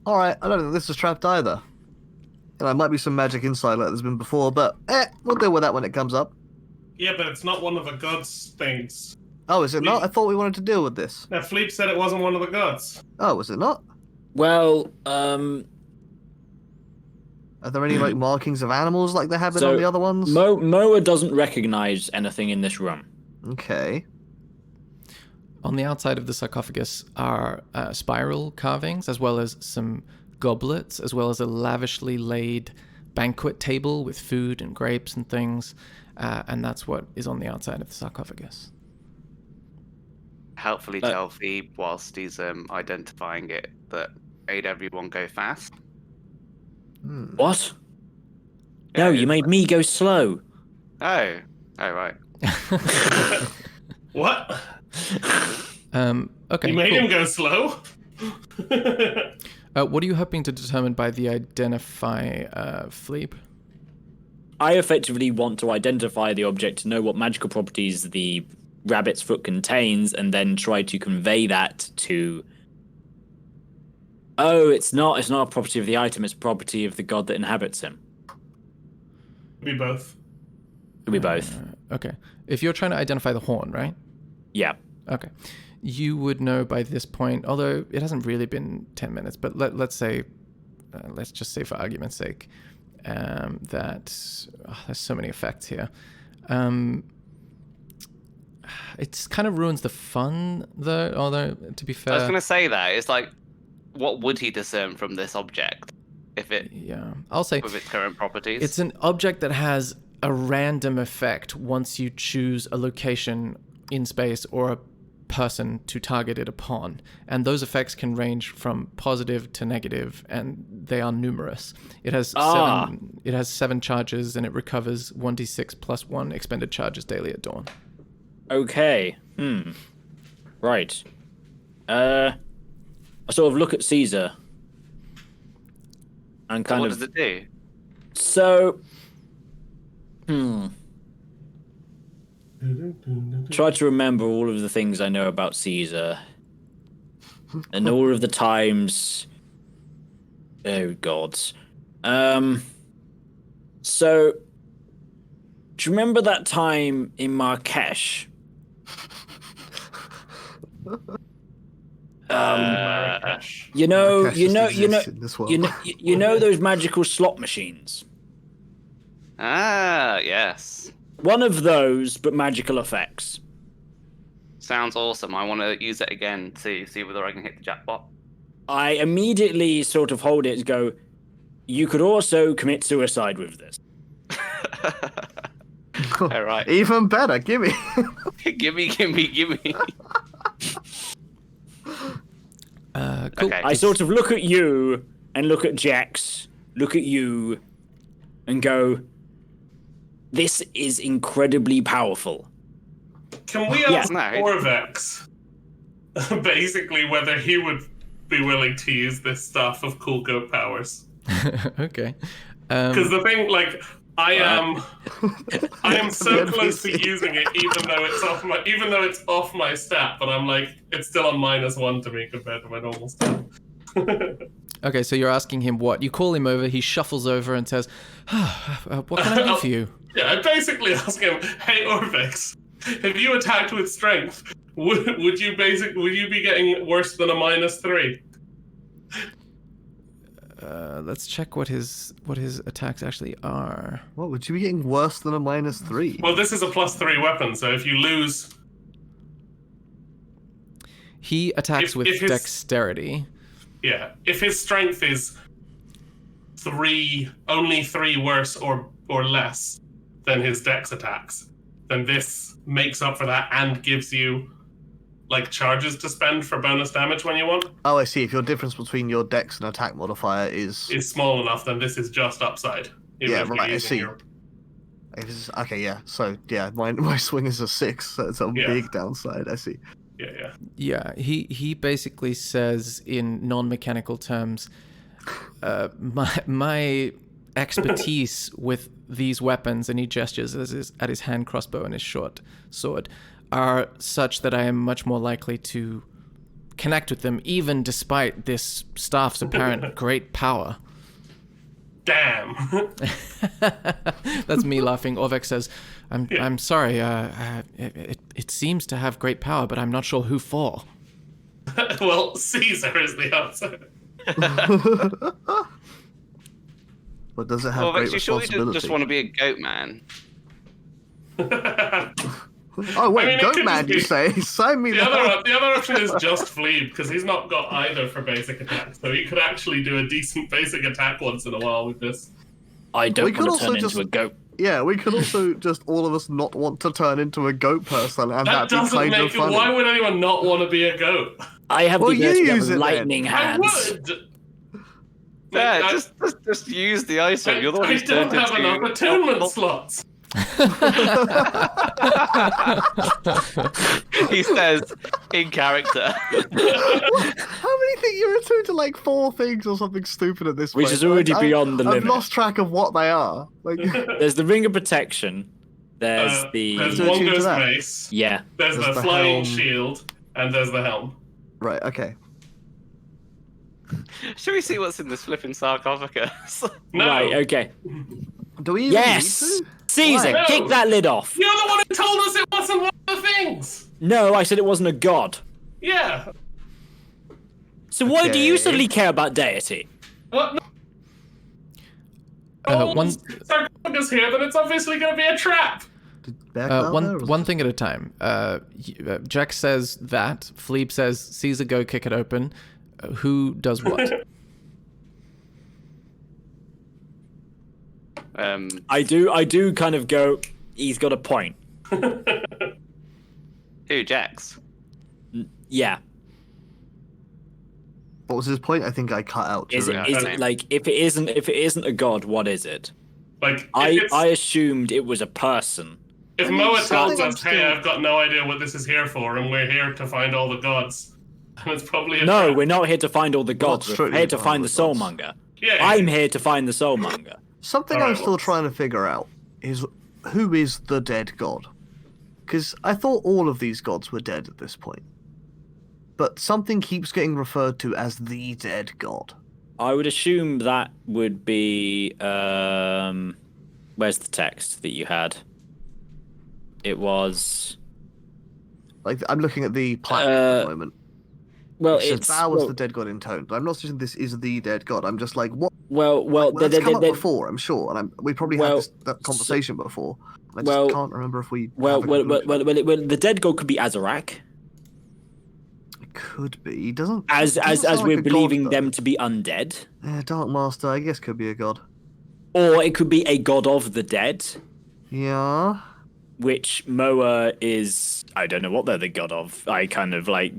All right, I don't think this is trapped either. There might be some magic inside like there's been before, but we'll deal with that when it comes up. Yeah, but it's not one of the gods' things. Oh, is it not? I thought we wanted to deal with this. Now, Philippe said it wasn't one of the gods. Oh, is it not? Well, Are there any like markings of animals like there have been So, on the other ones? Moa doesn't recognize anything in this room. Okay. On the outside of the sarcophagus are spiral carvings, as well as some goblets, as well as a lavishly laid banquet table with food and grapes and things. And that's what is on the outside of the sarcophagus. Helpfully tell Phoebe whilst he's identifying it that aid everyone go fast. What? No, you made me go slow. Oh, right. What? Okay. You made cool. him go slow? What are you hoping to determine by the identify, Fleep? I effectively want to identify the object to know what magical properties the rabbit's foot contains, and then try to convey that to. Oh, it's not a property of the item; it's a property of the god that inhabits him. Be both. Could be both. Okay. If you're trying to identify the horn, right? Yeah. Okay. You would know by this point, although it hasn't really been 10 minutes, but let's say, let's just say for argument's sake, that there's so many effects here. It kind of ruins the fun, though, although, to be fair... I was going to say that. It's like, what would he discern from this object? If it... Yeah. I'll say... With its current properties? It's an object that has a random effect once you choose a location in space or a person to target it upon. And those effects can range from positive to negative, and they are numerous. It has seven charges, and it recovers 1d6 plus 1 expended charges daily at dawn. Okay. Right. I sort of look at Caesar and kind what of. does it do? So. Try to remember all of the things I know about Caesar. And all of the times. Oh, gods. So. Do you remember that time in Marrakesh? Marrakesh. You know Marrakesh those magical slot machines. Ah, yes. One of those, but magical effects. Sounds awesome. I want to use it again to see whether I can hit the jackpot. I immediately sort of hold it and go, you could also commit suicide with this. All right. Even better, gimme. gimme. Cool. Okay. I sort of look at you and look at Jax, look at you, and go, this is incredibly powerful. Can we ask Orvex basically whether he would be willing to use this stuff of cool goat powers? Okay. Because the thing, like, I am so close to using it, even though it's off my stat, but I'm like, it's still on -1 to me compared to my normal stat. Okay, so you're asking him what? You call him over, he shuffles over and says, what can I do for you? Yeah, I basically ask him, hey Orvex, if you attacked with strength, would you be getting worse than a -3? Let's check what his attacks actually are. What, would you be getting worse than a -3? Well, this is a +3 weapon, so if you lose... He attacks with if his- dexterity. Yeah, if his strength is only 3 worse or less than his dex attacks, then this makes up for that and gives you like charges to spend for bonus damage when you want. Oh, I see. If your difference between your dex and attack modifier is Small enough, then this is just upside. even Yeah, if you're right, I using see. your- Okay, yeah. So yeah, my swing is a 6, so it's a Yeah. big downside. I see. Yeah. Yeah, he basically says in non-mechanical terms, my expertise with these weapons, and he gestures at his hand crossbow and his short sword, are such that I am much more likely to connect with them, even despite this staff's apparent great power. Damn. That's me laughing. Orvek says, I'm sorry, it seems to have great power, but I'm not sure who for. Well, Caesar is the answer. But does it have Well, great you surely responsibility? just want to be a goat man. Oh wait, I mean, it goat could man, just you be- say? Sign me The up. other option is just Fleeb, because he's not got either for basic attack, so he could actually do a decent basic attack once in a while with this. I We don't could want to also turn just- into a goat. Yeah, we could also just all of us not want to turn into a goat person, and That that'd be doesn't kind make of it. funny. Why would anyone not want to be a goat? I have Well, the you ability to use have it then. lightning I hands. would. Yeah, I- just use the item. You're the one I who's don't turned have into enough attunement alcohol. slots. He says in character. How many think you're attuned to like 4 things or something stupid at this point? Which is already beyond the I've limit. lost track of what they are. Like, There's the ring of protection. There's There's So attuned to Wongo's that. mace. yeah. There's There's the the flying helm. shield, and there's the helm. right, okay. Should we see what's in this flipping sarcophagus? No, Right. Okay. Do we even Yes, need to? Caesar, Why? kick No. that lid off. you're the one who told us it wasn't one of the things. No, I said it wasn't a god. Yeah. So why do you Okay. suddenly care about deity? What? No. One Sarcophagus here, then it's obviously going to be a trap. Did Bear go there, or was one it- thing at a time. Jack says that. Fleeb says, Caesar, go kick it open. Who does what? I do kind of go, he's got a point. Who, Jax? Yeah. What was his point? I think I cut out. Is it, during- is it like if it isn't a god, what is it? Like, I assumed it was a person. if I mean, Moa something tells I'm us, hey, still- I've got no idea what this is here for, and we're here to find all the gods, then it's probably a No, trap. we're not here to find all the gods. We're strictly here to to find the find the gods. soulmonger. Yeah, I'm here to find the soulmonger. Something Alright, I'm still well- trying to figure out is who is the dead god? Because I thought all of these gods were dead at this point. But something keeps getting referred to as the dead god. I would assume that would be where's the text that you had? It was Like, I'm looking at the plaque at the moment. well, It says it's Thou was well, the dead god intoned. I'm not saying this is the dead god. I'm just like, what? well, That's come up before, I'm sure. And we probably well, had that conversation before. I just well, can't remember if we. well, have a well, conclusion. well, the dead god could be Azarak, It could be. He doesn't. as doesn't sound we're like a god, believing though. them to be undead, Yeah, Dark Master, I guess, could be a god. or it could be a god of the dead, Yeah. which Moa is. I don't know what they're the god of. I kind of like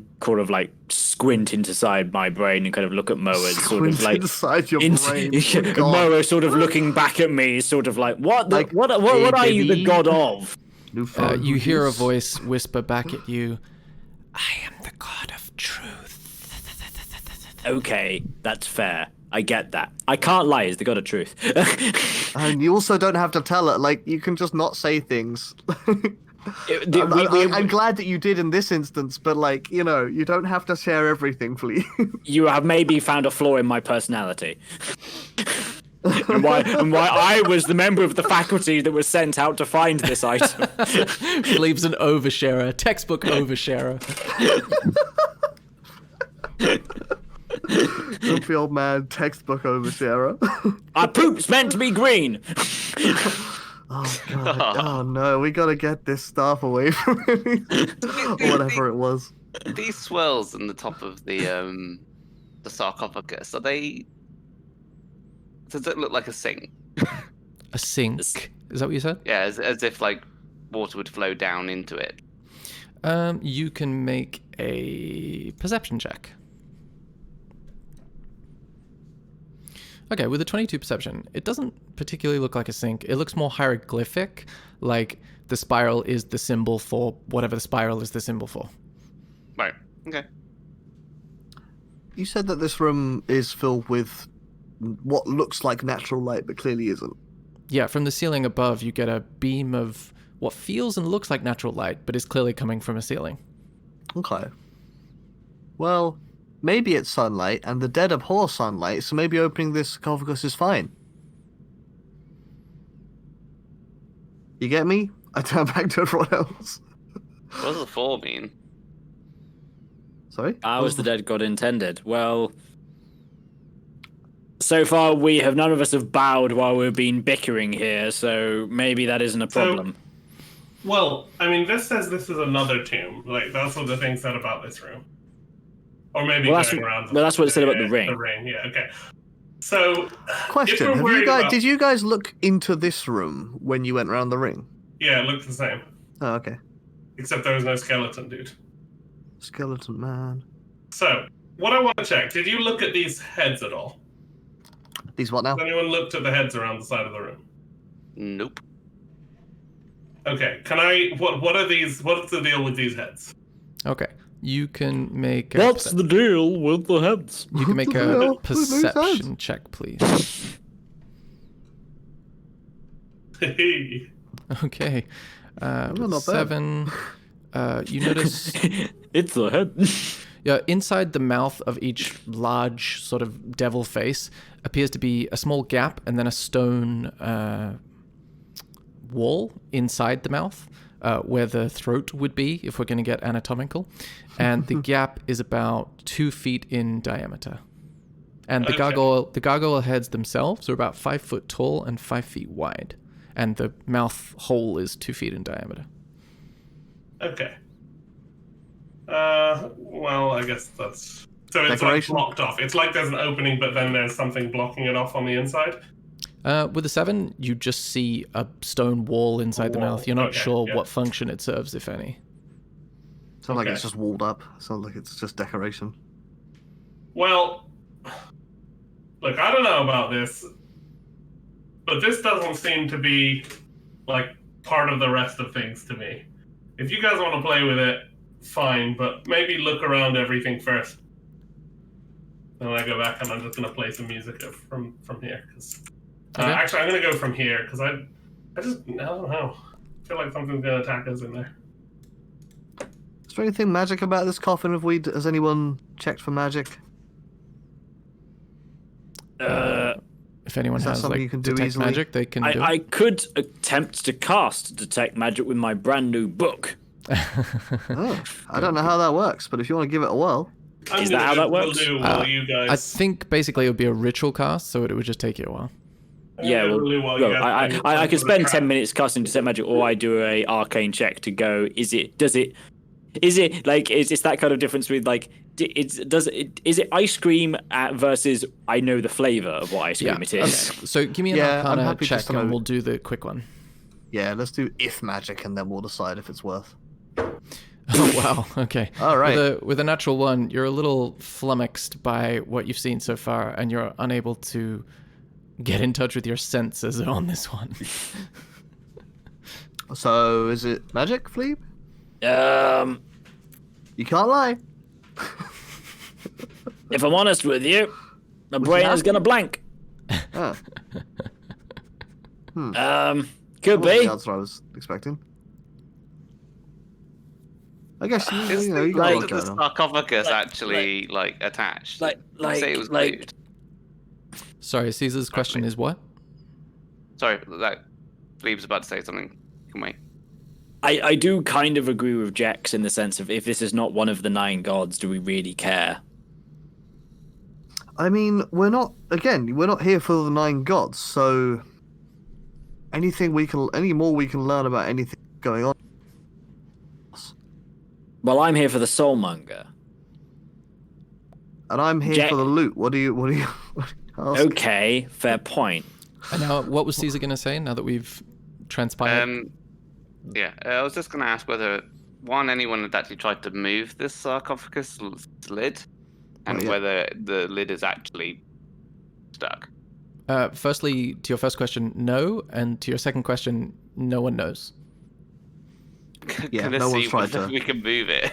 squint inside my brain and kind of look at Moa, sort of Squint like. inside your In- brain. Oh, God. Moa sort of looking back at me, sort of like, what? Like, what hey, are you the baby. god of? New phone You hear a reviews. voice whisper back at you, I am the god of truth. Okay, that's fair. I get that. I can't lie. He's the god of truth. And you also don't have to tell it. Like, you can just not say things. I'm glad that you did in this instance, but like, you know, you don't have to share everything, please. You have maybe found a flaw in my personality. and why I was the member of the faculty that was sent out to find this item. Fleeb's an oversharer, textbook oversharer. Grumpy old man, textbook oversharer. Our poop's meant to be green. Oh god. Oh no, we gotta get this stuff away from him. Or whatever it was. These swirls in the top of the sarcophagus, are they? Does it look like a sink? A sink. Is that what you said? Yeah, as if like water would flow down into it. You can make a perception check. Okay, with a 22 perception, it doesn't particularly look like a sink. It looks more hieroglyphic, like the spiral is the symbol for whatever the spiral is the symbol for. Right. Okay. You said that this room is filled with what looks like natural light but clearly isn't. Yeah, from the ceiling above, you get a beam of what feels and looks like natural light, but is clearly coming from a ceiling. Okay. Well, maybe it's sunlight, and the dead abhor sunlight, so maybe opening this sarcophagus is fine. You get me? I turn back to everyone else. What does the 4 mean? Sorry? How was the dead god intended? Well, so far none of us have bowed while we've been bickering here, so maybe that isn't a problem. Well, I mean, this says this is another tomb. Like, that's what the thing said about this room. Or maybe Well, going around. that's what it said about the ring. The ring, yeah, okay. So, Question: if we're worried about... Did you guys look into this room when you went around the ring? Yeah, it looked the same. Oh, okay. Except there was no skeleton, dude. Skeleton man. So, what I want to check, did you look at these heads at all? These what now? Has anyone looked at the heads around the side of the room? Nope. Okay, can I... What are these... What's the deal with these heads? Okay, you can make a What's the deal with the heads? You can make the a deal with these heads? perception check, please. Hey. Okay. not With bad. 7, you notice It's the head. yeah, inside the mouth of each large sort of devil face appears to be a small gap and then a stone wall inside the mouth where the throat would be if we're going to get anatomical. And the gap is about 2 feet in diameter. And the gargoyle heads themselves are about 5 foot tall and 5 feet wide. And the mouth hole is 2 feet in diameter. Okay. Well, I guess that's... So it's like Decoration? blocked off. It's like there's an opening, but then there's something blocking it off on the inside. With the 7, you just see a stone wall inside the Wall. mouth. You're not Okay, sure yeah. what function it serves, if any. Sounds like Okay. it's just walled up. Sounds like it's just decoration. Well, look, I don't know about this, but this doesn't seem to be, like, part of the rest of things to me. If you guys want to play with it, fine, but maybe look around everything first. Then I go back and I'm just going to play some music from here. Cause, Okay. Actually, I'm going to go from here, because I don't know. I feel like something's going to attack us in there. Is there anything magic about this coffin? Has anyone checked for magic? If anyone Is that has something like you can do detect easily? magic, they can do. I could attempt to cast Detect Magic with my brand new book. Oh, I don't know how that works, but if you want to give it a whirl. Is that how that works? We'll do while you guys... I think basically it would be a ritual cast, so it would just take you a while. Yeah, well, We'll do while you guys play I could with spend the 10 minutes casting Detect Magic, or I do a arcane check to go. Is it like it's that kind of difference with like is it ice cream versus I know the flavor of what ice cream it is. Okay. So give me an Yeah, I'm Arcana happy check, just to and know. we'll do the quick one. Yeah, let's do if magic, and then we'll decide if it's worth. Oh wow. Okay. All right. With a natural 1, you're a little flummoxed by what you've seen so far, and you're unable to get in touch with your senses on this one. So, is it magic, Fleeb? Um, You can't lie. if I'm honest with you, my brain is happy? gonna blank. Oh, Could that wasn't be. the answer I was expecting. I guess Is you the got a lot the going on. sarcophagus actually like attached? Like Say it was like glued. Sorry, Caesar's question is what? Sorry, like Fleeb's about to say something. You can wait. I do kind of agree with Jex in the sense of if this is not one of the 9 gods, do we really care? I mean, we're not here for the 9 gods, so any more we can learn about anything going on. Well, I'm here for the soulmonger. And I'm here for the loot. What do you ask? Okay, fair point. And now, what was Caesar going to say now that we've transpired? Yeah, I was just going to ask whether anyone had actually tried to move this sarcophagus lid, and yeah. whether the lid is actually stuck. Firstly, to your first question, no. And to your second question, no one knows. Yeah, Gonna no one's see tried whether to. we can move it.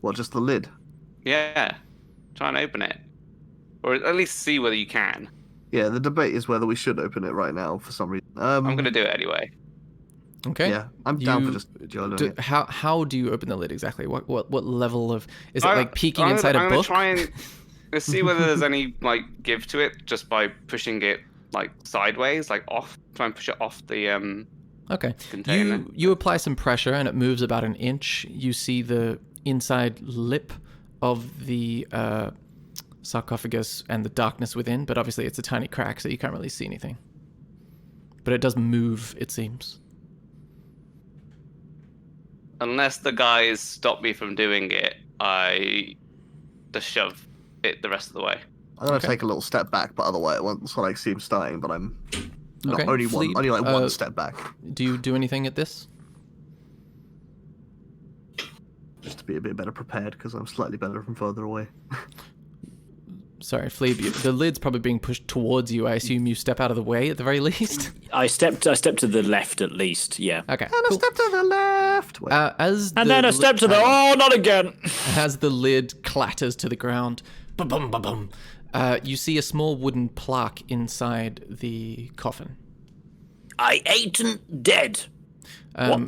What, just the lid? Yeah, try and open it. or at least see whether you can. Yeah, the debate is whether we should open it right now for some reason. I'm gonna do it anyway. Okay. Yeah, I'm down for just doing it. How do you open the lid exactly? What level of is it I- like peeking I'm inside gonna a book? try and see whether there's any like give to it just by pushing it like sideways, like off. Try and push it off the Okay. container. You apply some pressure and it moves about an inch. You see the inside lip of the sarcophagus and the darkness within, but obviously it's a tiny crack, so you can't really see anything. But it does move, it seems. Unless the guys stop me from doing it, I just shove it the rest of the way. I'm gonna Okay. take a little step back, but otherwise, once I see him starting, but I'm not Okay, only Fleet, only like one step back, Do you do anything at this? just to be a bit better prepared because I'm slightly better from further away. Sorry, Fleeb, the lid's probably being pushed towards you. I assume you step out of the way at the very least? I stepped to the left at least. Yeah. Okay, And a cool. step to the left. Wait, And then a step to the. Oh, not again. As the lid clatters to the ground, bum bum bum bum, you see a small wooden plaque inside the coffin. I ain't dead.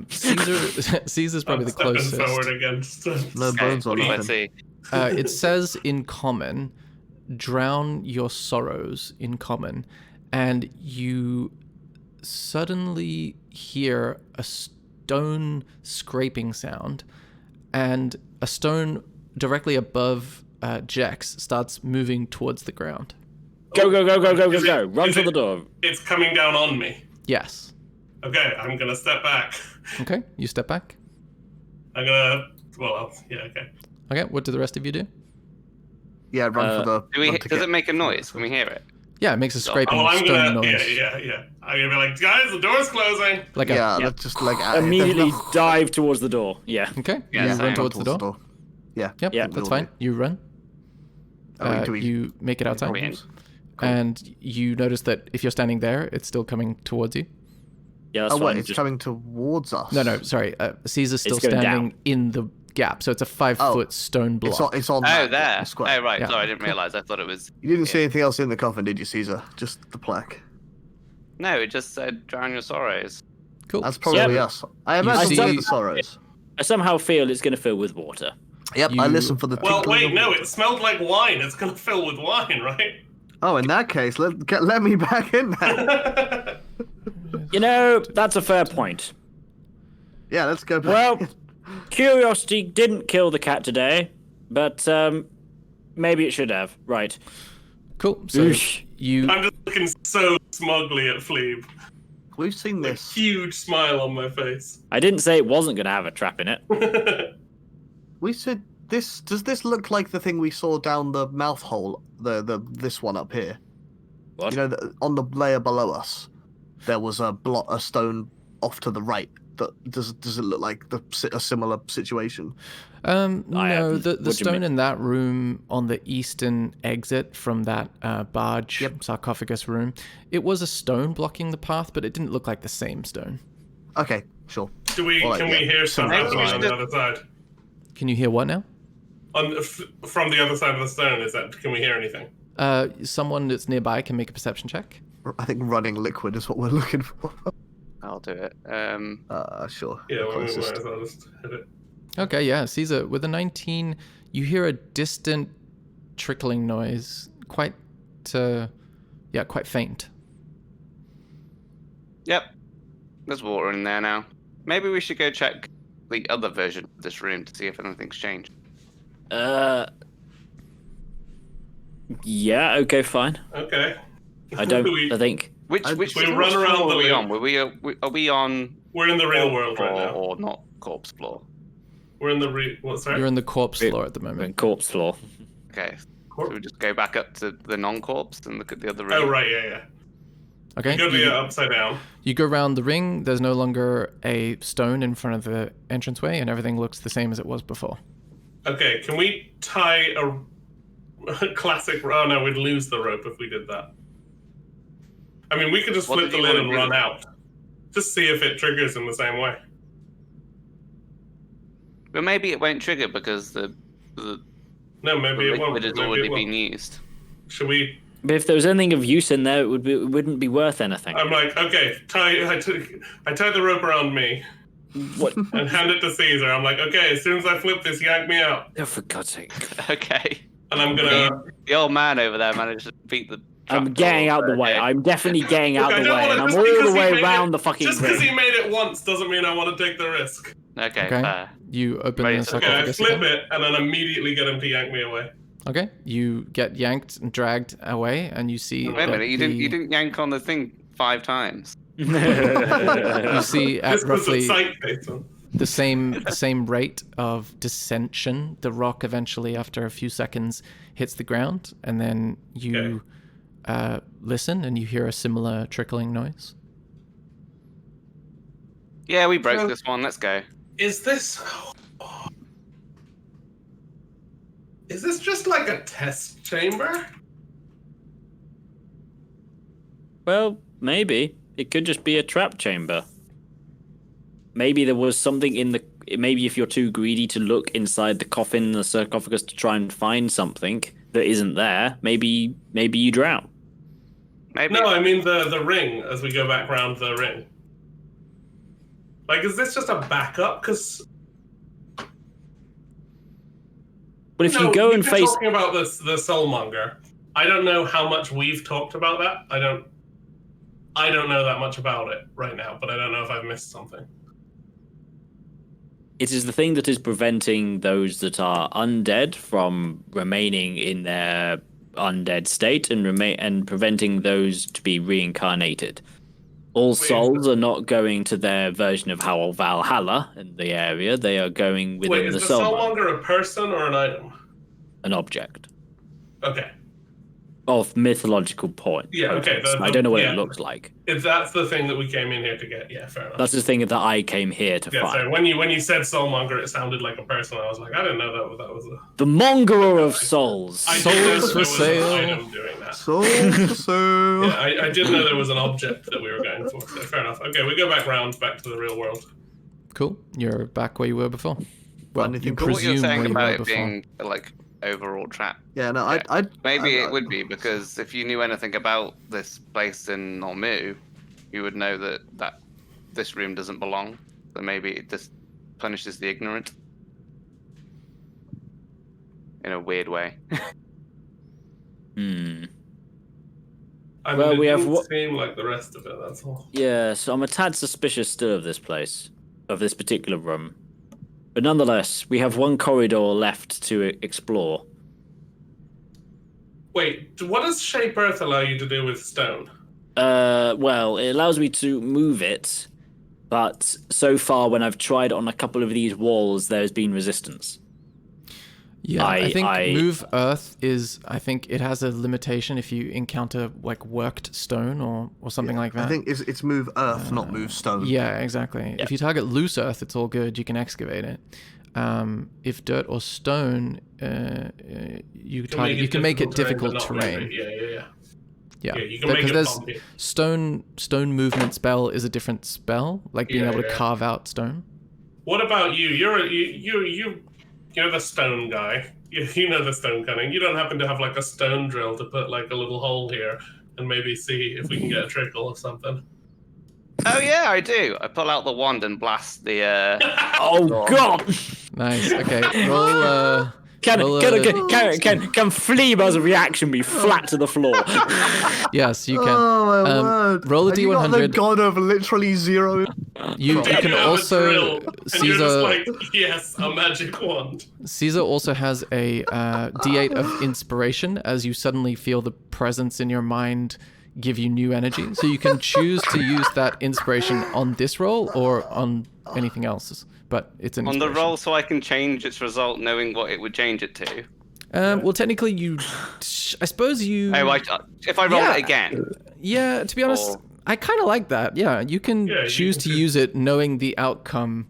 Caesar's probably the Stepping closest. forward against. no bones or What do I nothing. see? It says in common, drown your sorrows in common, and you suddenly hear a stone scraping sound, and a stone directly above Jex starts moving towards the ground. Go, go, go, go, go, go, Is it- go. Run is for it- the door. It's coming down on me. Yes. Okay, I'm gonna step back. Okay, you step back. I'm gonna. Well, yeah, okay. Okay, what do the rest of you do? Yeah, run for the. Do we? run to Does get- it make a noise? Can we hear it? Yeah, it makes a scraping Oh, I'm stone gonna. noise. Yeah. I'm gonna be like, guys, the door's closing. Like Yeah, a, let's just like there's Immediately no- dive towards the door. Yeah. okay, Yeah, you same. run towards the door. Yeah. Yep, Yeah. that's fine. You run. Do we- You make it outside. problems? And you notice that if you're standing there, it's still coming towards you. Yeah, that's Oh fine. wait, it's coming towards us. No, sorry. Caesar's still It's going standing down. in the gap, so it's a 5-foot stone block. It's on. Oh, that there. square. Oh, right. Yeah. Sorry, I didn't realize. I thought it was. You didn't see anything else in the coffin, did you, Caesar? Just the plaque. No, it just said "drown your sorrows." Cool. That's probably Yep. us. I imagine see- we're the sorrows. I somehow feel it's going to fill with water. Yep, I You- listen for the. Well, tinkling wait, of no, water. it smelled like wine. It's gonna fill with wine, right? Oh, in that case, let me back in there. You know, that's a fair point. Yeah, let's go back. Well, curiosity didn't kill the cat today, but maybe it should have. Right. Cool. So Oosh. you I'm just looking so smugly at Fleeb. We've seen A this. huge smile on my face. I didn't say it wasn't going to have a trap in it. We said this. Does this look like the thing we saw down the mouth hole? This one up here. What? You know, on the layer below us, there was a stone off to the right. Does it look like a similar situation? no, haven't. the What do you stone mean? in that room on the eastern exit from that barge Yep. sarcophagus room, it was a stone blocking the path, but it didn't look like the same stone. Okay, sure. Do we? Well, Can yeah, we hear something maybe we on should the just- other side? Can you hear what now? From the other side of the stone, is that? Can we hear anything? Someone that's nearby can make a perception check. I think running liquid is what we're looking for. I'll do it. Sure. Yeah, the we might closest. as well just hit it. Okay, yeah, Caesar, with a 19, you hear a distant trickling noise, quite faint. Yep. There's water in there now. Maybe we should go check the other version of this room to see if anything's changed. Yeah, okay, fine. Okay. I don't. We- I think. Which We which run floor around are the we loop. on? Are we on We're in the real corpse world right floor now. or not corpse floor? We're in the what? Sorry. You're in the corpse Wait. floor at the moment. Corpse floor. Okay. Corp- So we just go back up to the non-corpse and look at the other room. Oh right, yeah. Okay, You go to the upside down. you go around the ring, there's no longer a stone in front of the entranceway, and everything looks the same as it was before. Okay, can we tie a classic? Oh no, we'd lose the rope if we did that. I mean, we could just What flip did the you lid wanna and do? run out. Just see if it triggers in the same way. But maybe it won't trigger because the No, maybe it won't. liquid has Maybe already it will. been used. Should we? But if there was anything of use in there, it wouldn't be worth anything. I'm like, okay, I tied the rope around me. What? And hand it to Caesar. I'm like, okay, as soon as I flip this, yank me out. Oh, for God's sake! Okay. And I'm gonna. The old man over there managed to beat the. I'm getting out the way. I'm definitely getting out Look, I the don't way, wanna- and I'm just all because the he way made around it- the fucking Just because ring. he made it once doesn't mean I want to take the risk. Okay. Okay. You open Ready the to- Okay, I sarcophagus flip again. it and then immediately get him to yank me away. Okay. You get yanked and dragged away, and you see. Wait a that minute. You didn't yank on the thing 5 times. You see at Just because roughly it's sight-based. the same rate of dissension. The rock eventually, after a few seconds, hits the ground, and then you listen, and you hear a similar trickling noise. Yeah, we broke So- this one. Let's go. Is this just like a test chamber? Well, maybe it could just be a trap chamber. Maybe there was something in the. Maybe if you're too greedy to look inside the coffin, the sarcophagus, to try and find something that isn't there, maybe you drown. Maybe. No, I mean the ring as we go back round the ring. Like, is this just a backup? Because But if you go and you've been face, talking about this, the soulmonger. I don't know how much we've talked about that. I don't know that much about it right now, but I don't know if I've missed something. it is the thing that is preventing those that are undead from remaining in their undead state and preventing those to be reincarnated. All souls are not going to their version of Valhalla in the area. They are going within Wait, is the the soulmonger, soulmonger a person or an item? an object Okay. of mythological point. Yeah, okay, I don't know what yeah. it looks like. If that's the thing that we came in here to get, yeah, fair enough. That's the thing that I came here to Yeah, find. so when you said soulmonger, it sounded like a person. I was like, I didn't know that was a. The mongerer of souls. I did know Souls there for was sale. an item doing that. So. Yeah, I did know there was an object that we were going for. So fair enough. Okay, we go back to the real world. Cool. You're back where you were before. Well, Anything you cool? What you're presume saying where you about were it before. being like overall trap. Yeah, no, Yeah. Maybe I- it would be because if you knew anything about this place in Normu, you would know that this room doesn't belong. So maybe it just punishes the ignorant in a weird way. I mean, Well, it we have didn't what- seem like the rest of it. That's all. Yeah, so I'm a tad suspicious still of this place, of this particular room. But nonetheless, we have one corridor left to explore. Wait, what does Shape Earth allow you to do with stone? Well, it allows me to move it, but so far when I've tried on a couple of these walls, there's been resistance. Yeah, I think I- move earth is. I think it has a limitation if you encounter like worked stone or something like that. I think it's move earth, not move stone. Yeah, exactly. If you target loose earth, it's all good. You can excavate it. If dirt or stone, you can make it difficult but not move terrain. it. Yeah. Yeah, Yeah, you can make because it there's bumpy. stone movement spell is a different spell, like being Yeah, able to yeah. carve out stone. What about you? You're the stone guy. You know the stone cunning. You don't happen to have like a stone drill to put like a little hole here and maybe see if we can get a trickle of something. Oh yeah, I do. I pull out the wand and blast the. Oh God! Nice. Okay, roll. Can Well, can Flea's reaction be flat to the floor? Yes, you can. Oh my Um, word! roll a Have you got the D100. god of literally zero. You Do can have a also drill? And you're just Caesar. like, yes, a magic wand. Caesar also has a D8 of inspiration as you suddenly feel the presence in your mind give you new energy. So you can choose to use that inspiration on this roll or on anything else. But it's an on the inspiration. roll, so I can change its result, knowing what it would change it to. Well, technically, I suppose you. Oh, if I roll Yeah. it again. Yeah, to be honest, Or- I kind of like that. Yeah, you can Yeah, you choose can to choose. use it knowing the outcome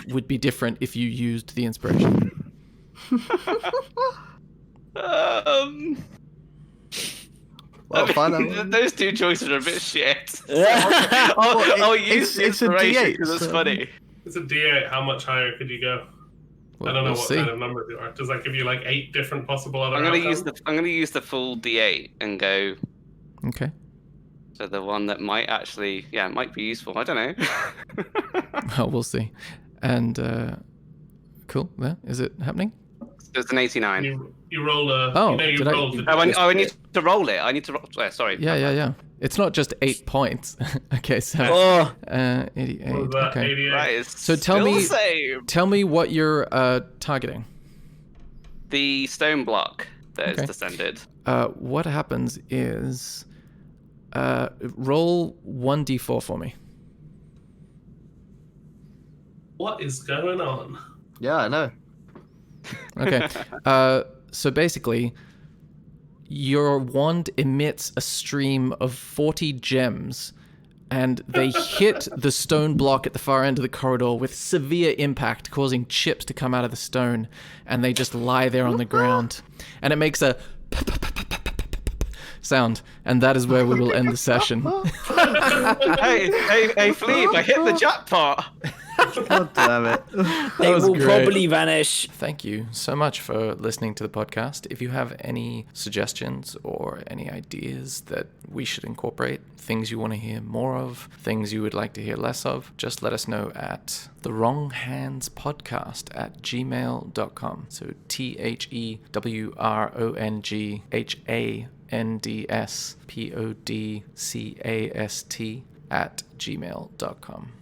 would be different if you used the inspiration. Well, find out. Those two choices are a bit shit. Well, I'll use it's a inspiration D8, because it's so- funny. It's a D8. How much higher could you go? I don't know we'll what see. kind of number they are. Does that give you like 8 different possible other I'm gonna outcomes? use the full D8 and go Okay. to the one that might actually, it might be useful. I don't know. Well, we'll see. And cool. Yeah, is it happening? It's an 89. You roll a. Oh, you know, you did I- rolled the I need to roll it. I need to roll. Sorry. Yeah. It's not just 8 points. Okay, so Oh, 88. What was that? Okay. 88. Right, it's So tell still me- the same. Tell me what you're targeting. The stone block that Okay. is descended. What happens is roll 1d4 for me. What is going on? Yeah, I know. Okay. So basically, your wand emits a stream of 40 gems, and they hit the stone block at the far end of the corridor with severe impact, causing chips to come out of the stone, and they just lie there on the ground. And it makes a sound, and that is where we will end the session. hey, Philippe, I hit the jackpot. God damn it. they was will great. probably vanish. Thank you so much for listening to the podcast. If you have any suggestions or any ideas that we should incorporate, things you want to hear more of, things you would like to hear less of, just let us know at thewronghandspodcast@gmail.com. So THEWRONGHANDSPODCAST@gmail.com.